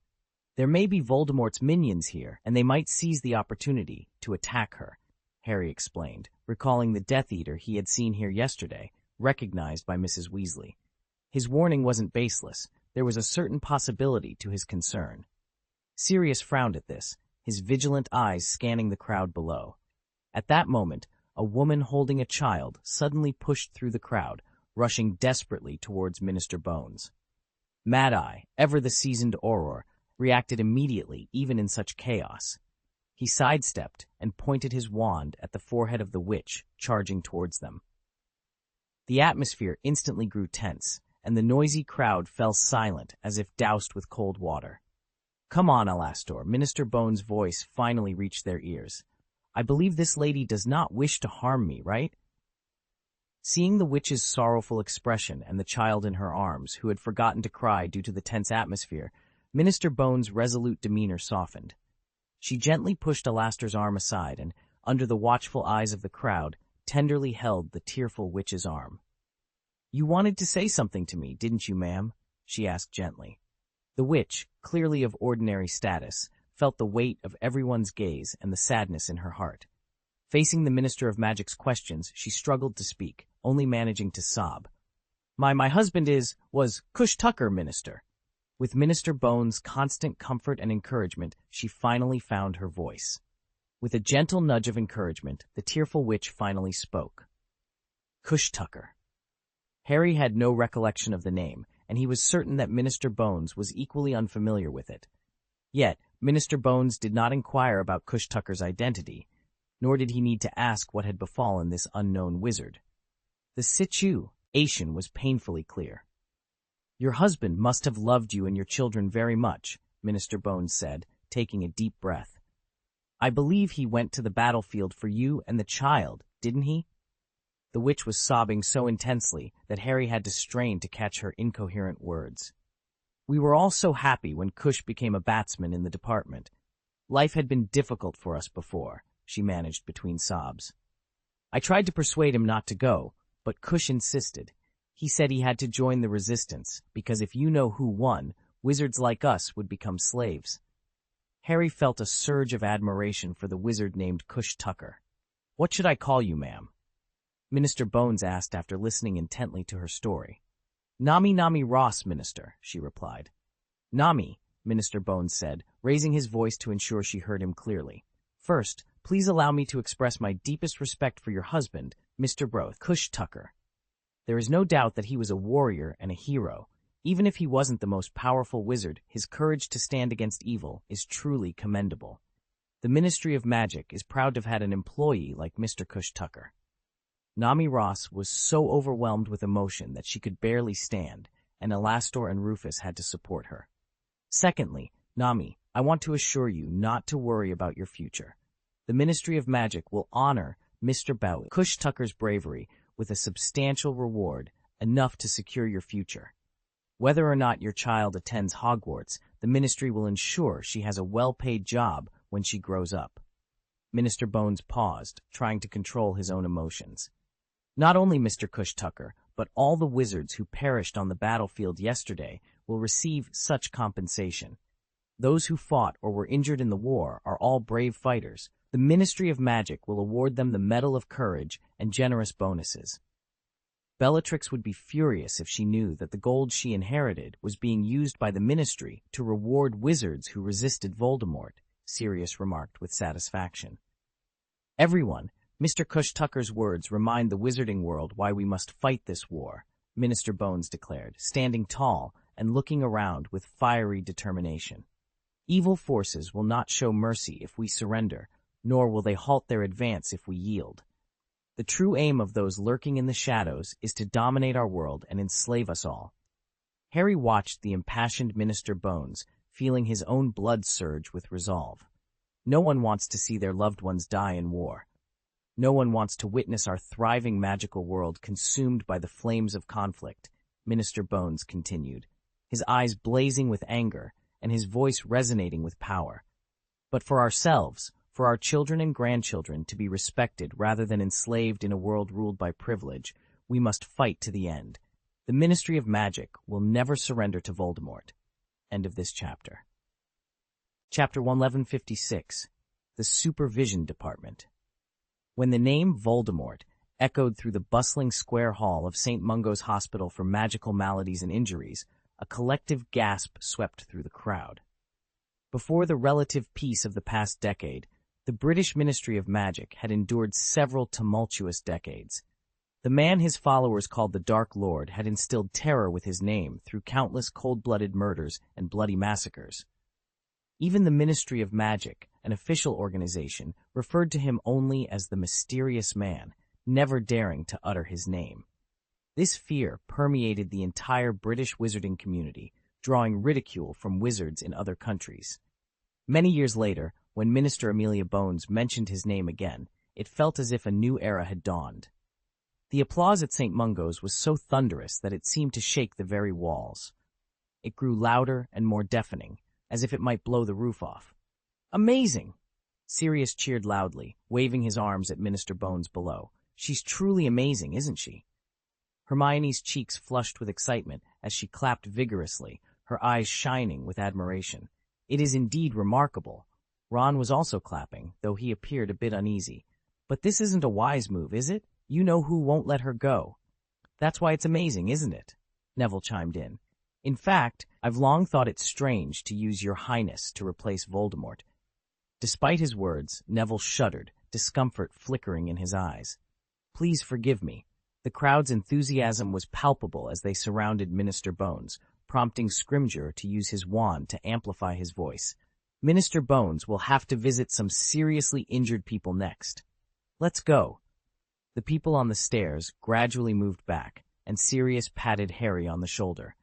"There may be Voldemort's minions here, and they might seize the opportunity to attack her," Harry explained, recalling the Death Eater he had seen here yesterday, recognized by Mrs. Weasley. His warning wasn't baseless. There was a certain possibility to his concern. Sirius frowned at this, his vigilant eyes scanning the crowd below. At that moment, a woman holding a child suddenly pushed through the crowd, rushing desperately towards Minister Bones. Mad-Eye, ever the seasoned Auror, reacted immediately, even in such chaos. He sidestepped and pointed his wand at the forehead of the witch, charging towards them. The atmosphere instantly grew tense, and the noisy crowd fell silent as if doused with cold water. "Come on, Alastor," Minister Bones' voice finally reached their ears. "I believe this lady does not wish to harm me, right?" Seeing the witch's sorrowful expression and the child in her arms, who had forgotten to cry due to the tense atmosphere, Minister Bones' resolute demeanor softened. She gently pushed Alastor's arm aside and, under the watchful eyes of the crowd, tenderly held the tearful witch's arm. "You wanted to say something to me, didn't you, ma'am?" she asked gently. The witch, clearly of ordinary status, felt the weight of everyone's gaze and the sadness in her heart. Facing the Minister of Magic's questions, she struggled to speak, only managing to sob. My husband was Cush Tucker, Minister." With Minister Bones' constant comfort and encouragement, she finally found her voice. With a gentle nudge of encouragement, the tearful witch finally spoke. Cush Tucker. Harry had no recollection of the name, and he was certain that Minister Bones was equally unfamiliar with it. Yet, Minister Bones did not inquire about Cush Tucker's identity, nor did he need to ask what had befallen this unknown wizard. The situation was painfully clear. "Your husband must have loved you and your children very much," Minister Bones said, taking a deep breath. "I believe he went to the battlefield for you and the child, didn't he?" The witch was sobbing so intensely that Harry had to strain to catch her incoherent words. "We were all so happy when Cush became a batsman in the department. Life had been difficult for us before," she managed between sobs. "I tried to persuade him not to go, but Cush insisted. He said he had to join the resistance, because if you know who won, wizards like us would become slaves." Harry felt a surge of admiration for the wizard named Cush Tucker. "What should I call you, ma'am?" Minister Bones asked after listening intently to her story. Nami Ross, Minister," she replied. "Nami," Minister Bones said, raising his voice to ensure she heard him clearly. "First, please allow me to express my deepest respect for your husband, Mr. Cush Tucker. There is no doubt that he was a warrior and a hero. Even if he wasn't the most powerful wizard, his courage to stand against evil is truly commendable. The Ministry of Magic is proud to have had an employee like Mr. Cush Tucker." Nami Ross was so overwhelmed with emotion that she could barely stand, and Alastor and Rufus had to support her. "Secondly, Nami, I want to assure you not to worry about your future. The Ministry of Magic will honor Mr. Cush Tucker's bravery with a substantial reward, enough to secure your future. Whether or not your child attends Hogwarts, the Ministry will ensure she has a well-paid job when she grows up." Minister Bones paused, trying to control his own emotions. "Not only Mr. Cush Tucker, but all the wizards who perished on the battlefield yesterday will receive such compensation. Those who fought or were injured in the war are all brave fighters. The Ministry of Magic will award them the Medal of Courage and generous bonuses." Bellatrix would be furious if she knew that the gold she inherited was being used by the Ministry to reward wizards who resisted Voldemort, Sirius remarked with satisfaction. "Everyone, Mr. Cush Tucker's words remind the wizarding world why we must fight this war," Minister Bones declared, standing tall and looking around with fiery determination. "Evil forces will not show mercy if we surrender, nor will they halt their advance if we yield. The true aim of those lurking in the shadows is to dominate our world and enslave us all." Harry watched the impassioned Minister Bones, feeling his own blood surge with resolve. No one wants to see their loved ones die in war. No one wants to witness our thriving magical world consumed by the flames of conflict, Minister Bones continued, his eyes blazing with anger and his voice resonating with power. "But for ourselves, for our children and grandchildren to be respected rather than enslaved in a world ruled by privilege, we must fight to the end. The Ministry of Magic will never surrender to Voldemort." End of this chapter. Chapter 1156, The Supervision Department. When the name Voldemort echoed through the bustling square hall of St. Mungo's Hospital for Magical Maladies and Injuries, a collective gasp swept through the crowd. Before the relative peace of the past decade, the British Ministry of Magic had endured several tumultuous decades. The man his followers called the Dark Lord had instilled terror with his name through countless cold-blooded murders and bloody massacres. Even the Ministry of Magic, an official organization, referred to him only as the Mysterious Man, never daring to utter his name. This fear permeated the entire British wizarding community, drawing ridicule from wizards in other countries. Many years later, when Minister Amelia Bones mentioned his name again, it felt as if a new era had dawned. The applause at St. Mungo's was so thunderous that it seemed to shake the very walls. It grew louder and more deafening, as if it might blow the roof off. "Amazing!" Sirius cheered loudly, waving his arms at Minister Bones below. "She's truly amazing, isn't she?" Hermione's cheeks flushed with excitement as she clapped vigorously, her eyes shining with admiration. "It is indeed remarkable." Ron was also clapping, though he appeared a bit uneasy. "But this isn't a wise move, is it? You know who won't let her go." "That's why it's amazing, isn't it?" Neville chimed in. "In fact, I've long thought it strange to use Your Highness to replace Voldemort." Despite his words, Neville shuddered, discomfort flickering in his eyes. "Please forgive me." The crowd's enthusiasm was palpable as they surrounded Minister Bones, prompting Scrimgeour to use his wand to amplify his voice. "Minister Bones will have to visit some seriously injured people next. Let's go." The people on the stairs gradually moved back, and Sirius patted Harry on the shoulder.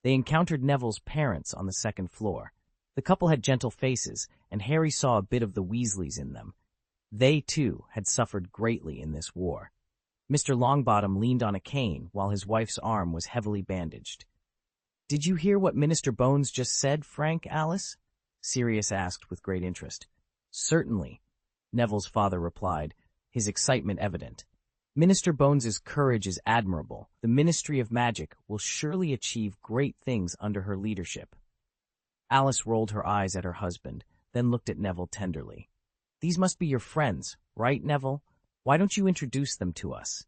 They encountered Neville's parents on the second floor. The couple had gentle faces, and Harry saw a bit of the Weasleys in them. They, too, had suffered greatly in this war. Mr. Longbottom leaned on a cane while his wife's arm was heavily bandaged. "Did you hear what Minister Bones just said, Frank, Alice?" Sirius asked with great interest. "Certainly," Neville's father replied, his excitement evident. "Minister Bones's courage is admirable. The Ministry of Magic will surely achieve great things under her leadership." Alice rolled her eyes at her husband, then looked at Neville tenderly. "These must be your friends, right, Neville? Why don't you introduce them to us?"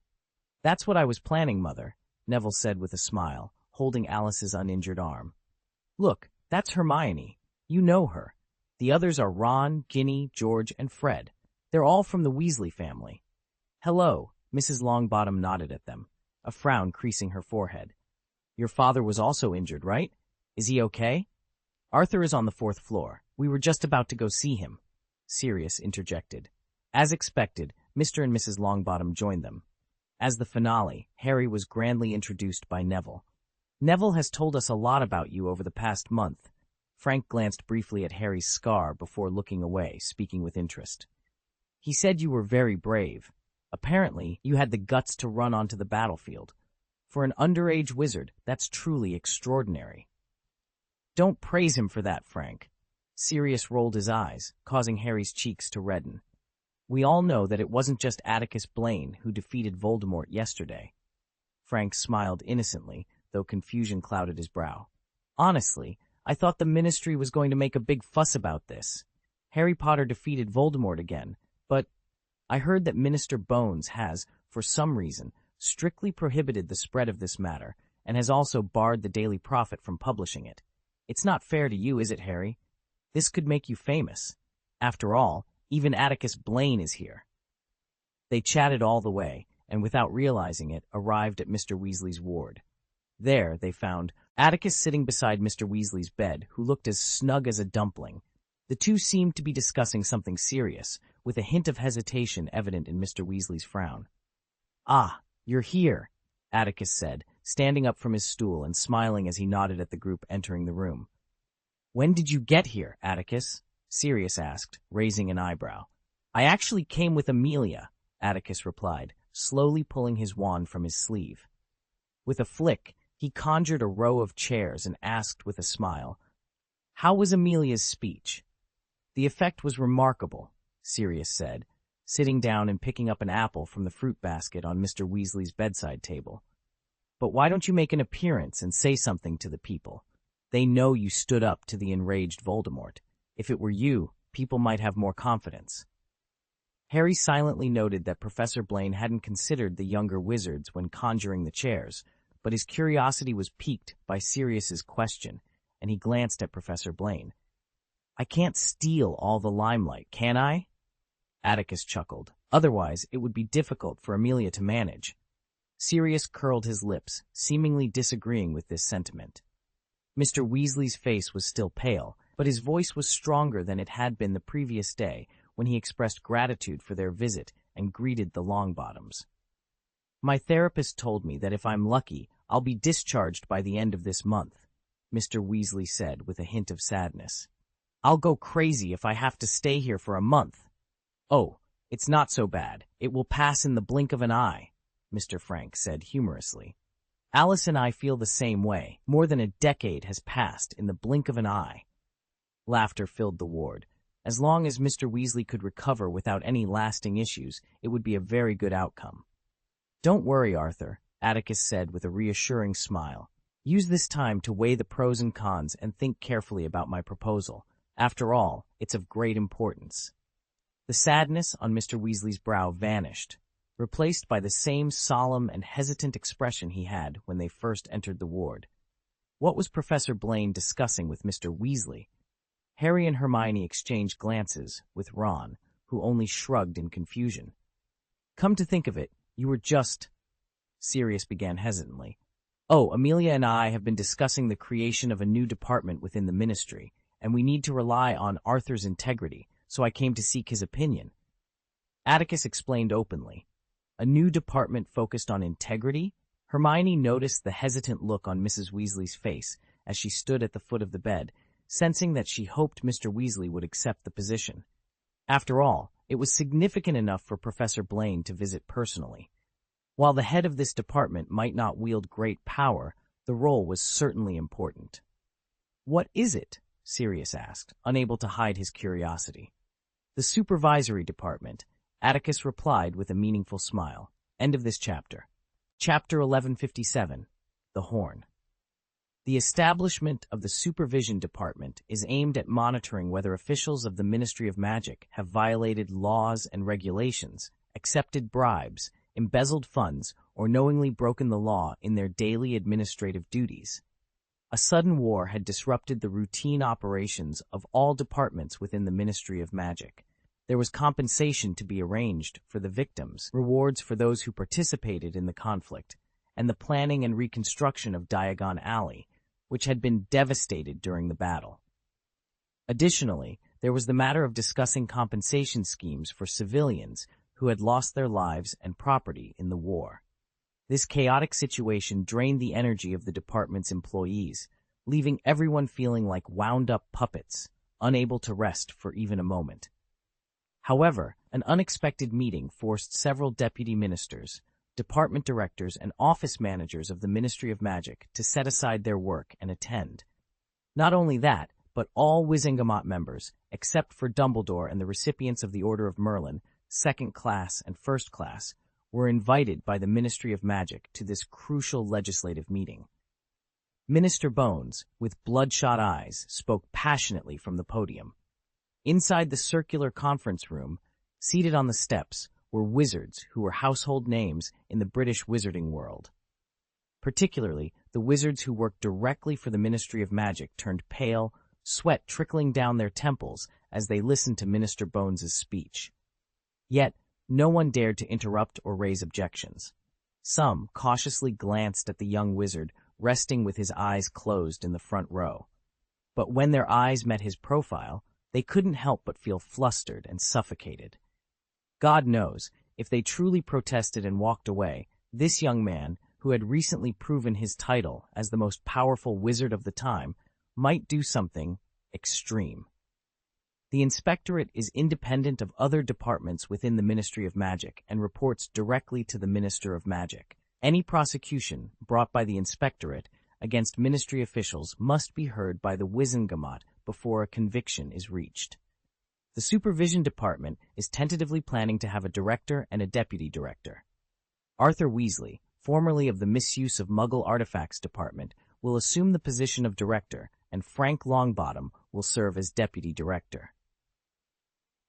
"That's what I was planning, Mother," Neville said with a smile, holding Alice's uninjured arm. "Look, that's Hermione. You know her. The others are Ron, Ginny, George, and Fred. They're all from the Weasley family." "Hello," Mrs. Longbottom nodded at them, a frown creasing her forehead. "Your father was also injured, right? Is he okay?" "Arthur is on the 4th floor. We were just about to go see him," Sirius interjected. As expected, Mr. and Mrs. Longbottom joined them. As the finale, Harry was grandly introduced by Neville. "Neville has told us a lot about you over the past month." Frank glanced briefly at Harry's scar before looking away, speaking with interest. "He said you were very brave. Apparently, you had the guts to run onto the battlefield. For an underage wizard, that's truly extraordinary." "Don't praise him for that, Frank." Sirius rolled his eyes, causing Harry's cheeks to redden. "We all know that it wasn't just Atticus Blaine who defeated Voldemort yesterday." Frank smiled innocently, though confusion clouded his brow. "Honestly, I thought the Ministry was going to make a big fuss about this. Harry Potter defeated Voldemort again, but I heard that Minister Bones has, for some reason, strictly prohibited the spread of this matter and has also barred the Daily Prophet from publishing it. It's not fair to you, is it, Harry? This could make you famous. After all, even Atticus Blaine is here." They chatted all the way, and without realizing it, arrived at Mr. Weasley's ward. There, they found Atticus sitting beside Mr. Weasley's bed, who looked as snug as a dumpling. The two seemed to be discussing something serious, with a hint of hesitation evident in Mr. Weasley's frown. "Ah, you're here," Atticus said, standing up from his stool and smiling as he nodded at the group entering the room. "When did you get here, Atticus?" Sirius asked, raising an eyebrow. "I actually came with Amelia," Atticus replied, slowly pulling his wand from his sleeve. With a flick, he conjured a row of chairs and asked with a smile, "How was Amelia's speech?" "The effect was remarkable," Sirius said, sitting down and picking up an apple from the fruit basket on Mr. Weasley's bedside table. "But why don't you make an appearance and say something to the people? They know you stood up to the enraged Voldemort. If it were you, people might have more confidence." Harry silently noted that Professor Blaine hadn't considered the younger wizards when conjuring the chairs, but his curiosity was piqued by Sirius's question, and he glanced at Professor Blaine. "I can't steal all the limelight, can I?" Atticus chuckled. "Otherwise, it would be difficult for Amelia to manage." Sirius curled his lips, seemingly disagreeing with this sentiment. Mr. Weasley's face was still pale, but his voice was stronger than it had been the previous day when he expressed gratitude for their visit and greeted the Longbottoms. "My therapist told me that if I'm lucky, I'll be discharged by the end of this month," Mr. Weasley said with a hint of sadness. "I'll go crazy if I have to stay here for a month." "Oh, it's not so bad. It will pass in the blink of an eye," Mr. Frank said humorously. "Alice and I feel the same way. More than a decade has passed in the blink of an eye." Laughter filled the ward. As long as Mr. Weasley could recover without any lasting issues, it would be a very good outcome. "Don't worry, Arthur," Atticus said with a reassuring smile. "Use this time to weigh the pros and cons and think carefully about my proposal. After all, it's of great importance." The sadness on Mr. Weasley's brow vanished, replaced by the same solemn and hesitant expression he had when they first entered the ward. What was Professor Blaine discussing with Mr. Weasley? Harry and Hermione exchanged glances, with Ron, who only shrugged in confusion. "Come to think of it, you were just—" Sirius began hesitantly. "Oh, Amelia and I have been discussing the creation of a new department within the Ministry, and we need to rely on Arthur's integrity, so I came to seek his opinion." Atticus explained openly. "A new department focused on integrity?" Hermione noticed the hesitant look on Mrs. Weasley's face as she stood at the foot of the bed, sensing that she hoped Mr. Weasley would accept the position. After all, it was significant enough for Professor Blaine to visit personally. While the head of this department might not wield great power, the role was certainly important. "What is it?" Sirius asked, unable to hide his curiosity. "The supervisory department," Atticus replied with a meaningful smile. End of this chapter. Chapter 1157, The Horn. The establishment of the Supervision Department is aimed at monitoring whether officials of the Ministry of Magic have violated laws and regulations, accepted bribes, embezzled funds, or knowingly broken the law in their daily administrative duties. A sudden war had disrupted the routine operations of all departments within the Ministry of Magic. There was compensation to be arranged for the victims, rewards for those who participated in the conflict, and the planning and reconstruction of Diagon Alley, which had been devastated during the battle. Additionally, there was the matter of discussing compensation schemes for civilians who had lost their lives and property in the war. This chaotic situation drained the energy of the department's employees, leaving everyone feeling like wound-up puppets, unable to rest for even a moment. However, an unexpected meeting forced several deputy ministers, department directors, and office managers of the Ministry of Magic to set aside their work and attend. Not only that, but all Wizengamot members, except for Dumbledore and the recipients of the Order of Merlin, second class and first class, were invited by the Ministry of Magic to this crucial legislative meeting. Minister Bones, with bloodshot eyes, spoke passionately from the podium. Inside the circular conference room, seated on the steps, were wizards who were household names in the British wizarding world. Particularly, the wizards who worked directly for the Ministry of Magic turned pale, sweat trickling down their temples as they listened to Minister Bones's speech. Yet, no one dared to interrupt or raise objections. Some cautiously glanced at the young wizard, resting with his eyes closed in the front row. But when their eyes met his profile, they couldn't help but feel flustered and suffocated. God knows, if they truly protested and walked away, this young man, who had recently proven his title as the most powerful wizard of the time, might do something extreme. The Inspectorate is independent of other departments within the Ministry of Magic and reports directly to the Minister of Magic. Any prosecution brought by the Inspectorate against Ministry officials must be heard by the Wizengamot before a conviction is reached. The Supervision Department is tentatively planning to have a director and a deputy director. Arthur Weasley, formerly of the Misuse of Muggle Artifacts Department, will assume the position of director, and Frank Longbottom will serve as deputy director.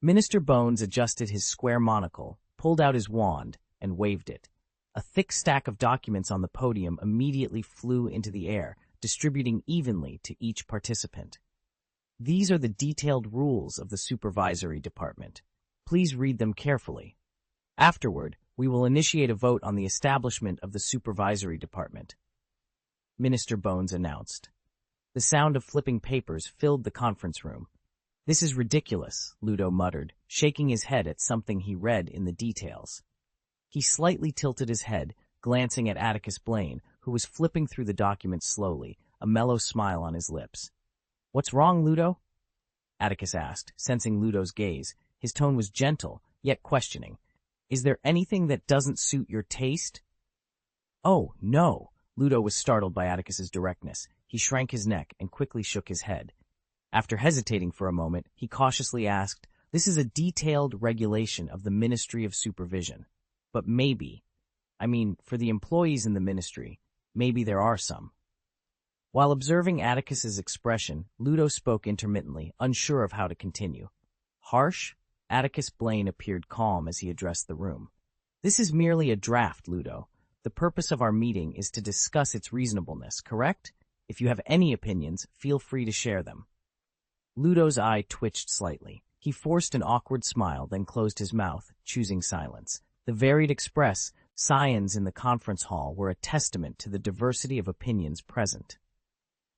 Minister Bones adjusted his square monocle, pulled out his wand, and waved it. A thick stack of documents on the podium immediately flew into the air, distributing evenly to each participant. These are the detailed rules of the supervisory department. Please read them carefully. Afterward, we will initiate a vote on the establishment of the supervisory department, Minister Bones announced. The sound of flipping papers filled the conference room. This is ridiculous, Ludo muttered, shaking his head at something he read in the details. He slightly tilted his head, glancing at Atticus Blaine, who was flipping through the documents slowly, a mellow smile on his lips. "What's wrong, Ludo?" Atticus asked, sensing Ludo's gaze. His tone was gentle, yet questioning. "Is there anything that doesn't suit your taste?" "Oh, no." Ludo was startled by Atticus's directness. He shrank his neck and quickly shook his head. After hesitating for a moment, he cautiously asked, "This is a detailed regulation of the Ministry of Supervision. But maybe, for the employees in the ministry, maybe there are some." While observing Atticus's expression, Ludo spoke intermittently, unsure of how to continue. "Harsh?" Atticus Blaine appeared calm as he addressed the room. "This is merely a draft, Ludo. The purpose of our meeting is to discuss its reasonableness, correct? If you have any opinions, feel free to share them." Ludo's eye twitched slightly. He forced an awkward smile, then closed his mouth, choosing silence. The varied scions in the conference hall were a testament to the diversity of opinions present.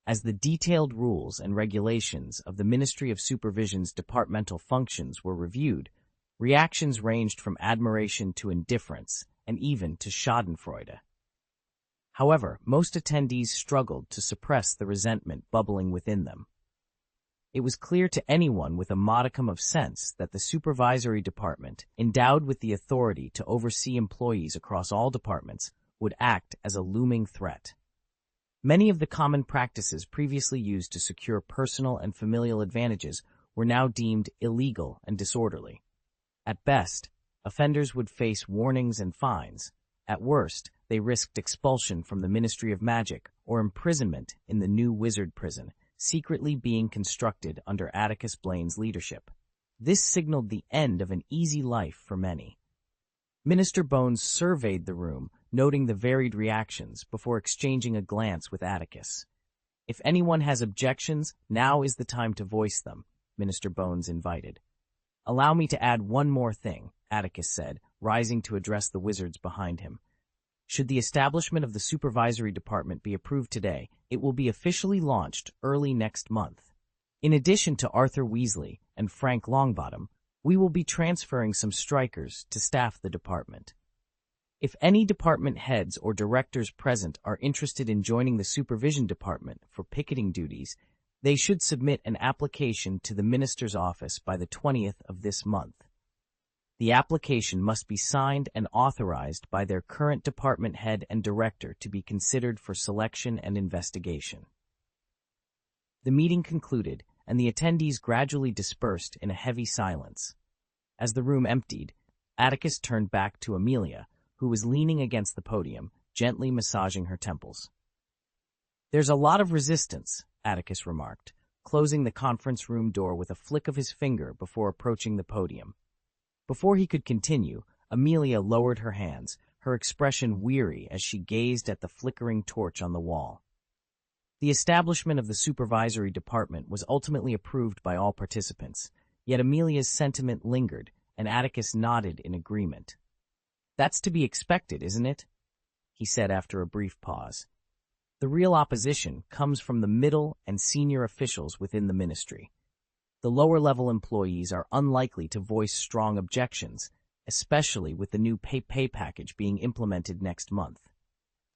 As the detailed rules and regulations of the Ministry of Supervision's departmental functions were reviewed, reactions ranged from admiration to indifference, and even to schadenfreude. However, most attendees struggled to suppress the resentment bubbling within them. It was clear to anyone with a modicum of sense that the supervisory department, endowed with the authority to oversee employees across all departments, would act as a looming threat. Many of the common practices previously used to secure personal and familial advantages were now deemed illegal and disorderly. At best, offenders would face warnings and fines. At worst, they risked expulsion from the Ministry of Magic or imprisonment in the new wizard prison, secretly being constructed under Atticus Blaine's leadership. This signaled the end of an easy life for many. Minister Bones surveyed the room, noting the varied reactions before exchanging a glance with Atticus. "If anyone has objections, now is the time to voice them," Minister Bones invited. "Allow me to add one more thing," Atticus said, rising to address the wizards behind him. "Should the establishment of the supervisory department be approved today, it will be officially launched early next month. In addition to Arthur Weasley and Frank Longbottom, we will be transferring some strikers to staff the department. If any department heads or directors present are interested in joining the supervision department for picketing duties, they should submit an application to the minister's office by the 20th of this month. The application must be signed and authorized by their current department head and director to be considered for selection and investigation." The meeting concluded, and the attendees gradually dispersed in a heavy silence. As the room emptied, Atticus turned back to Amelia, who was leaning against the podium, gently massaging her temples. "There's a lot of resistance," Atticus remarked, closing the conference room door with a flick of his finger before approaching the podium. Before he could continue, Amelia lowered her hands, her expression weary as she gazed at the flickering torch on the wall. The establishment of the supervisory department was ultimately approved by all participants, yet Amelia's sentiment lingered, and Atticus nodded in agreement. "That's to be expected, isn't it?" he said after a brief pause. "The real opposition comes from the middle and senior officials within the ministry. The lower-level employees are unlikely to voice strong objections, especially with the new pay package being implemented next month."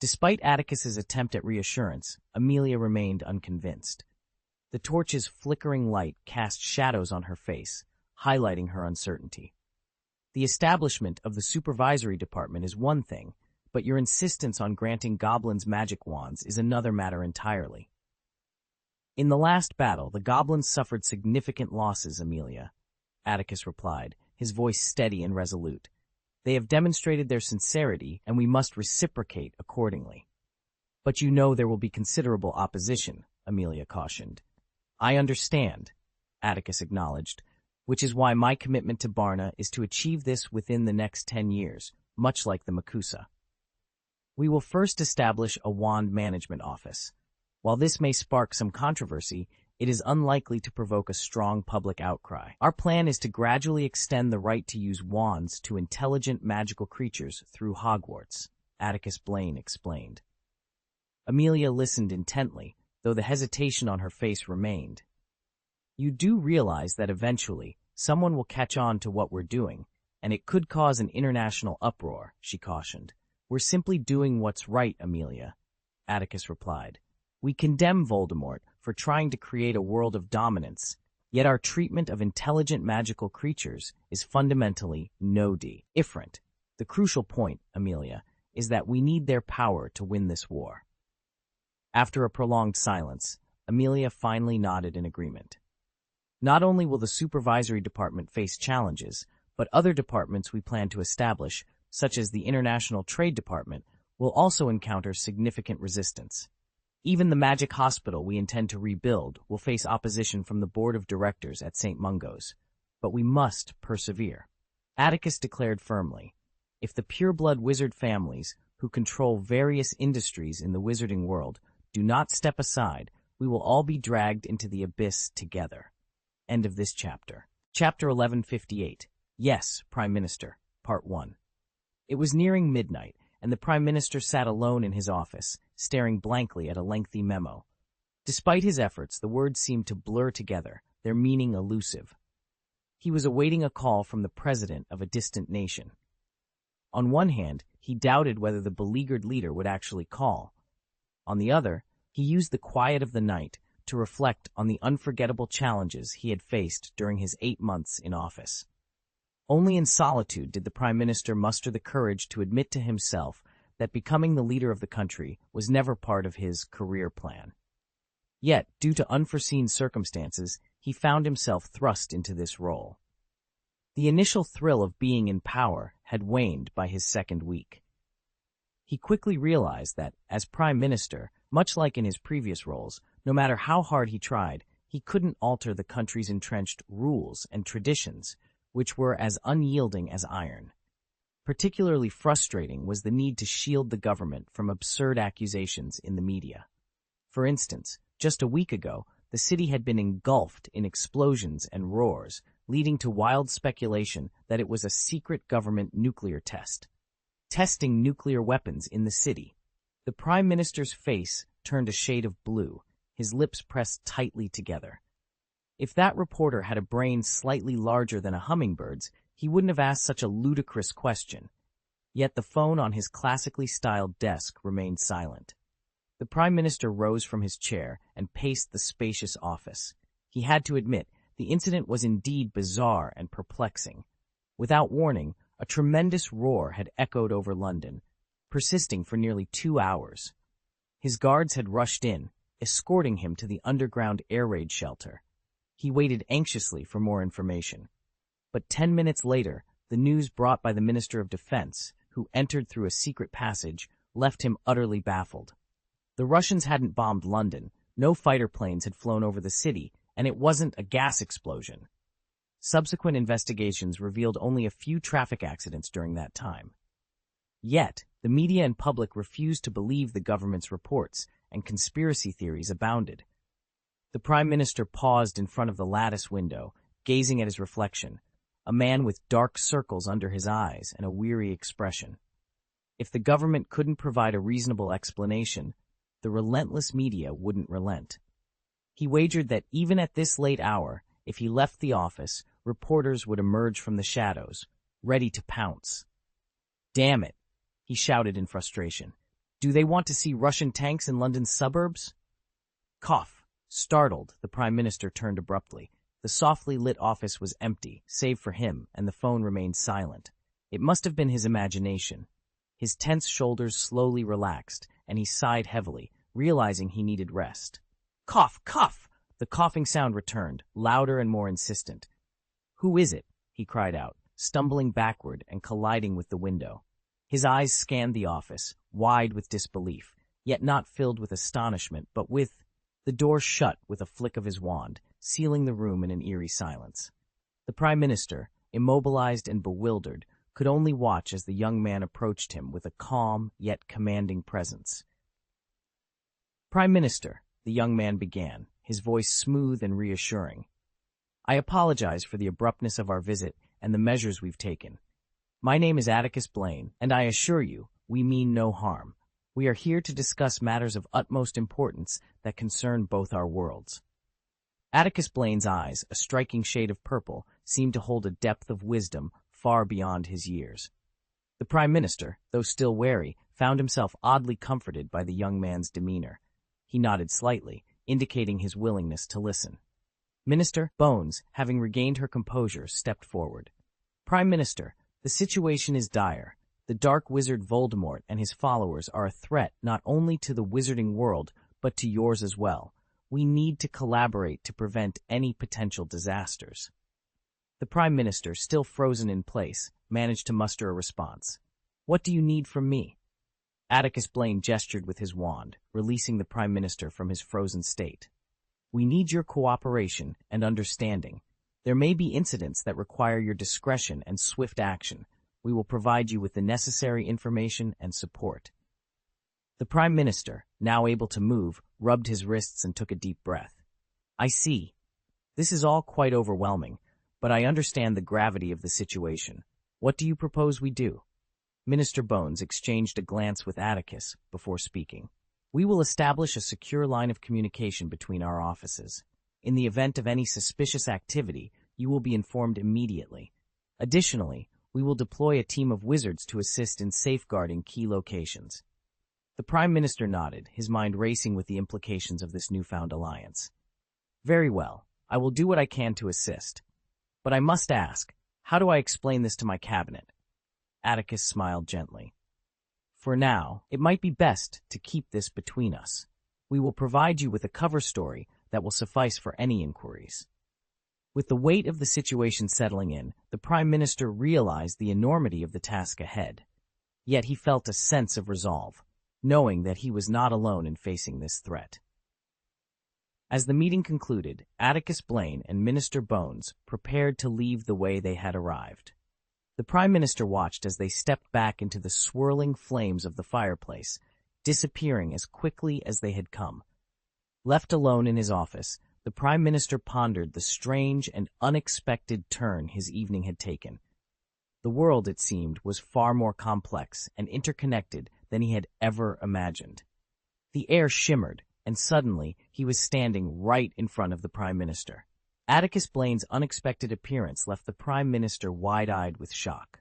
Despite Atticus's attempt at reassurance, Amelia remained unconvinced. The torch's flickering light cast shadows on her face, highlighting her uncertainty. "The establishment of the supervisory department is one thing, but your insistence on granting goblins magic wands is another matter entirely." "In the last battle, the goblins suffered significant losses, Amelia," Atticus replied, his voice steady and resolute. "They have demonstrated their sincerity, and we must reciprocate accordingly." "But you know there will be considerable opposition," Amelia cautioned. "I understand," Atticus acknowledged, which is why my commitment to Barna is to achieve this within the next 10 years, much like the Makusa. We will first establish a wand management office. While this may spark some controversy, it is unlikely to provoke a strong public outcry. Our plan is to gradually extend the right to use wands to intelligent magical creatures through Hogwarts, Atticus Blaine explained. Amelia listened intently, though the hesitation on her face remained. You do realize that eventually, someone will catch on to what we're doing, and it could cause an international uproar, she cautioned. We're simply doing what's right, Amelia, Atticus replied. We condemn Voldemort for trying to create a world of dominance, yet our treatment of intelligent magical creatures is fundamentally different. The crucial point, Amelia, is that we need their power to win this war. After a prolonged silence, Amelia finally nodded in agreement. Not only will the supervisory department face challenges, but other departments we plan to establish, such as the International Trade Department, will also encounter significant resistance. Even the magic hospital we intend to rebuild will face opposition from the board of directors at St. Mungo's, but we must persevere. Atticus declared firmly, if the pureblood wizard families, who control various industries in the wizarding world, do not step aside, we will all be dragged into the abyss together. End of this chapter. Chapter 1158. Yes, Prime Minister. Part 1. It was nearing midnight, and the Prime Minister sat alone in his office, staring blankly at a lengthy memo. Despite his efforts, the words seemed to blur together, their meaning elusive. He was awaiting a call from the president of a distant nation. On one hand, he doubted whether the beleaguered leader would actually call. On the other, he used the quiet of the night to reflect on the unforgettable challenges he had faced during his 8 months in office. Only in solitude did the Prime Minister muster the courage to admit to himself that becoming the leader of the country was never part of his career plan. Yet, due to unforeseen circumstances, he found himself thrust into this role. The initial thrill of being in power had waned by his second week. He quickly realized that, as Prime Minister, much like in his previous roles, no matter how hard he tried, he couldn't alter the country's entrenched rules and traditions, which were as unyielding as iron. Particularly frustrating was the need to shield the government from absurd accusations in the media. For instance, just a week ago, the city had been engulfed in explosions and roars, leading to wild speculation that it was a secret government nuclear test. Testing nuclear weapons in the city. The Prime Minister's face turned a shade of blue, his lips pressed tightly together. If that reporter had a brain slightly larger than a hummingbird's, he wouldn't have asked such a ludicrous question. Yet the phone on his classically styled desk remained silent. The Prime Minister rose from his chair and paced the spacious office. He had to admit, the incident was indeed bizarre and perplexing. Without warning, a tremendous roar had echoed over London, persisting for nearly 2 hours. His guards had rushed in, escorting him to the underground air raid shelter. He waited anxiously for more information. But 10 minutes later, the news brought by the Minister of Defense, who entered through a secret passage, left him utterly baffled. The Russians hadn't bombed London, no fighter planes had flown over the city, and it wasn't a gas explosion. Subsequent investigations revealed only a few traffic accidents during that time. Yet, the media and public refused to believe the government's reports, and conspiracy theories abounded. The Prime Minister paused in front of the lattice window, gazing at his reflection, a man with dark circles under his eyes and a weary expression. If the government couldn't provide a reasonable explanation, the relentless media wouldn't relent. He wagered that even at this late hour, if he left the office, reporters would emerge from the shadows, ready to pounce. Damn it, he shouted in frustration. Do they want to see Russian tanks in London's suburbs? Cough. Startled, the Prime Minister turned abruptly. The softly lit office was empty, save for him, and the phone remained silent. It must have been his imagination. His tense shoulders slowly relaxed, and he sighed heavily, realizing he needed rest. Cough, cough! The coughing sound returned, louder and more insistent. Who is it? He cried out, stumbling backward and colliding with the window. His eyes scanned the office, wide with disbelief, yet not filled with astonishment, but with... The door shut with a flick of his wand, sealing the room in an eerie silence. The Prime Minister, immobilized and bewildered, could only watch as the young man approached him with a calm yet commanding presence. "Prime Minister," the young man began, his voice smooth and reassuring. "I apologize for the abruptness of our visit and the measures we've taken. My name is Atticus Blaine, and I assure you, we mean no harm. We are here to discuss matters of utmost importance that concern both our worlds." Atticus Blaine's eyes, a striking shade of purple, seemed to hold a depth of wisdom far beyond his years. The Prime Minister, though still wary, found himself oddly comforted by the young man's demeanor. He nodded slightly, indicating his willingness to listen. Minister Bones, having regained her composure, stepped forward. "Prime Minister, the situation is dire. The dark wizard Voldemort and his followers are a threat not only to the wizarding world, but to yours as well. We need to collaborate to prevent any potential disasters." The Prime Minister, still frozen in place, managed to muster a response. "What do you need from me?" Atticus Blaine gestured with his wand, releasing the Prime Minister from his frozen state. "We need your cooperation and understanding. There may be incidents that require your discretion and swift action. We will provide you with the necessary information and support." The Prime Minister, now able to move, rubbed his wrists and took a deep breath. "I see. This is all quite overwhelming, but I understand the gravity of the situation. What do you propose we do?" Minister Bones exchanged a glance with Atticus before speaking. "We will establish a secure line of communication between our offices. In the event of any suspicious activity, you will be informed immediately. Additionally, we will deploy a team of wizards to assist in safeguarding key locations." The Prime Minister nodded, his mind racing with the implications of this newfound alliance. "Very well. I will do what I can to assist. But I must ask, how do I explain this to my cabinet?" Atticus smiled gently. "For now, it might be best to keep this between us. We will provide you with a cover story that will suffice for any inquiries." With the weight of the situation settling in, the Prime Minister realized the enormity of the task ahead. Yet he felt a sense of resolve, knowing that he was not alone in facing this threat. As the meeting concluded, Atticus Blaine and Minister Bones prepared to leave the way they had arrived. The Prime Minister watched as they stepped back into the swirling flames of the fireplace, disappearing as quickly as they had come. Left alone in his office, the Prime Minister pondered the strange and unexpected turn his evening had taken. The world, it seemed, was far more complex and interconnected than he had ever imagined. The air shimmered, and suddenly he was standing right in front of the Prime Minister. Atticus Blaine's unexpected appearance left the Prime Minister wide-eyed with shock.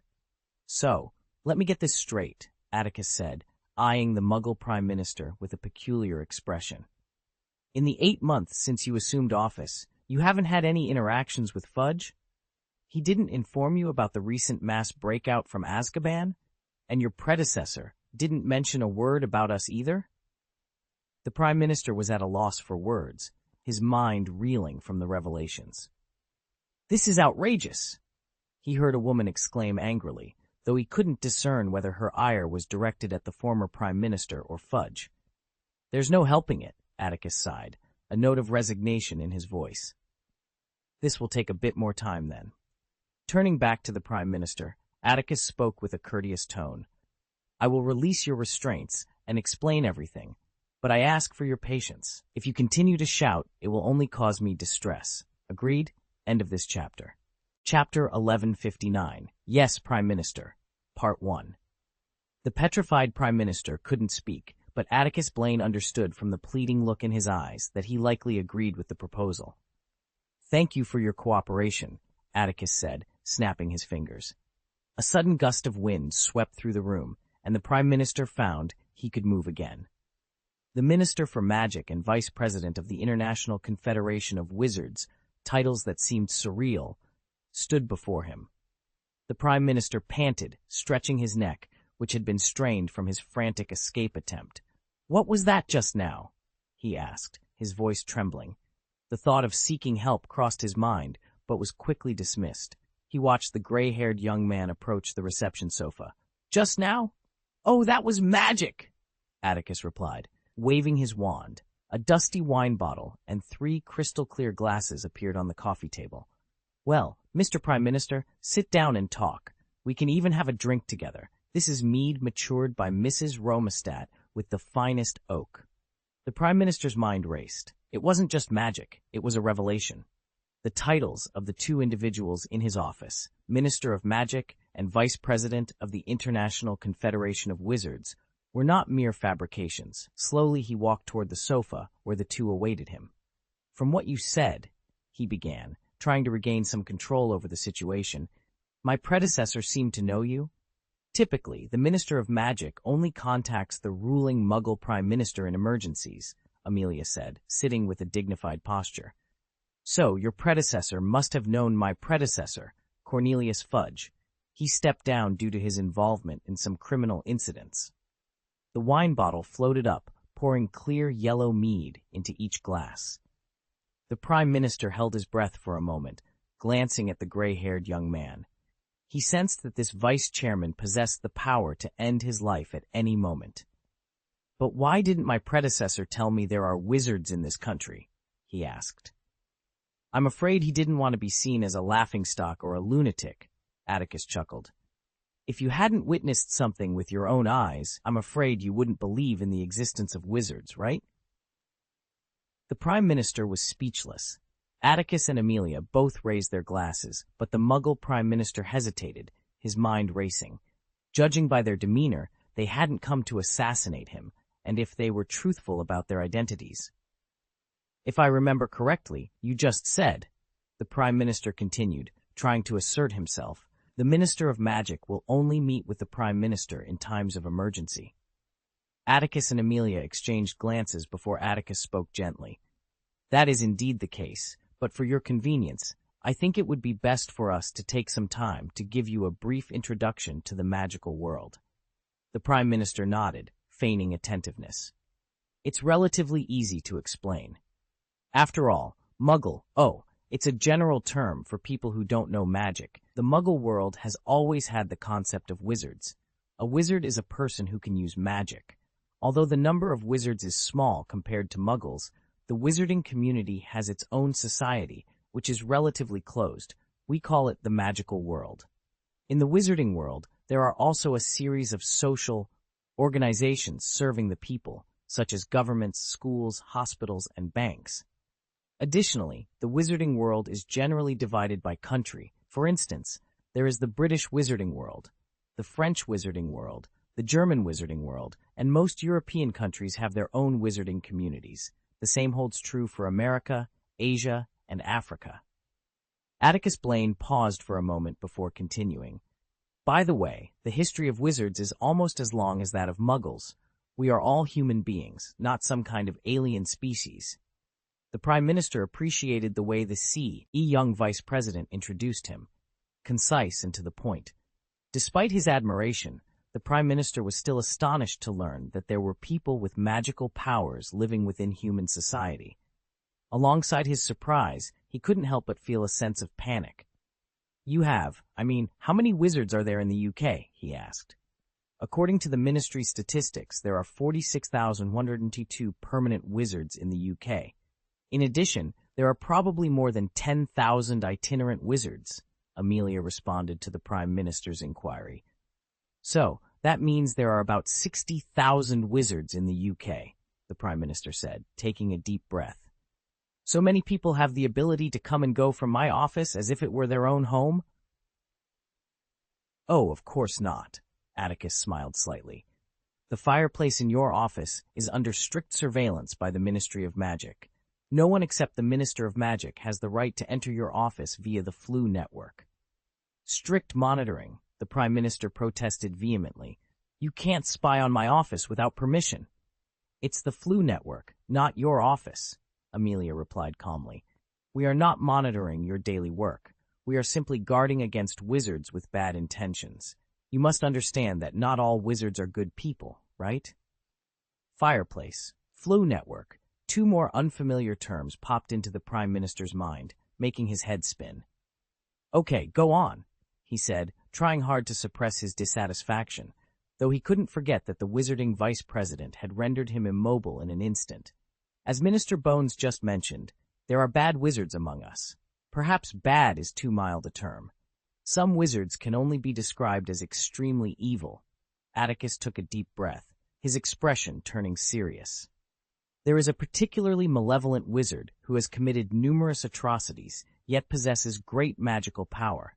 "So, let me get this straight," Atticus said, eyeing the Muggle Prime Minister with a peculiar expression. "In the 8 months since you assumed office, you haven't had any interactions with Fudge? He didn't inform you about the recent mass breakout from Azkaban? And your predecessor didn't mention a word about us either?" The Prime Minister was at a loss for words, his mind reeling from the revelations. "This is outrageous!" he heard a woman exclaim angrily, though he couldn't discern whether her ire was directed at the former Prime Minister or Fudge. "There's no helping it," Atticus sighed, a note of resignation in his voice. "This will take a bit more time, then." Turning back to the Prime Minister, Atticus spoke with a courteous tone. "I will release your restraints and explain everything, but I ask for your patience. If you continue to shout, it will only cause me distress. Agreed? End of this chapter. Chapter 1159. Yes, Prime Minister. Part 1. The petrified Prime Minister couldn't speak, but Atticus Blaine understood from the pleading look in his eyes that he likely agreed with the proposal. "Thank you for your cooperation," Atticus said, snapping his fingers. A sudden gust of wind swept through the room, and the Prime Minister found he could move again. The Minister for Magic and Vice President of the International Confederation of Wizards, titles that seemed surreal, stood before him. The Prime Minister panted, stretching his neck, which had been strained from his frantic escape attempt. "What was that just now?" he asked, his voice trembling. The thought of seeking help crossed his mind, but was quickly dismissed. He watched the gray-haired young man approach the reception sofa. "Just now? Oh, that was magic!" Atticus replied, waving his wand. A dusty wine bottle and 3 crystal-clear glasses appeared on the coffee table. "Well, "Mr. Prime Minister, sit down and talk. We can even have a drink together. This is mead matured by Mrs. Romestat with the finest oak." The Prime Minister's mind raced. It wasn't just magic, it was a revelation. The titles of the two individuals in his office, Minister of Magic and Vice President of the International Confederation of Wizards, were not mere fabrications. Slowly he walked toward the sofa where the two awaited him. "From what you said," he began, trying to regain some control over the situation, "my predecessor seemed to know you?" "Typically, the Minister of Magic only contacts the ruling Muggle Prime Minister in emergencies," Amelia said, sitting with a dignified posture. "So, your predecessor must have known my predecessor, Cornelius Fudge. He stepped down due to his involvement in some criminal incidents." The wine bottle floated up, pouring clear yellow mead into each glass. The Prime Minister held his breath for a moment, glancing at the gray-haired young man. He sensed that this vice-chairman possessed the power to end his life at any moment. "But why didn't my predecessor tell me there are wizards in this country?" he asked. "I'm afraid he didn't want to be seen as a laughingstock or a lunatic," Atticus chuckled. "If you hadn't witnessed something with your own eyes, I'm afraid you wouldn't believe in the existence of wizards, right?" The Prime Minister was speechless. Atticus and Amelia both raised their glasses, but the Muggle Prime Minister hesitated, his mind racing. Judging by their demeanor, they hadn't come to assassinate him, and if they were truthful about their identities. "If I remember correctly, you just said," the Prime Minister continued, trying to assert himself, "the Minister of Magic will only meet with the Prime Minister in times of emergency." Atticus and Amelia exchanged glances before Atticus spoke gently. "That is indeed the case, but for your convenience, I think it would be best for us to take some time to give you a brief introduction to the magical world." The Prime Minister nodded, feigning attentiveness. "It's relatively easy to explain. After all, Muggle, it's a general term for people who don't know magic. The Muggle world has always had the concept of wizards. A wizard is a person who can use magic. Although the number of wizards is small compared to Muggles, the wizarding community has its own society, which is relatively closed. We call it the magical world. In the wizarding world, there are also a series of social organizations serving the people, such as governments, schools, hospitals, and banks. Additionally, the wizarding world is generally divided by country. For instance, there is the British wizarding world, the French wizarding world, the German wizarding world, and most European countries have their own wizarding communities. The same holds true for America, Asia, and Africa. Atticus Blaine paused for a moment before continuing. "By the way, the history of wizards is almost as long as that of Muggles. We are all human beings, not some kind of alien species." The Prime Minister appreciated the way the young Vice President introduced him, concise and to the point. Despite his admiration, the Prime Minister was still astonished to learn that there were people with magical powers living within human society. Alongside his surprise, he couldn't help but feel a sense of panic. How many wizards are there in the UK? He asked. According to the Ministry statistics, there are 46,102 permanent wizards in the UK. In addition, there are probably more than 10,000 itinerant wizards, Amelia responded to the Prime Minister's inquiry. "So, that means there are about 60,000 wizards in the UK, the Prime Minister said, taking a deep breath. "So many people have the ability to come and go from my office as if it were their own home?" "Oh, of course not," Atticus smiled slightly. "The fireplace in your office is under strict surveillance by the Ministry of Magic. No one except the Minister of Magic has the right to enter your office via the Flu network." "Strict monitoring," the Prime Minister protested vehemently. "You can't spy on my office without permission." "It's the Flu network, not your office," Amelia replied calmly. "We are not monitoring your daily work. We are simply guarding against wizards with bad intentions. You must understand that not all wizards are good people, right?" Fireplace, Flu network, two more unfamiliar terms popped into the Prime Minister's mind, making his head spin. "Okay, go on," he said, trying hard to suppress his dissatisfaction, though he couldn't forget that the wizarding vice president had rendered him immobile in an instant. "As Minister Bones just mentioned, there are bad wizards among us. Perhaps bad is too mild a term. Some wizards can only be described as extremely evil. Atticus took a deep breath, his expression turning serious. There is a particularly malevolent wizard who has committed numerous atrocities, yet possesses great magical power.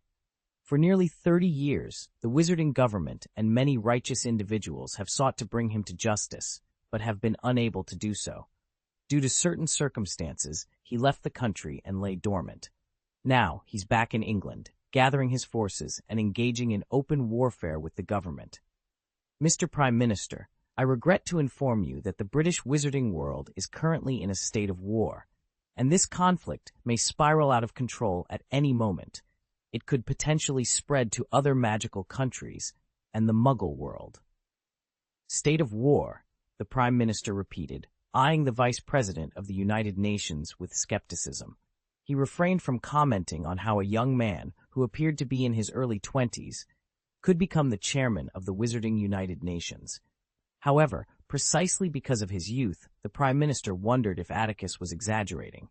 For nearly 30 years, the wizarding government and many righteous individuals have sought to bring him to justice, but have been unable to do so. Due to certain circumstances, he left the country and lay dormant. Now, he's back in England, gathering his forces and engaging in open warfare with the government. Mr. Prime Minister, I regret to inform you that the British wizarding world is currently in a state of war, and this conflict may spiral out of control at any moment. It could potentially spread to other magical countries and the Muggle world. State of war, the Prime Minister repeated, eyeing the Vice President of the United Nations with skepticism. He refrained from commenting on how a young man, who appeared to be in his early 20s, could become the chairman of the Wizarding United Nations. However, precisely because of his youth, the Prime Minister wondered if Atticus was exaggerating.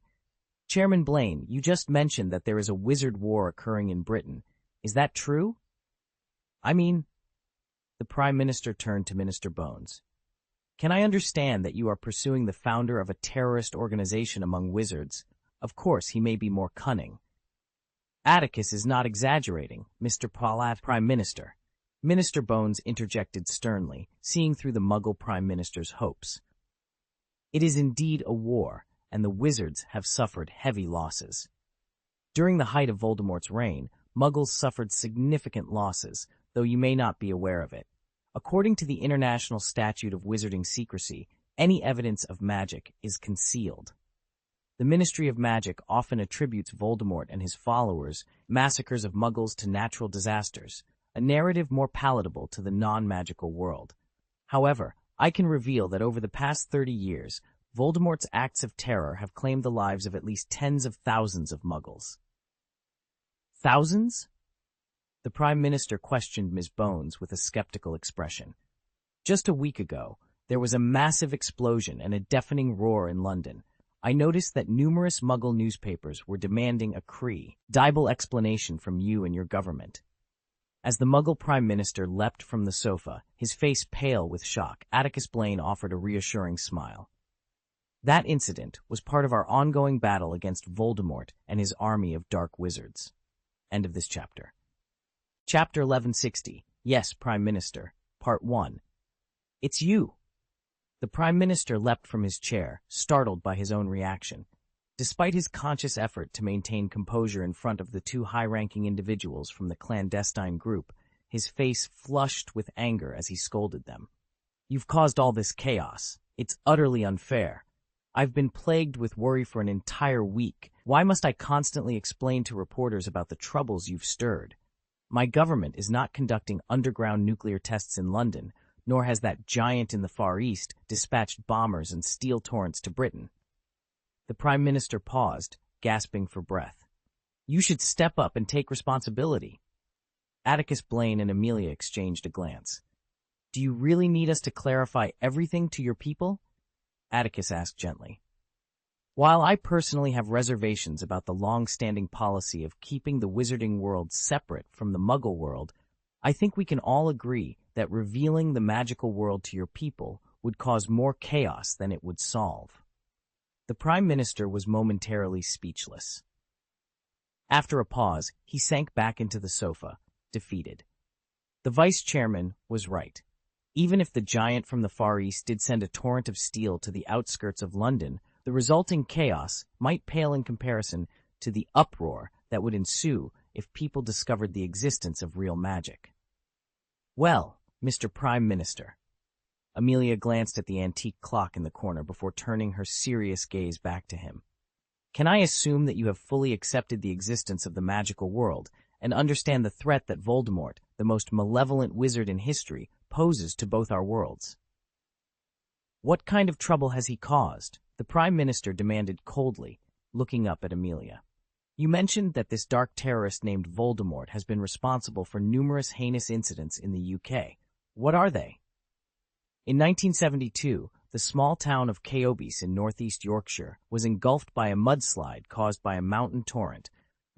Chairman Blaine, you just mentioned that there is a wizard war occurring in Britain. Is that true? The Prime Minister turned to Minister Bones. Can I understand that you are pursuing the founder of a terrorist organization among wizards? Of course, he may be more cunning. Atticus is not exaggerating, Mr. Prime Minister. Minister Bones interjected sternly, seeing through the Muggle Prime Minister's hopes. It is indeed a war, and the wizards have suffered heavy losses. During the height of Voldemort's reign, Muggles suffered significant losses, though you may not be aware of it. According to the International Statute of Wizarding Secrecy, any evidence of magic is concealed. The Ministry of Magic often attributes Voldemort and his followers' massacres of Muggles to natural disasters, a narrative more palatable to the non-magical world. However, I can reveal that over the past 30 years, Voldemort's acts of terror have claimed the lives of at least tens of thousands of Muggles. Thousands? The Prime Minister questioned Ms. Bones with a skeptical expression. Just a week ago, there was a massive explosion and a deafening roar in London. I noticed that numerous Muggle newspapers were demanding a credible explanation from you and your government. As the Muggle Prime Minister leapt from the sofa, his face pale with shock, Atticus Blaine offered a reassuring smile. That incident was part of our ongoing battle against Voldemort and his army of dark wizards. End of this chapter. Chapter 1160. Yes, Prime Minister. Part 1. It's you. The Prime Minister leapt from his chair, startled by his own reaction. Despite his conscious effort to maintain composure in front of the two high-ranking individuals from the clandestine group, his face flushed with anger as he scolded them. You've caused all this chaos. It's utterly unfair. I've been plagued with worry for an entire week. Why must I constantly explain to reporters about the troubles you've stirred? My government is not conducting underground nuclear tests in London, nor has that giant in the Far East dispatched bombers and steel torrents to Britain. The Prime Minister paused, gasping for breath. You should step up and take responsibility. Atticus Blaine and Amelia exchanged a glance. Do you really need us to clarify everything to your people? Atticus asked gently. While I personally have reservations about the long-standing policy of keeping the wizarding world separate from the Muggle world, I think we can all agree that revealing the magical world to your people would cause more chaos than it would solve. The Prime Minister was momentarily speechless. After a pause, he sank back into the sofa, defeated. The Vice Chairman was right. Even if the giant from the Far East did send a torrent of steel to the outskirts of London, the resulting chaos might pale in comparison to the uproar that would ensue if people discovered the existence of real magic. Well, Mr. Prime Minister. Amelia glanced at the antique clock in the corner before turning her serious gaze back to him. Can I assume that you have fully accepted the existence of the magical world and understand the threat that Voldemort, the most malevolent wizard in history, poses to both our worlds? What kind of trouble has he caused? The Prime Minister demanded coldly, looking up at Amelia. You mentioned that this dark terrorist named Voldemort has been responsible for numerous heinous incidents in the UK. What are they? In 1972, the small town of Keobis in northeast Yorkshire was engulfed by a mudslide caused by a mountain torrent,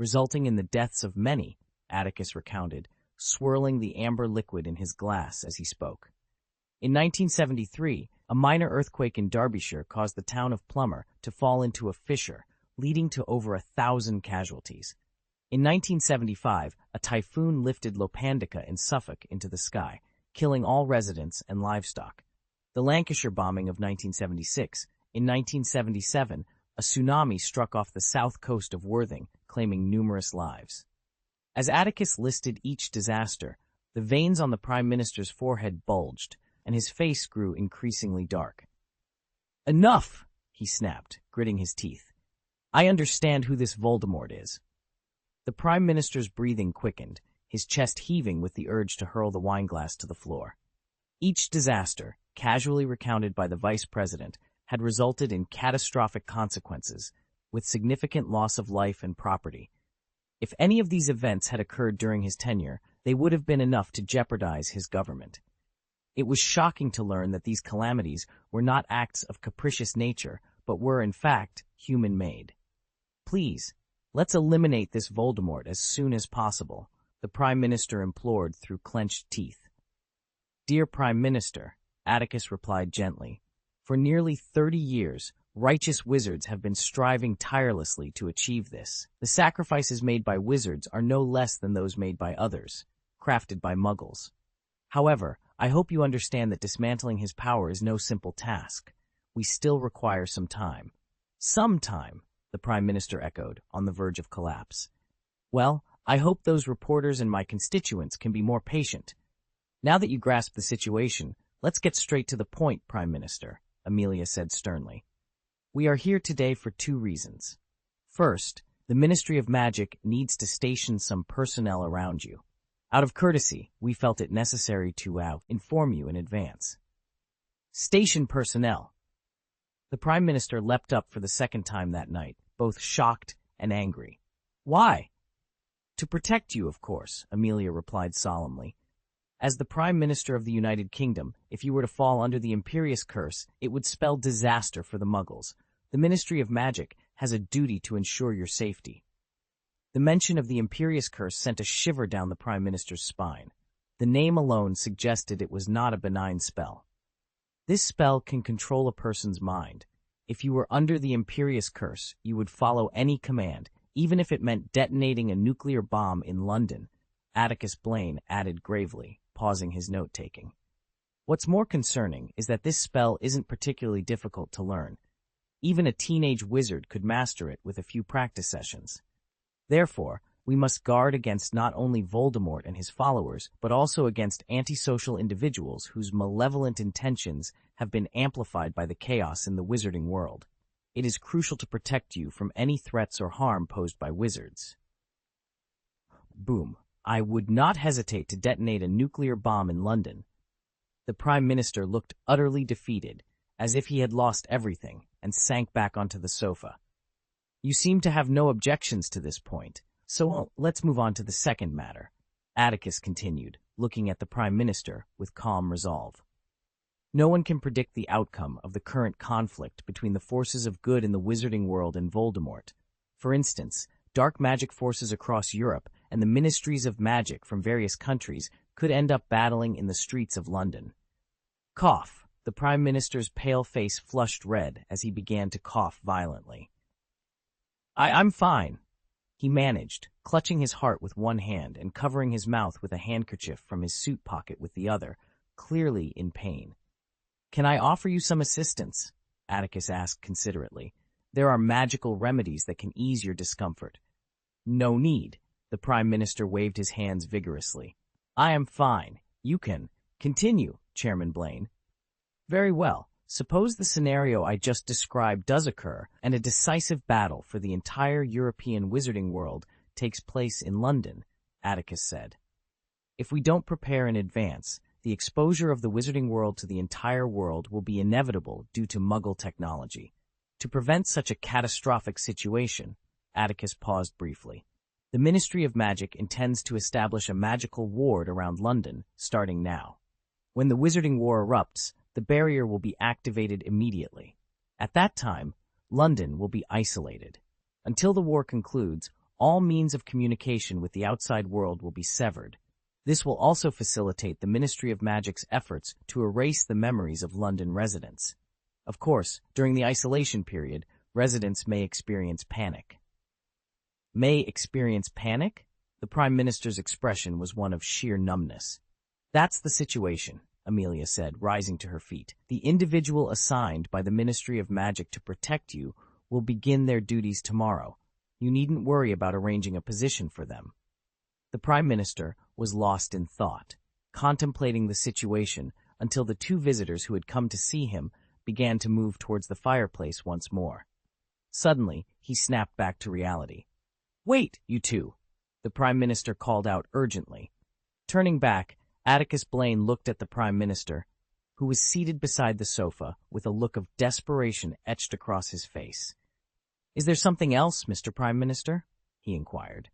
resulting in the deaths of many, Atticus recounted, swirling the amber liquid in his glass as he spoke. In 1973, a minor earthquake in Derbyshire caused the town of Plummer to fall into a fissure, leading to over 1,000 casualties. In 1975, a typhoon lifted Lopandica in Suffolk into the sky, killing all residents and livestock. The Lancashire bombing of 1976. In 1977, a tsunami struck off the south coast of Worthing, claiming numerous lives. As Atticus listed each disaster, the veins on the Prime Minister's forehead bulged, and his face grew increasingly dark. "Enough!" he snapped, gritting his teeth. "I understand who this Voldemort is." The Prime Minister's breathing quickened, his chest heaving with the urge to hurl the wineglass to the floor. Each disaster, casually recounted by the Vice President, had resulted in catastrophic consequences, with significant loss of life and property. If any of these events had occurred during his tenure, they would have been enough to jeopardize his government. It was shocking to learn that these calamities were not acts of capricious nature, but were, in fact, human-made. "Please, let's eliminate this Voldemort as soon as possible," the Prime Minister implored through clenched teeth. "Dear Prime Minister," Atticus replied gently, "for nearly 30 years, righteous wizards have been striving tirelessly to achieve this. The sacrifices made by wizards are no less than those made by others, crafted by muggles. However, I hope you understand that dismantling his power is no simple task. We still require some time." "Some time," the Prime Minister echoed, on the verge of collapse. "Well, I hope those reporters and my constituents can be more patient. Now that you grasp the situation, let's get straight to the point, Prime Minister," Amelia said sternly. "We are here today for 2 reasons. First, the Ministry of Magic needs to station some personnel around you. Out of courtesy, we felt it necessary to inform you in advance." "Station personnel." The Prime Minister leapt up for the second time that night, both shocked and angry. "Why?" "To protect you, of course," Amelia replied solemnly. "As the Prime Minister of the United Kingdom, if you were to fall under the Imperious Curse, it would spell disaster for the Muggles. The Ministry of Magic has a duty to ensure your safety." The mention of the Imperious Curse sent a shiver down the Prime Minister's spine. The name alone suggested it was not a benign spell. This spell can control a person's mind. If you were under the Imperious Curse, you would follow any command, even if it meant detonating a nuclear bomb in London, Atticus Blaine added gravely, pausing his note-taking. "What's more concerning is that this spell isn't particularly difficult to learn. Even a teenage wizard could master it with a few practice sessions. Therefore, we must guard against not only Voldemort and his followers, but also against antisocial individuals whose malevolent intentions have been amplified by the chaos in the wizarding world. It is crucial to protect you from any threats or harm posed by wizards." Boom. "I would not hesitate to detonate a nuclear bomb in London." The Prime Minister looked utterly defeated, as if he had lost everything, and sank back onto the sofa. "You seem to have no objections to this point, so let's move on to the second matter," Atticus continued, looking at the Prime Minister with calm resolve. "No one can predict the outcome of the current conflict between the forces of good in the wizarding world and Voldemort. For instance, dark magic forces across Europe and the ministries of magic from various countries could end up battling in the streets of London." Cough. The Prime Minister's pale face flushed red as he began to cough violently. I'm fine," he managed, clutching his heart with one hand and covering his mouth with a handkerchief from his suit pocket with the other, clearly in pain. "Can I offer you some assistance?" Atticus asked considerately. "There are magical remedies that can ease your discomfort." "No need." The Prime Minister waved his hands vigorously. "I am fine. You can continue, Chairman Blaine." "Very well. Suppose the scenario I just described does occur, and a decisive battle for the entire European wizarding world takes place in London," Atticus said. "If we don't prepare in advance, the exposure of the wizarding world to the entire world will be inevitable due to Muggle technology. To prevent such a catastrophic situation," Atticus paused briefly, "the Ministry of Magic intends to establish a magical ward around London, starting now. When the wizarding war erupts, the barrier will be activated immediately. At that time, London will be isolated. Until the war concludes, All means of communication with the outside world will be severed. This will also facilitate the Ministry of Magic's efforts to erase the memories of London residents. Of course, during the isolation period, residents may experience panic. May experience panic? The Prime Minister's expression was one of sheer numbness. That's the situation, Amelia said, rising to her feet. The individual assigned by the Ministry of Magic to protect you will begin their duties tomorrow. You needn't worry about arranging a position for them. The Prime Minister was lost in thought, contemplating the situation until the two visitors who had come to see him began to move towards the fireplace once more. Suddenly, he snapped back to reality. "Wait, you two!" the Prime Minister called out urgently. Turning back, Atticus Blaine looked at the Prime Minister, who was seated beside the sofa with a look of desperation etched across his face. "Is there something else, Mr. Prime Minister?" he inquired.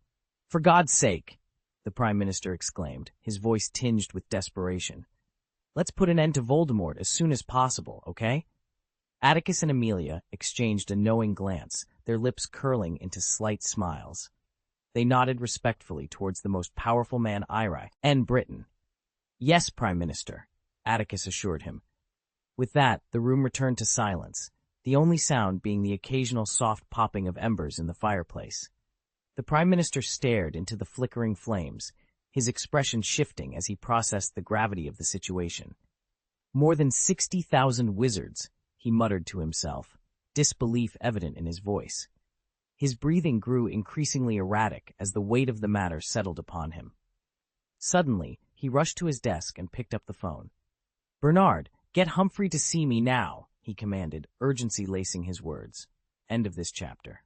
"For God's sake!" the Prime Minister exclaimed, his voice tinged with desperation. "Let's put an end to Voldemort as soon as possible, okay?" Atticus and Amelia exchanged a knowing glance, their lips curling into slight smiles. They nodded respectfully towards the most powerful man in Britain. "Yes, Prime Minister," Atticus assured him. With that, the room returned to silence, the only sound being the occasional soft popping of embers in the fireplace. The Prime Minister stared into the flickering flames, his expression shifting as he processed the gravity of the situation. "More than 60,000 wizards," he muttered to himself, disbelief evident in his voice. His breathing grew increasingly erratic as the weight of the matter settled upon him. Suddenly, he rushed to his desk and picked up the phone. "Bernard, get Humphrey to see me now," he commanded, urgency lacing his words. End of this chapter.